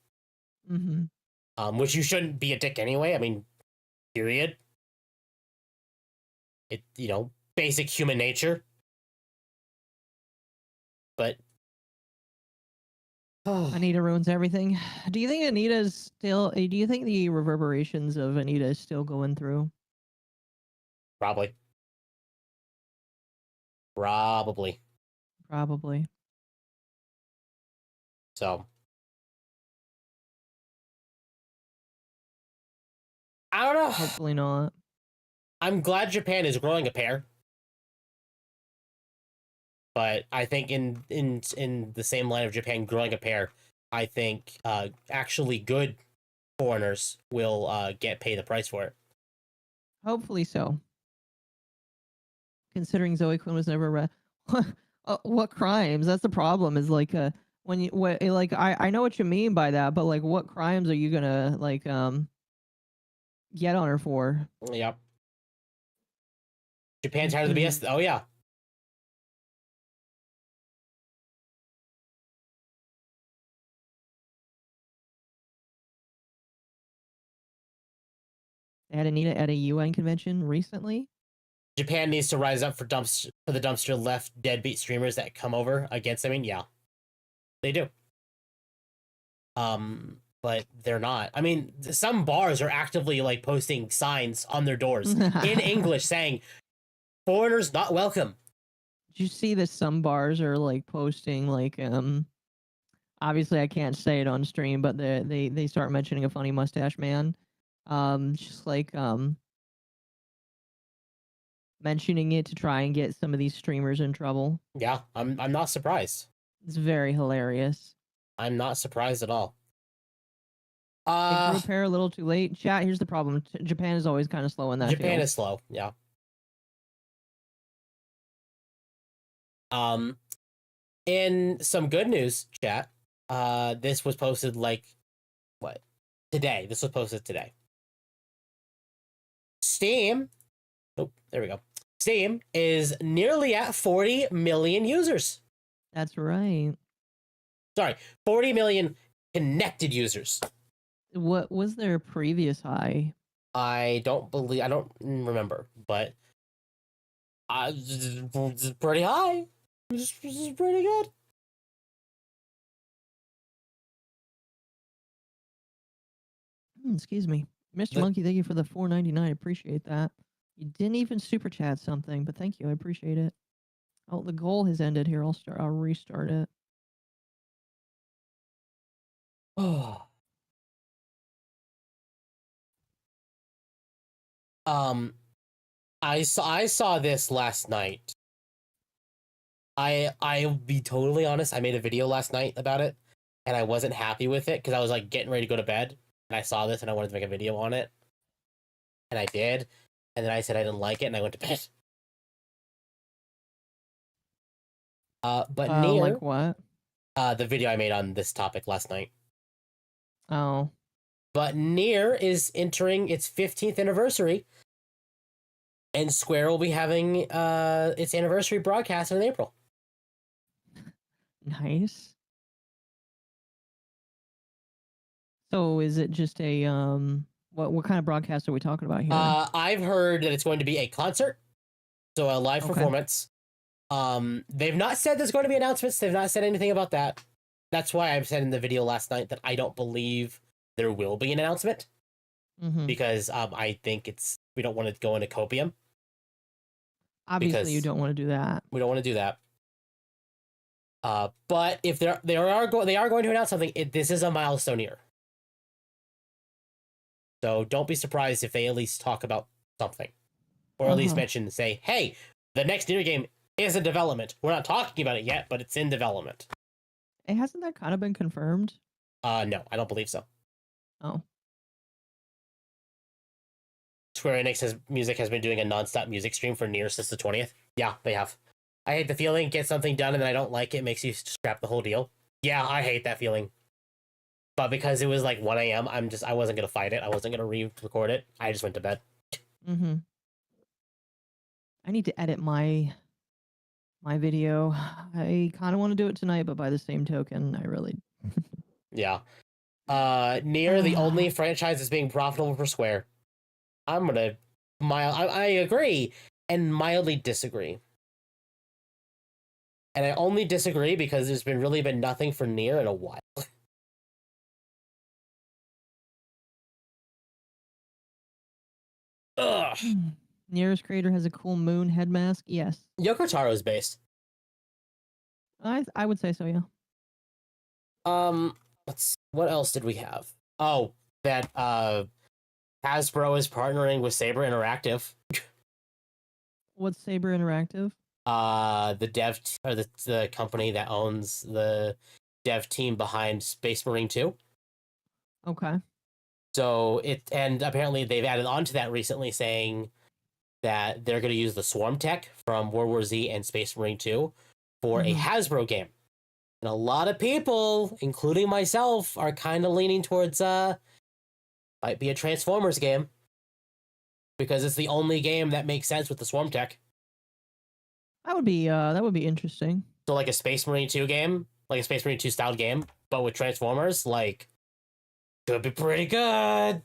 Mm-hmm. Which you shouldn't be a dick anyway. I mean, period. It, basic human nature. But Anita ruins everything. Do you think Anita's still? Do you think the reverberations of Anita is still going through? Probably. So I don't know. Hopefully not. I'm glad Japan is growing a pair. But I think in the same line of Japan growing a pair, I think actually good foreigners will pay the price for it. Hopefully so. Considering Zoe Quinn was never what crimes? That's the problem. Is like when you I know what you mean by that, but like what crimes are you gonna get on her for? Yep. Japan's tired of the BS. Oh yeah. They had Anita at a UN convention recently. Japan needs to rise up for the dumpster left deadbeat streamers that come over against. I mean, yeah, they do. But they're not. I mean, some bars are actively like posting signs on their doors in English saying "foreigners not welcome." Did you see that some bars are like posting like obviously I can't say it on stream, but they start mentioning a funny mustache man. Just like mentioning it to try and get some of these streamers in trouble. Yeah, I'm not surprised. It's very hilarious. I'm not surprised at all. They grew a pair a little too late. Chat, here's the problem. Japan is always kind of slow in that Japan field. is slow, yeah. In some good news, chat, this was posted today. This was posted today. Steam, there we go. Steam is nearly at 40 million users. That's right. Sorry, 40 million connected users. What was their previous high? I don't remember, but it's pretty high. This is pretty good. Excuse me. Mr. Monkey, thank you for the $4.99. I appreciate that. You didn't even super chat something, but thank you. I appreciate it. Oh, the goal has ended here. I'll restart it. Oh. I saw this last night. I'll be totally honest. I made a video last night about it, and I wasn't happy with it because I was like getting ready to go to bed, and I saw this and I wanted to make a video on it, and I did, and then I said I didn't like it, and I went to bed. But Nier, like what? The video I made on this topic last night. Oh. But Nier is entering its 15th anniversary, and Square will be having its anniversary broadcast in April. Nice. So is it just a what kind of broadcast are we talking about here? I've heard that it's going to be a concert, so a live performance. They've not said there's going to be announcements. They've not said anything about that. That's why I've said in the video last night that I don't believe there will be an announcement, because I think we don't want to go into copium. Obviously, you don't want to do that. We don't want to do that. But if they are going to announce something, this is a milestone year. So don't be surprised if they at least talk about something, or at least mention, say, hey, the next Nier game is in development. We're not talking about it yet, but it's in development. Hey, hasn't that kind of been confirmed? No, I don't believe so. Oh. Square Enix Music has been doing a nonstop music stream for Nier since the 20th. Yeah, they have. I hate the feeling, get something done and then I don't like it, makes you scrap the whole deal. Yeah, I hate that feeling. But because it was like 1 a.m., I wasn't going to fight it. I wasn't going to re-record it. I just went to bed. Mm-hmm. I need to edit my video. I kind of want to do it tonight, but by the same token, I really... Yeah. Nier, the only franchise that's being profitable for Square. I'm gonna I agree and mildly disagree. And I only disagree because there's really been nothing for Nier in a while. Ugh. Nier's creator has a cool moon head mask. Yes. Yoko Taro's based. I would say so, yeah. What else did we have? Oh, that Hasbro is partnering with Saber Interactive. What's Saber Interactive? The company that owns the dev team behind Space Marine 2. Okay. So and apparently they've added on to that recently, saying that they're going to use the swarm tech from World War Z and Space Marine 2 for a Hasbro game. And a lot of people, including myself, are kind of leaning towards might be a Transformers game, because it's the only game that makes sense with the swarm tech. That would be interesting. So like a Space Marine 2 game, like a Space Marine 2 style game, but with Transformers, like, could be pretty good.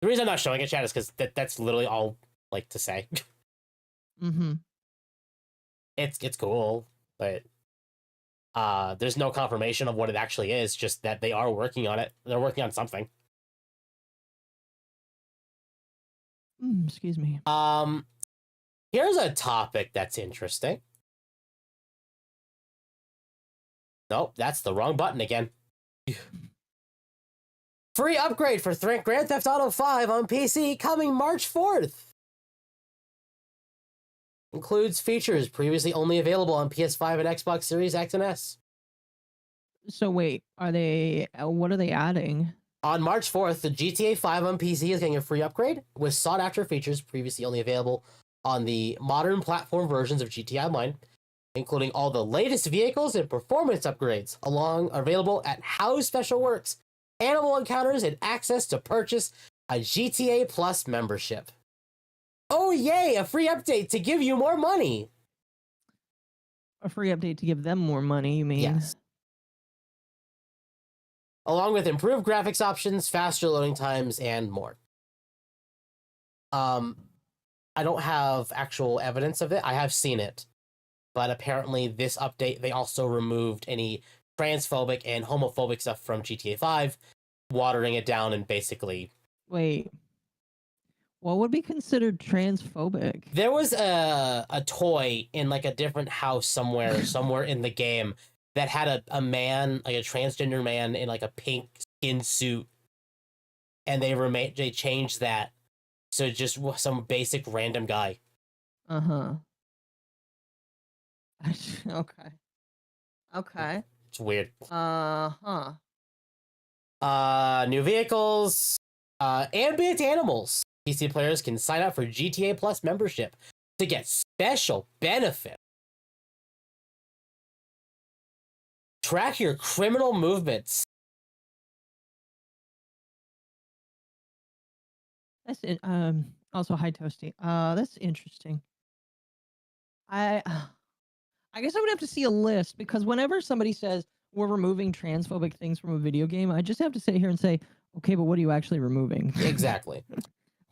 The reason I'm not showing it, chat, is because that's literally all like to say. Mm-hmm. It's cool, but there's no confirmation of what it actually is, just that they are working on it. They're working on something. Excuse me. Here's a topic that's interesting. Nope, that's the wrong button again. Free upgrade for Grand Theft Auto 5 on PC coming March 4th. Includes features previously only available on PS5 and Xbox Series X and S. So wait, what are they adding? On March 4th, the GTA 5 on PC is getting a free upgrade with sought-after features previously only available on the modern platform versions of GTA Online, including all the latest vehicles and performance upgrades, available at How Special Works, animal encounters, and access to purchase a GTA Plus membership. Oh yay, a free update to give you more money! A free update to give them more money, you mean? Yes. Along with improved graphics options, faster loading times, and more. I don't have actual evidence of it. I have seen it. But apparently this update, they also removed any transphobic and homophobic stuff from GTA 5, watering it down and basically... Wait. What would be considered transphobic? There was a toy in like a different house somewhere in the game that had a man, like a transgender man in like a pink skin suit, and they changed that so just some basic random guy. Uh-huh. Okay. It's weird. Uh-huh. New vehicles, ambient animals. PC players can sign up for GTA Plus membership to get special benefits. Track your criminal movements. That's it. Also, hi Toasty. That's interesting. I guess I would have to see a list, because whenever somebody says we're removing transphobic things from a video game, I just have to sit here and say, okay, but what are you actually removing? Exactly.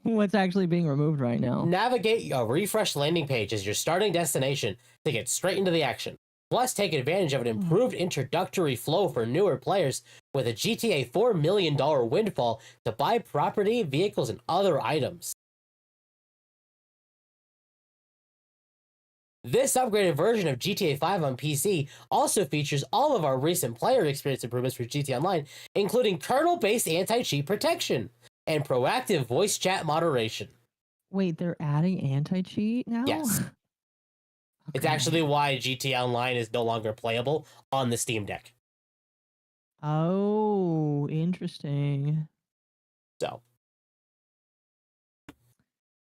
What's actually being removed right now? Navigate a refreshed landing page as your starting destination to get straight into the action. Plus, take advantage of an improved introductory flow for newer players with a GTA $4 million windfall to buy property, vehicles, and other items. This upgraded version of GTA 5 on PC also features all of our recent player experience improvements for GTA Online, including kernel-based anti-cheat protection and proactive voice chat moderation. Wait, they're adding anti-cheat now? Yes. It's Okay. actually why GTA Online is no longer playable on the Steam Deck. Oh, interesting. So,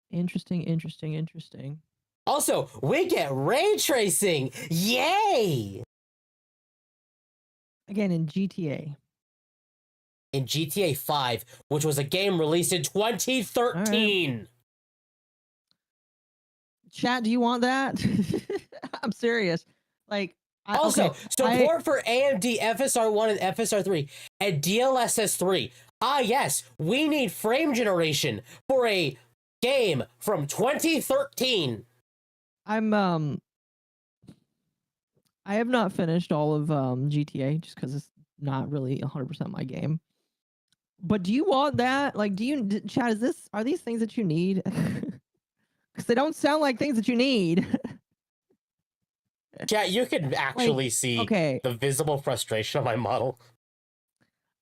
Interesting. also, we get ray tracing. Yay! Again, in GTA. In GTA 5, which was a game released in 2013. Chat, do you want that? I'm serious. Like, Also, okay, support for AMD FSR1 and FSR3 and DLSS3. Ah, yes, we need frame generation for a game from 2013. I have not finished all of GTA just because it's not really 100% my game. But do you want that? Like, chat? Are these things that you need? Because they don't sound like things that you need. Chat, you can actually see okay, the visible frustration of my model.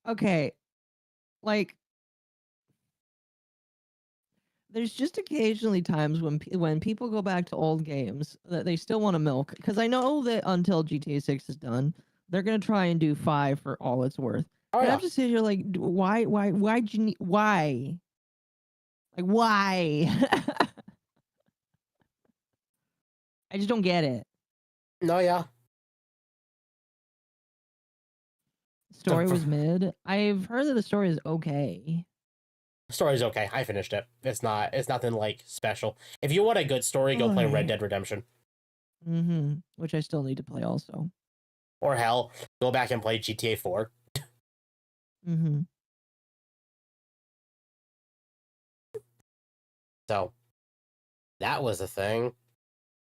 okay, like, there's just occasionally times when people go back to old games that they still want to milk. Because I know that until GTA 6 is done, they're gonna try and do 5 for all it's worth. Oh, And yeah. I'm just sitting here like, why'd you need, why? Like, why? I just don't get it. No, yeah. Story was mid. I've heard that the story is okay. Story's okay. I finished it. It's nothing like special. If you want a good story, go play Red Dead Redemption. Which I still need to play also. Or hell, go back and play GTA 4. So that was a thing.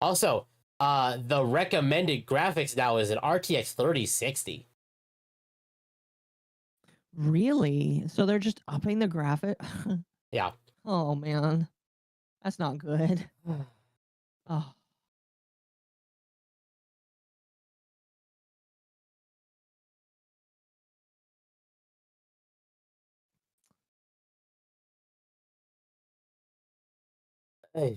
Also, the recommended graphics now is an RTX 3060. Really? So they're just upping the graphic? Yeah. Oh man. That's not good. Oh. Hey.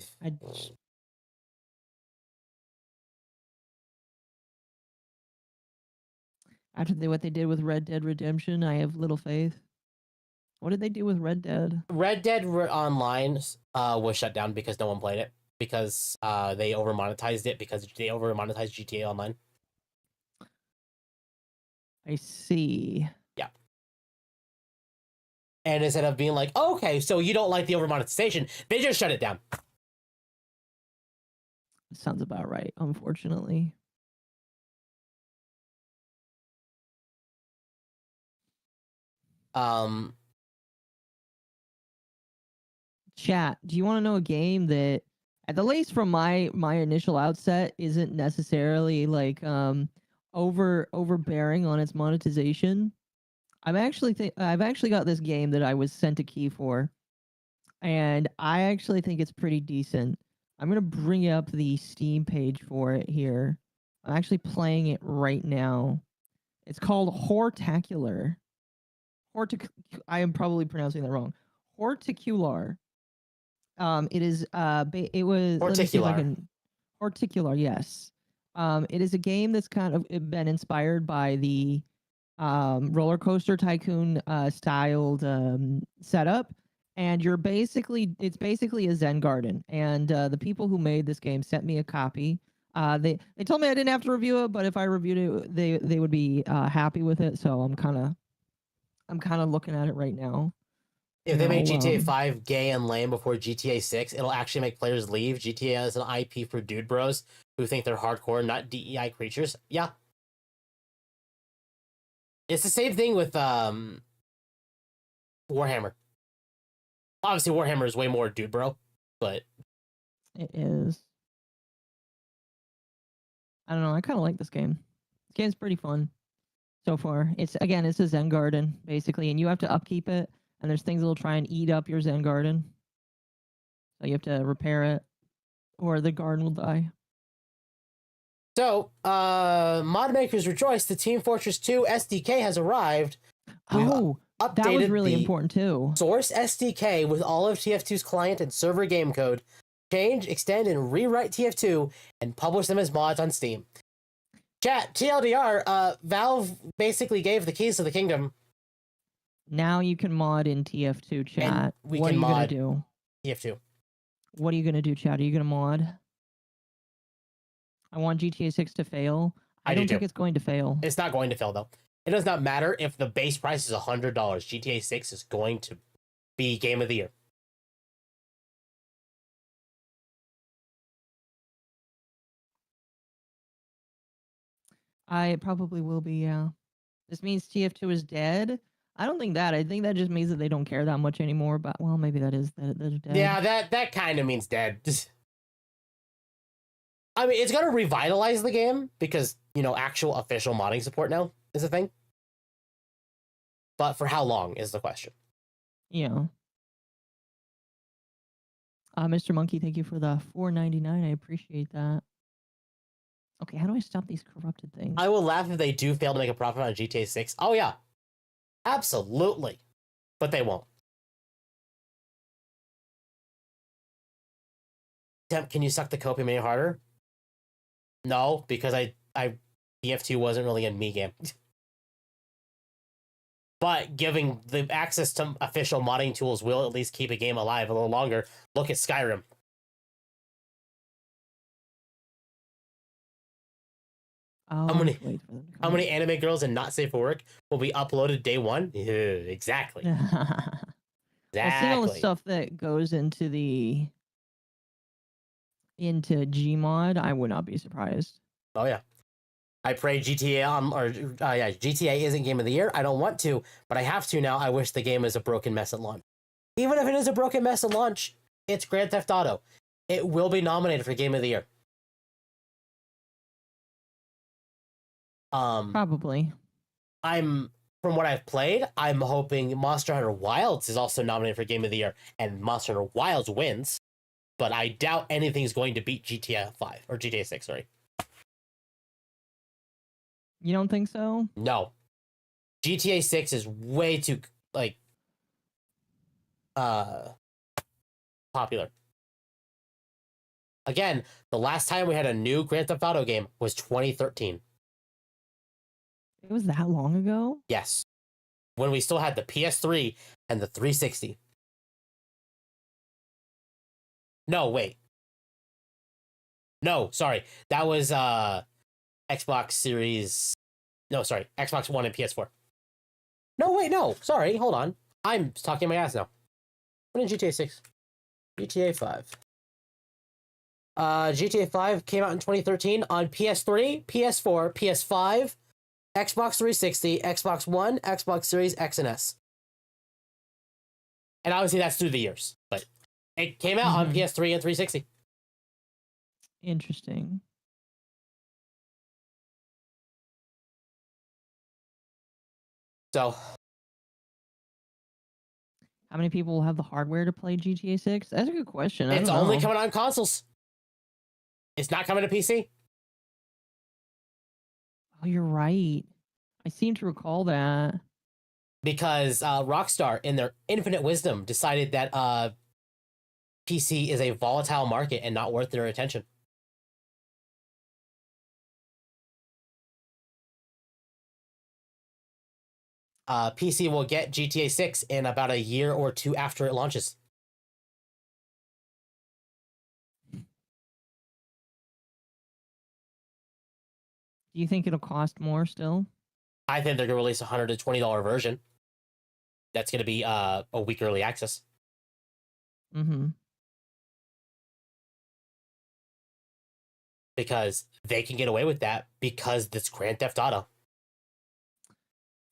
After what they did with Red Dead Redemption, I have little faith. What did they do with Red Dead? Red Dead Online was shut down because no one played it because they over monetized it because they over monetized GTA Online. I see. Yeah. And instead of being like, oh, okay, so you don't like the over monetization, they just shut it down. Sounds about right, unfortunately. Chat, do you want to know a game that, at the least from my initial outset, isn't necessarily like overbearing on its monetization? I've actually got this game that I was sent a key for, and I actually think it's pretty decent. I'm gonna bring up the Steam page for it here. I'm actually playing it right now. It's called Hortacular. I am probably pronouncing that wrong. Horticular. It is it was let me see if I can Horticular, yes. It is a game that's kind of been inspired by the roller coaster tycoon styled setup, and it's basically a Zen garden. And the people who made this game sent me a copy. They told me I didn't have to review it, but if I reviewed it, they would be happy with it. So I'm kind of looking at it right now. If they make GTA 5 gay and lame before GTA 6, it'll actually make players leave. GTA is an IP for dude bros who think they're hardcore, not DEI creatures. Yeah. It's the same thing with Warhammer. Obviously, Warhammer is way more dude bro, but it is. I don't know. I kind of like this game. This game's pretty fun so far. It's a Zen garden basically, and you have to upkeep it. And there's things that'll try and eat up your Zen garden, so you have to repair it, or the garden will die. So, mod makers rejoice. The Team Fortress 2 SDK has arrived. We've Oh, that was updated really the important too. Source SDK with all of TF2's client and server game code. Change, extend, and rewrite TF2 and publish them as mods on Steam. Chat, TLDR, Valve basically gave the keys to the kingdom. Now you can mod in TF2 chat. we What can are you gonna mod do? TF2. What are you gonna do, chat? Are you gonna mod? I want GTA 6 to fail. I do don't think too. it's going to fail. It's not going to fail, though. It does not matter if the base price is $100. GTA 6 is going to be Game of the Year. It probably will be, yeah. This means TF2 is dead. I don't think that. I think that just means that they don't care that much anymore. But well, maybe that is that they're dead. Yeah, that kind of means dead. I mean, it's going to revitalize the game because, you know, actual official modding support now is a thing. But for how long is the question? Yeah. Mr. Monkey, thank you for the $4.99. I appreciate that. Okay, how do I stop these corrupted things? I will laugh if they do fail to make a profit on GTA 6. Oh, yeah. Absolutely. But they won't. Temp, can you suck the copium any harder? No, because I BF2 wasn't really a me game. But giving the access to official modding tools will at least keep a game alive a little longer. Look at Skyrim. Oh, How many- just wait for them to How come many anime girls and not safe for work will be uploaded day one? Yeah, exactly. Well, seeing all the Exactly. stuff that goes into Gmod, I would not be surprised. Oh yeah. I pray GTA GTA isn't Game of the Year. I don't want to, but I have to now. I wish the game is a broken mess at launch. Even if it is a broken mess at launch, it's Grand Theft Auto. It will be nominated for Game of the Year. Probably. From what I've played, I'm hoping Monster Hunter Wilds is also nominated for Game of the Year, and Monster Hunter Wilds wins. But I doubt anything's going to beat GTA 5 or GTA 6. Sorry. You don't think so? No. GTA 6 is way too popular. Again, the last time we had a new Grand Theft Auto game was 2013. It was that long ago? Yes. When we still had the PS3 and the 360. No, wait. No, sorry. That was Xbox Series. No, sorry. Xbox One and PS4. No, wait, no. Sorry, hold on. I'm talking my ass now. When did GTA 6? GTA 5. GTA 5 came out in 2013 on PS3, PS4, PS5, Xbox 360, Xbox One, Xbox Series X and S. And obviously that's through the years, but it came out on PS3 and 360. Interesting. So, How many people will have the hardware to play GTA 6? That's a good question. it's I don't only know. coming on consoles. It's not coming to PC. Oh, you're right. I seem to recall that. Because Rockstar, in their infinite wisdom, decided that PC is a volatile market and not worth their attention. PC will get GTA 6 in about a year or two after it launches. Do you think it'll cost more still? I think they're going to release a $120 version. That's going to be a week early access. Mm-hmm. Because they can get away with that because it's Grand Theft Auto.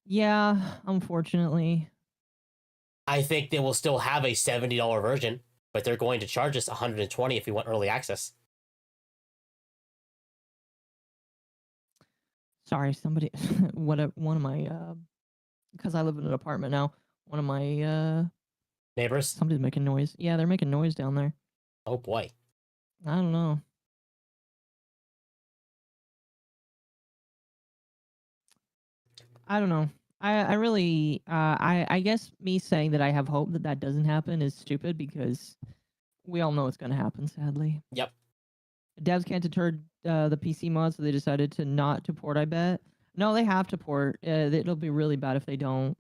Yeah, unfortunately. I think they will still have a $70 version, but they're going to charge us $120 if we want early access. Sorry, somebody. One of my because I live in an apartment now. One of my Neighbors? somebody's making noise. Yeah, they're making noise down there. Oh boy. I don't know. I don't know. I really I guess me saying that I have hope that that doesn't happen is stupid because we all know it's going to happen. Sadly, Yep. devs can't deter the PC mods, so they decided to not to port. I bet. No, they have to port. It'll be really bad if they don't.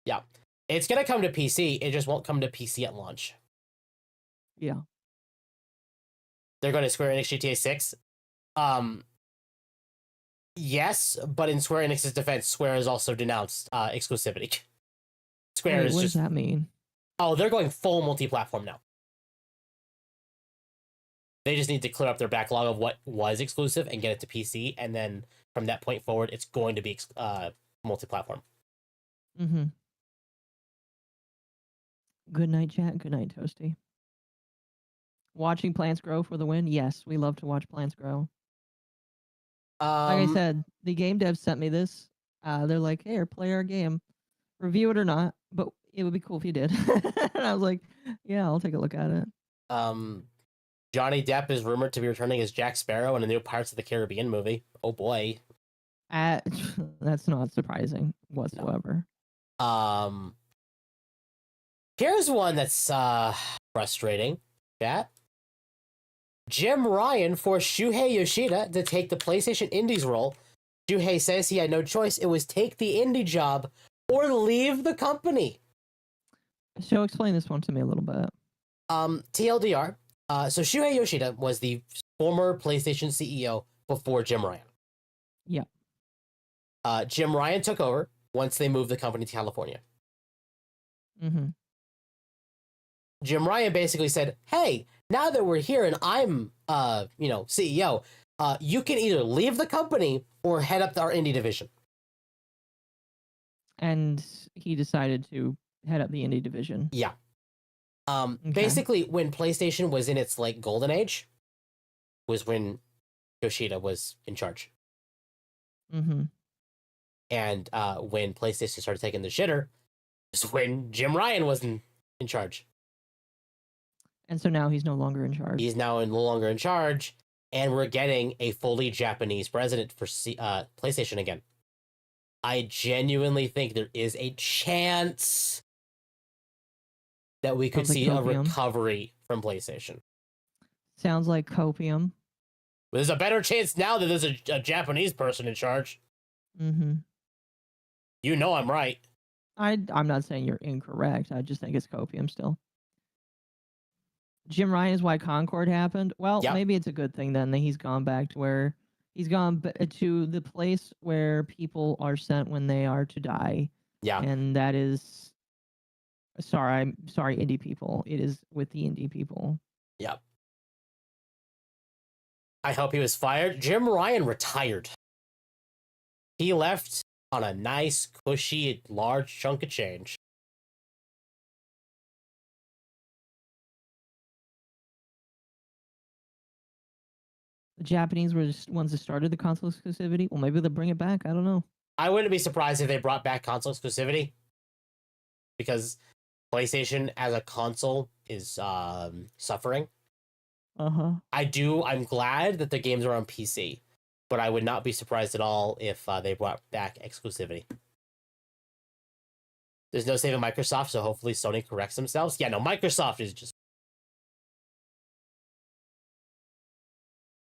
Yeah. It's gonna come to PC. It just won't come to PC at launch. Yeah. They're going to Square Enix GTA 6. Yes, but in Square Enix's defense, Square has also denounced exclusivity. Square Wait, is what just does that mean? oh, they're going full multi-platform now. They just need to clear up their backlog of what was exclusive and get it to PC, and then from that point forward, it's going to be multi-platform. Mm-hmm. Good night, chat. Good night, Toasty. Watching plants grow for the win? Yes, we love to watch plants grow. Like I said, the game devs sent me this. They're like, "Hey, play our game, review it or not, but it would be cool if you did." And I was like, "Yeah, I'll take a look at it." Johnny Depp is rumored to be returning as Jack Sparrow in a new Pirates of the Caribbean movie. Oh boy. That's not surprising whatsoever. Here's one that's frustrating. Chat. Jim Ryan forced Shuhei Yoshida to take the PlayStation Indies role. Shuhei says he had no choice. It was take the indie job or leave the company. So explain this one to me a little bit. TLDR. So Shuhei Yoshida was the former PlayStation CEO before Jim Ryan. Yeah. Jim Ryan took over once they moved the company to California. Mm-hmm. Jim Ryan basically said, "Hey, now that we're here and I'm, CEO, you can either leave the company or head up our indie division." And he decided to head up the indie division. Yeah. Okay. Basically, when PlayStation was in its like golden age, was when Yoshida was in charge. Mm-hmm. And when PlayStation started taking the shitter, is when Jim Ryan was in charge. And so now he's no longer in charge. He's now no longer in charge, and we're getting a fully Japanese president for PlayStation again. I genuinely think there is a chance that we could Sounds like see a copium. recovery from PlayStation. Sounds like copium. There's a better chance now that there's a Japanese person in charge. Mm-hmm. You know I'm right. I'm not saying you're incorrect. I just think it's copium still. Jim Ryan is why Concord happened. Well, Yep. Maybe it's a good thing then that he's gone back to where he's gone to the place where people are sent when they are to die. Yeah. And that is I'm sorry, indie people. It is with the indie people. Yep. I hope he was fired. Jim Ryan retired. He left on a nice, cushy, large chunk of change. The Japanese were the ones that started the console exclusivity. Well, maybe they'll bring it back. I don't know. I wouldn't be surprised if they brought back console exclusivity, because PlayStation as a console is suffering. Uh-huh. I'm glad that the games are on PC, but I would not be surprised at all if they brought back exclusivity. There's no saving Microsoft, so hopefully Sony corrects themselves. Yeah, no, Microsoft is just...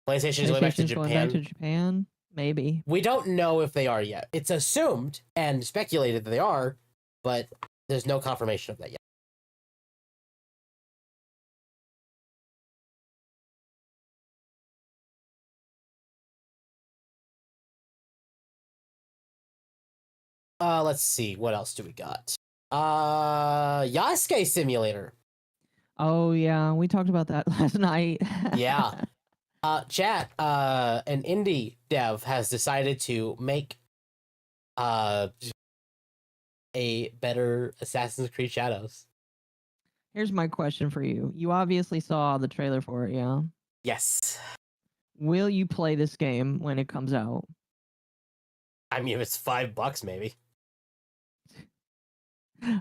PlayStation is going back to PlayStation's going back to Japan. Japan? Maybe. We don't know if they are yet. It's assumed and speculated that they are, but there's no confirmation of that yet. Let's see. What else do we got? Yasuke Simulator. Oh, yeah. We talked about that last night. Yeah. Chat, an indie dev has decided to make a better Assassin's Creed Shadows. Here's my question for you. You obviously saw the trailer for it, yeah? Yes. Will you play this game when it comes out? I mean, if it's $5, maybe.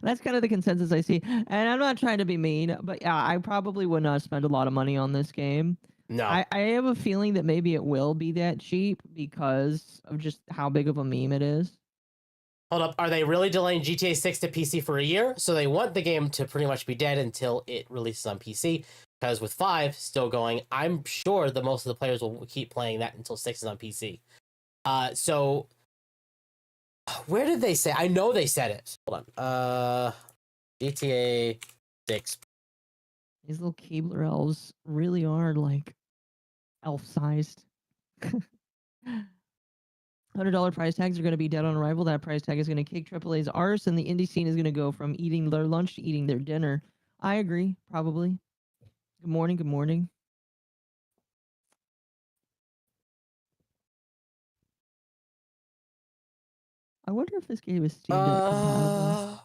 That's kind of the consensus I see. And I'm not trying to be mean, but yeah, I probably would not spend a lot of money on this game. No. I have a feeling that maybe it will be that cheap because of just how big of a meme it is. Hold up. Are they really delaying GTA 6 to PC for a year? So they want the game to pretty much be dead until it releases on PC. Because with 5 still going, I'm sure that most of the players will keep playing that until 6 is on PC. So where did they say? I know they said it. Hold on. GTA 6. These little Keebler elves really are like elf-sized. $100 price tags are going to be dead on arrival. That price tag is going to kick AAA's arse, and the indie scene is going to go from eating their lunch to eating their dinner. I agree, probably. Good morning, good morning. I wonder if this game is Steam Deck compatible.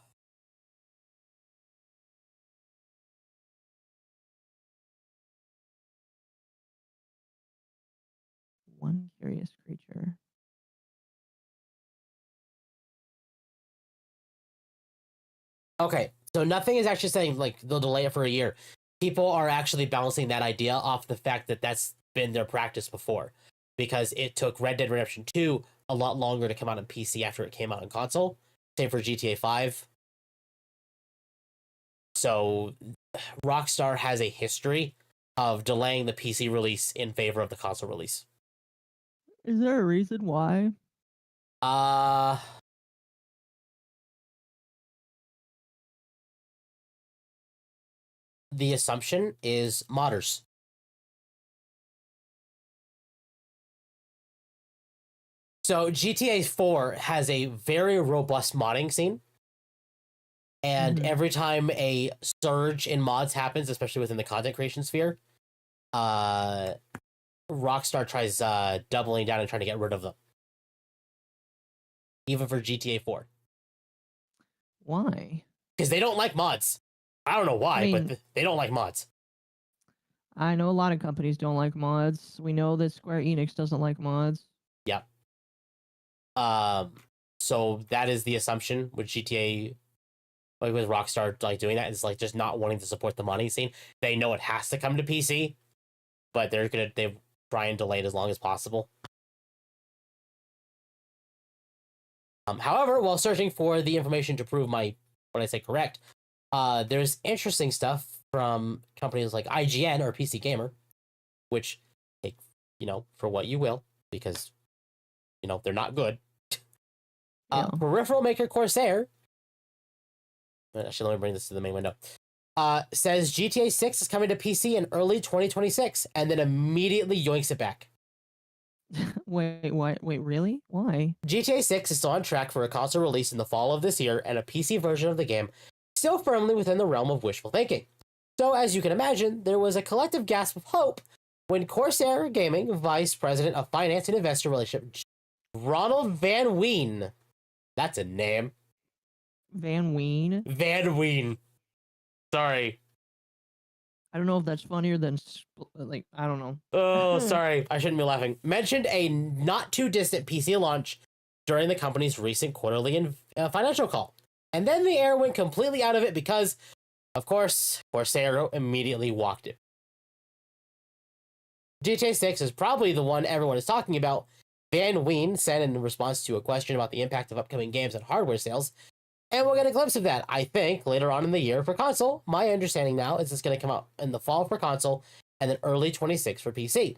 One curious creature. Okay, so nothing is actually saying like they'll delay it for a year. People are actually bouncing that idea off the fact that that's been their practice before, because it took Red Dead Redemption 2 a lot longer to come out on PC after it came out on console. Same for GTA 5. So Rockstar has a history of delaying the PC release in favor of the console release. Is there a reason why? The assumption is modders. So GTA 4 has a very robust modding scene. And every time a surge in mods happens, especially within the content creation sphere, Rockstar tries doubling down and trying to get rid of them. Even for GTA 4. Why? Because they don't like mods. I don't know why, but they don't like mods. I know a lot of companies don't like mods. We know that Square Enix doesn't like mods. Yeah. So that is the assumption with GTA, like with Rockstar, like doing that, is like just not wanting to support the modding scene. They know it has to come to PC, but they try and delay it as long as possible. However, while searching for the information to prove what I say correct, there's interesting stuff from companies like IGN or PC Gamer, which take, for what you will, because, they're not good. Yeah. Peripheral maker Corsair, actually, let me bring this to the main window, says GTA 6 is coming to PC in early 2026, and then immediately yoinks it back. Wait, really? Why? GTA 6 is still on track for a console release in the fall of this year, and a PC version of the game still firmly within the realm of wishful thinking. So, as you can imagine, there was a collective gasp of hope when Corsair Gaming Vice President of Finance and Investor Relations, Ronald Van Ween, that's a name. Van Ween? Van Ween. Sorry. I don't know if that's funnier than, I don't know. Oh, sorry. I shouldn't be laughing. Mentioned a not too distant PC launch during the company's recent quarterly and financial call. And then the air went completely out of it because, of course, Corsair immediately walked it. GTA 6 is probably the one everyone is talking about. Van Ween said in response to a question about the impact of upcoming games on hardware sales, and we'll get a glimpse of that, I think, later on in the year for console. My understanding now is it's going to come out in the fall for console and then early 26 for PC.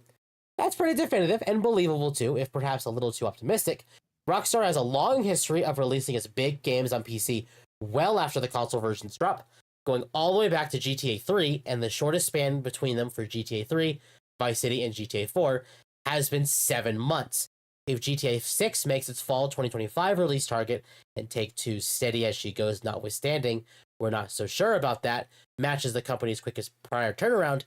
That's pretty definitive and believable too, if perhaps a little too optimistic. Rockstar has a long history of releasing its big games on PC well after the console versions drop, going all the way back to GTA 3, and the shortest span between them for GTA 3, Vice City, and GTA 4 has been 7 months. If GTA 6 makes its fall 2025 release target and Take-Two steady as she goes notwithstanding, we're not so sure about that, matches the company's quickest prior turnaround,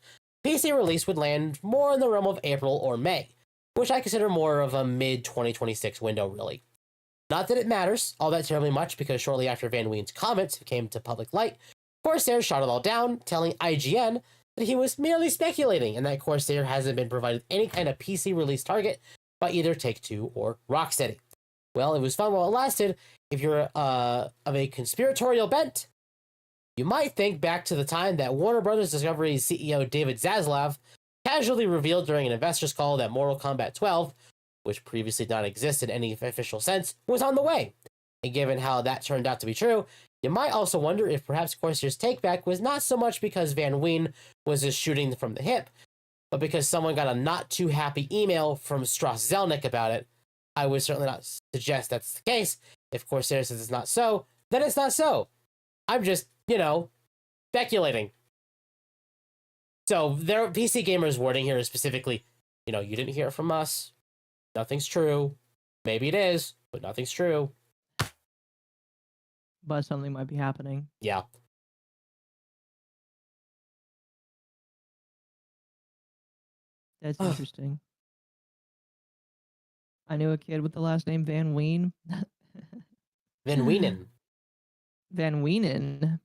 PC release would land more in the realm of April or May, which I consider more of a mid-2026 window, really. Not that it matters all that terribly much, because shortly after Van Ween's comments came to public light, Corsair shot it all down, telling IGN that he was merely speculating and that Corsair hasn't been provided any kind of PC release target by either Take-Two or Rocksteady. Well, it was fun while it lasted. If you're of a conspiratorial bent, you might think back to the time that Warner Brothers Discovery's CEO David Zaslav casually revealed during an investors call that Mortal Kombat 12, which previously did not exist in any official sense, was on the way. And given how that turned out to be true, you might also wonder if perhaps Corsair's takeback was not so much because Van Ween was just shooting from the hip, but because someone got a not too happy email from Strauss Zelnick about it. I would certainly not suggest that's the case. If Corsair says it's not so, then it's not so. I'm just, speculating. So their PC Gamer's wording here is specifically, you didn't hear it from us. Nothing's true. Maybe it is, but nothing's true. But something might be happening. Yeah. That's interesting. I knew a kid with the last name Van Ween. Van Weenen. Van Weenen.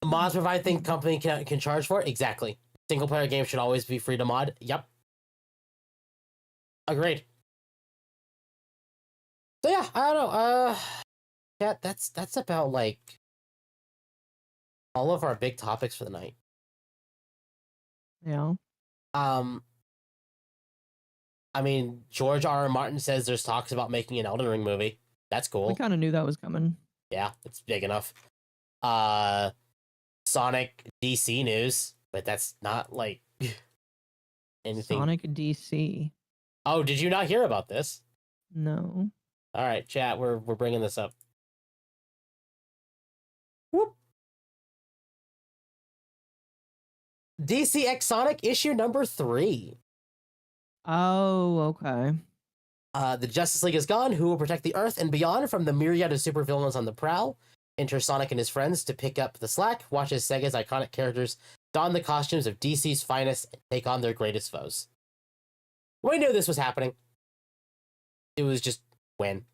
Mods provide thing company can charge for it? Exactly. Single player games should always be free to mod. Yep. Agreed. So yeah, I don't know. Yeah, that's about like all of our big topics for the night. Yeah. I mean, George R. R. Martin says there's talks about making an Elden Ring movie. That's cool. We kind of knew that was coming. Yeah, it's big enough. Sonic DC news, but that's not like anything. Sonic DC. Oh, did you not hear about this? No. All right, chat, we're bringing this up. Whoop. DC X Sonic issue number 3. Oh, okay. The Justice League is gone. Who will protect the Earth and beyond from the myriad of supervillains on the prowl? Enter Sonic and his friends to pick up the slack. Watch as Sega's iconic characters don the costumes of DC's finest and take on their greatest foes. We knew this was happening. It was just when.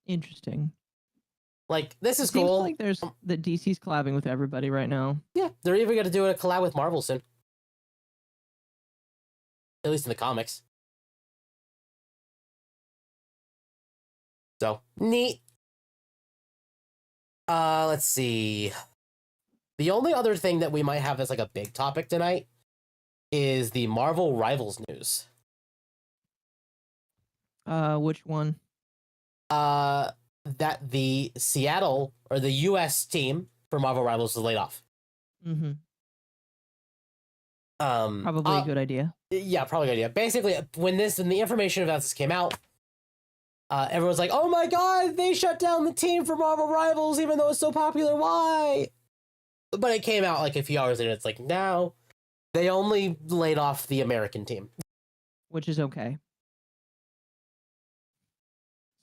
Interesting. Like, this is Seems cool. like there's that DC's collabing with everybody right now. Yeah, they're even going to do a collab with Marvel soon. At least in the comics. So, neat. Let's see. The only other thing that we might have as like a big topic tonight is the Marvel Rivals news. Which one? That the Seattle or the US team for Marvel Rivals was laid off. Mm-hmm. Probably Probably a good idea. Yeah, probably a good idea. Basically, when the information about this came out, everyone's like, "Oh my god, they shut down the team for Marvel Rivals, even though it's so popular. Why?" But it came out like a few hours later. It's like, no, they only laid off the American team. Which is okay.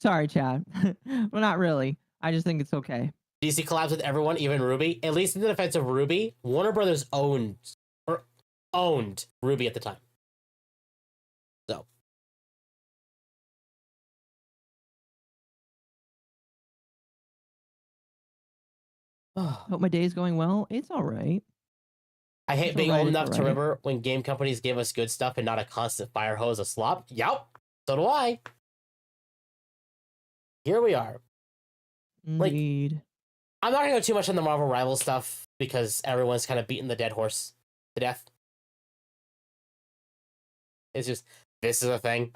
Sorry, Chad. Well, not really. I just think it's okay. DC collabs with everyone, even Ruby. At least in the defense of Ruby, Warner Brothers owned Ruby at the time. So. Hope my day is going well. It's all right. I hate It's being alright, old it's enough to alright. remember when game companies give us good stuff and not a constant fire hose of slop. Yup. So do I. Here we are. Like, Indeed. I'm not going to go too much on the Marvel Rivals stuff because everyone's kind of beating the dead horse to death. It's just, this is a thing.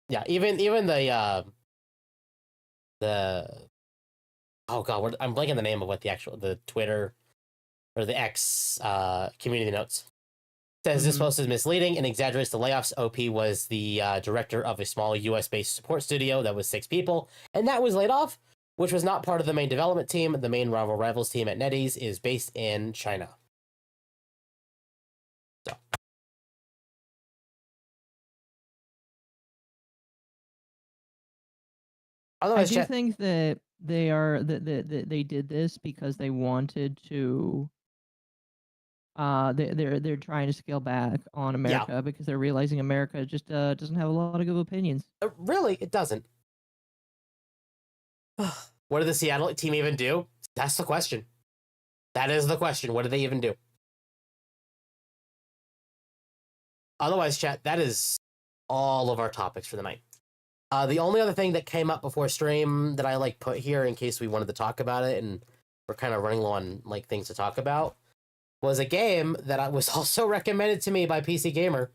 Yeah, even the oh god, I'm blanking the name of what the Twitter or the X community notes says. This post is misleading and exaggerates the layoffs. OP was the director of a small US-based support studio that was 6 people, and that was laid off, which was not part of the main development team. The main Marvel Rivals team at NetEase is based in China. So. I Otherwise, do think that they did this because they wanted to. They're trying to scale back on America because they're realizing America just doesn't have a lot of good opinions. really, it doesn't. What did the Seattle team even do? That's the question. That is the question. What did they even do? Otherwise, chat, that is all of our topics for the night. The only other thing that came up before stream that I like put here in case we wanted to talk about it, and we're kind of running low on like things to talk about, was a game that was also recommended to me by PC Gamer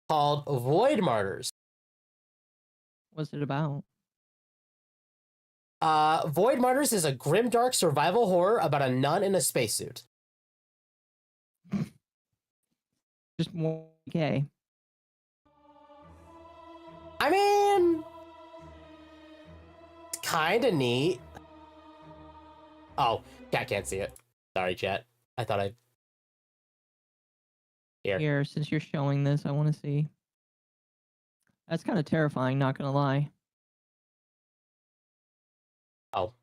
called Void Martyrs. What's it about? Void Martyrs is a grimdark survival horror about a nun in a spacesuit. Just more okay. I mean, it's kind of neat. Oh, chat can't see it. Sorry, chat. I thought I... Here, since you're showing this, I want to see. That's kind of terrifying, not gonna lie. Oh.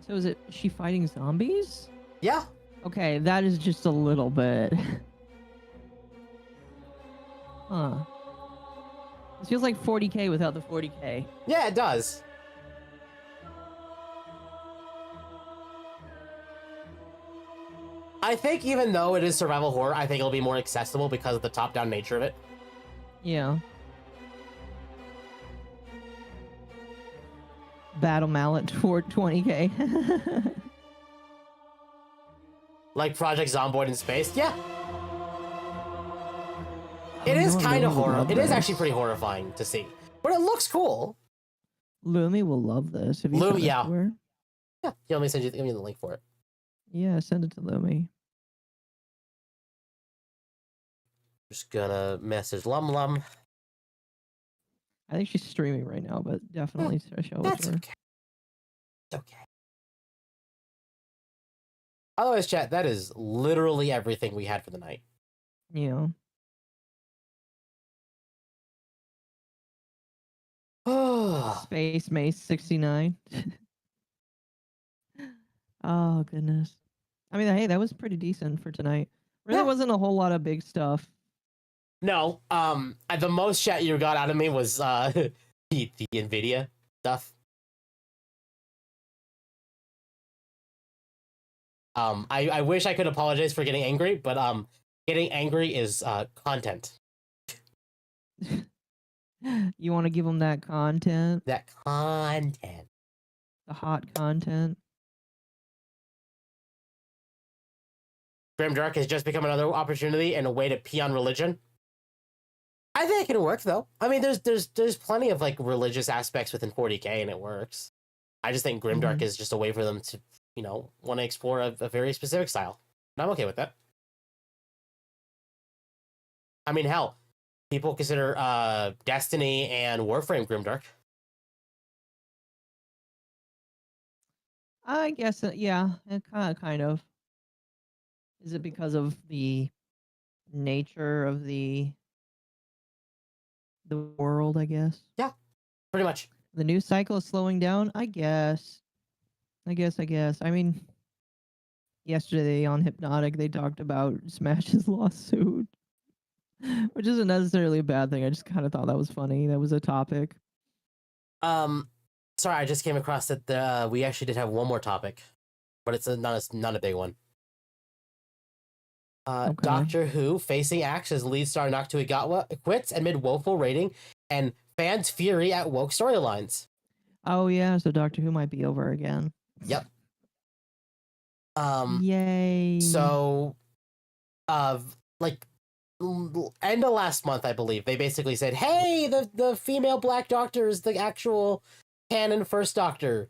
So is she fighting zombies? Yeah. Okay, that is just a little bit. Huh. It feels like 40k without the 40k. Yeah, it does. I think even though it is survival horror, I think it'll be more accessible because of the top-down nature of it. Yeah. Battle mallet for 20k. Like Project Zomboid in space. Yeah. It Oh, is no, kind of Lumi will horror. love It is this. actually pretty horrifying to see. But it looks cool. Lumi will love this. Have you Lumi, sent it yeah. to her? Yeah. Let me give me the link for it. Yeah, send it to Lumi. Just gonna message Lum Lum. I think she's streaming right now, but definitely show it That's to her. okay. It's okay. Otherwise, chat, that is literally everything we had for the night. Yeah. Oh, Space Mace 69. Oh, goodness. I mean, hey, that was pretty decent for tonight. Really Yeah. wasn't a whole lot of big stuff. no. The most chat you got out of me was the Nvidia stuff. I wish I could apologize for getting angry, but getting angry is content. You want to give them that content? That content. The hot content? Grimdark has just become another opportunity and a way to pee on religion. I think it can work though. I mean, there's plenty of like religious aspects within 40k, and it works. I just think Grimdark is just a way for them to, want to explore a very specific style, and I'm okay with that. I mean, hell, people consider Destiny and Warframe Grimdark. I guess, yeah, it kind of. Is it because of the nature of the world, I guess? Pretty much. The news cycle is slowing down? I guess. I mean, yesterday on Hypnotic, they talked about Smash's lawsuit, which isn't necessarily a bad thing. I just kind of thought that was funny. That was a topic. Sorry, I just came across that we actually did have one more topic, but it's not a big one. Okay. Doctor Who facing axe as lead star Naktui Gatwa quits amid woeful rating and fans' fury at woke storylines. Oh, yeah, so Doctor Who might be over again. Yep. Yay. So, like, end of last month, I believe, they basically said, hey, the female Black Doctor is the actual canon first Doctor.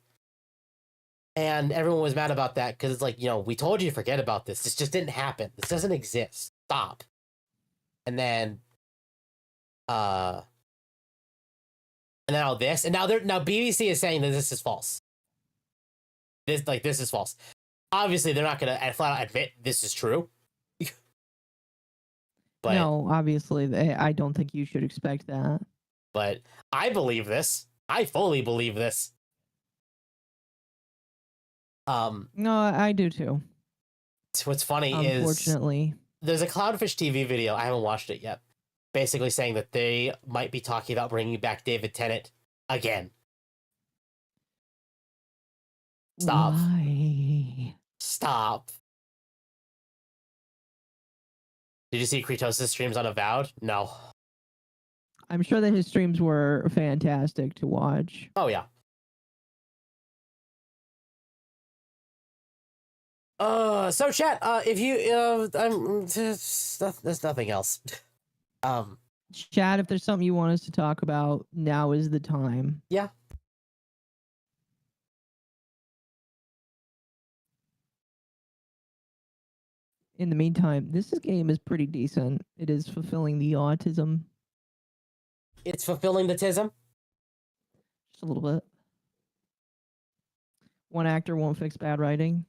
And everyone was mad about that because it's like, we told you to forget about this. This just didn't happen. This doesn't exist. Stop. And then, and now this, and now BBC is saying that this is false. This is false. Obviously, they're not gonna flat out admit this is true. But no, obviously, I don't think you should expect that. But I believe this. I fully believe this. No, I do too. What's funny Unfortunately. is there's a Cloudfish TV video. I haven't watched it yet. Basically saying that they might be talking about bringing back David Tennant again. Stop. Why? Stop. Did you see Kratos' streams on Avowed? No. I'm sure that his streams were fantastic to watch. Oh yeah. So chat, if you, there's nothing else. Chad, if there's something you want us to talk about, now is the time. Yeah. In the meantime, this game is pretty decent. It is fulfilling the autism It's fulfilling the tism. just a little bit. One actor won't fix bad writing.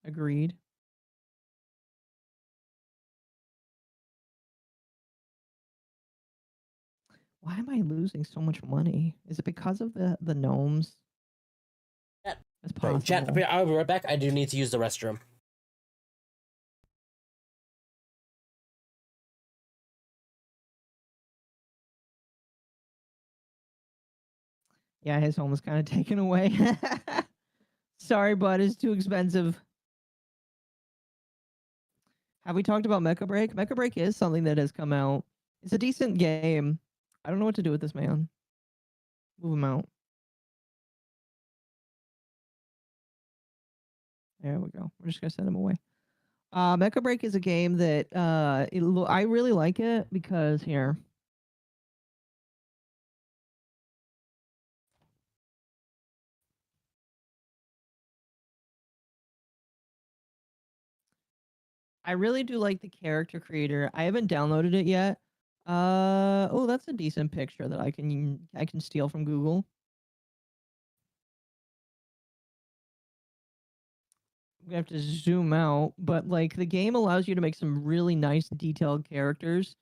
Agreed. Why am I losing so much money? Is it because of the gnomes? Chat. It's Sorry, possible. chat, I'll be right back. I do need to use the restroom. Yeah, his home was kind of taken away. Sorry, bud. It's too expensive. Have we talked about Mecha Break? Mecha Break is something that has come out. It's a decent game. I don't know what to do with this man. Move him out. There we go. We're just gonna send him away. Mecha Break is a game that I really like it because here. I really do like the character creator. I haven't downloaded it yet. Oh, that's a decent picture that I can steal from Google. We have to zoom out, but like the game allows you to make some really nice detailed characters.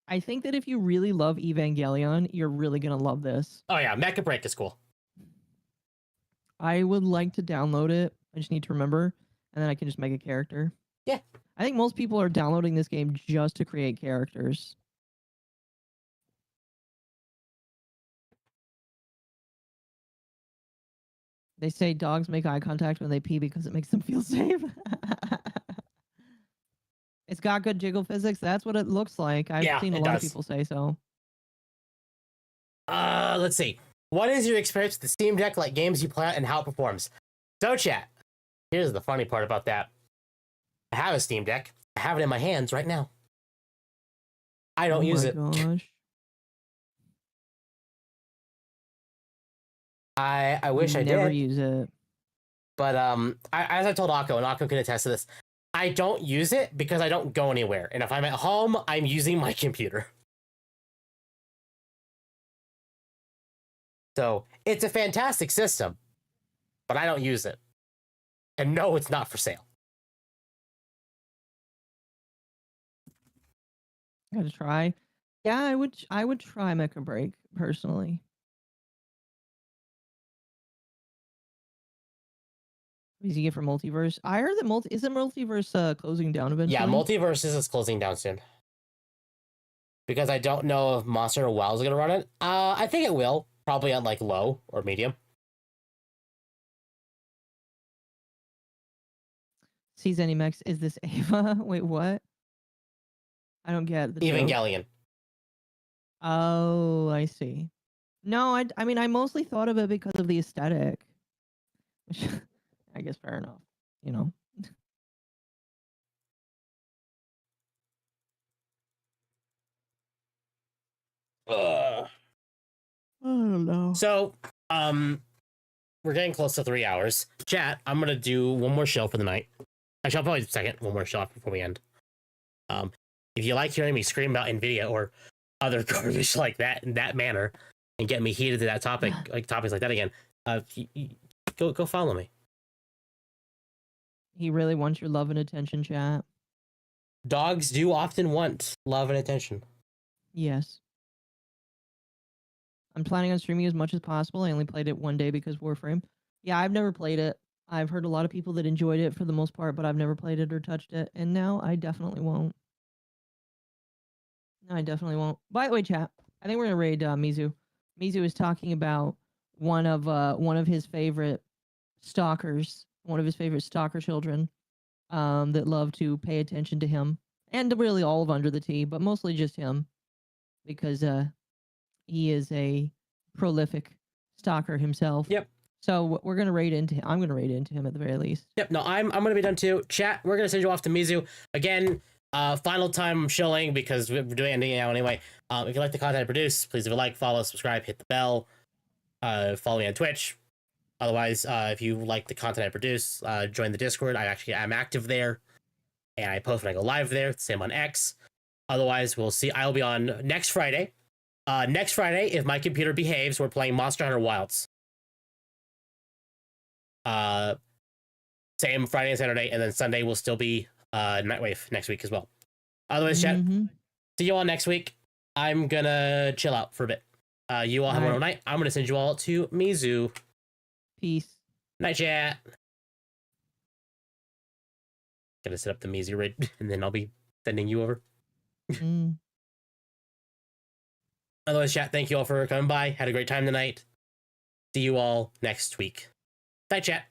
I think that if you really love Evangelion, you're really gonna love this. Oh yeah, Mecha Break is cool. I would like to download it. I just need to remember, and then I can just make a character. Yeah. I think most people are downloading this game just to create characters. They say dogs make eye contact when they pee because it makes them feel safe. It's got good jiggle physics. That's what it looks like. I've seen a lot of people say so. Let's see. What is your experience with the Steam Deck, like games you play out and how it performs? So chat, here's the funny part about that. I have a Steam Deck. I have it in my hands right now. I don't use it. Gosh. I wish I never did. use it. But as I told Occo, and Occo can attest to this, I don't use it because I don't go anywhere. And if I'm at home, I'm using my computer. So it's a fantastic system, but I don't use it. And no, it's not for sale. Gotta try. Yeah, I would try Mecha Break personally. Easy get for Multiverse. I heard that isn't Multiverse closing down eventually? Yeah, Multiverses is closing down soon. Because I don't know if Monster or WoW is gonna run it. I think it will, probably on like low or medium. Sees Animex, is this Ava? Wait, what? I don't get the joke. Evangelion. Oh, I see. No, I mean, I mostly thought of it because of the aesthetic. Which, I guess fair enough, you know. Ugh. I don't know. So, we're getting close to 3 hours. Chat, I'm gonna do one more show for the night. Actually, I'll probably second one more show before we end. If you like hearing me scream about Nvidia or other garbage like that in that manner, and get me heated to that topic, like topics like that again, go follow me. He really wants your love and attention, chat. Dogs do often want love and attention. Yes. I'm planning on streaming as much as possible. I only played it one day because Warframe. Yeah, I've never played it. I've heard a lot of people that enjoyed it for the most part, but I've never played it or touched it. And now I definitely won't. No, I definitely won't. By the way, chat, I think we're going to raid Mizu. Mizu is talking about one of his favorite stalkers, one of his favorite stalker children, that love to pay attention to him, and really all of Under the Tea, but mostly just him, because he is a prolific stalker himself. Yep. So we're gonna raid into him. I'm gonna raid into him at the very least. Yep. No, I'm gonna be done too. Chat. We're gonna send you off to Mizu again. Final time I'm shilling because we're doing ending now anyway. If you like the content I produce, please leave a like, follow, subscribe, hit the bell. Follow me on Twitch. Otherwise, if you like the content I produce, join the Discord. I'm active there, and I post when I go live there. Same on X. Otherwise, we'll see. I'll be on next Friday. Next Friday, if my computer behaves, we're playing Monster Hunter Wilds. Same Friday and Saturday, and then Sunday will still be Nightwave next week as well. Otherwise, chat. See you all next week. I'm gonna chill out for a bit. You all have a wonderful night. I'm gonna send you all to Mizu. Peace. Night, chat. Gonna set up the Mizu raid, and then I'll be sending you over. Otherwise, chat, thank you all for coming by. Had a great time tonight. See you all next week. Night, chat.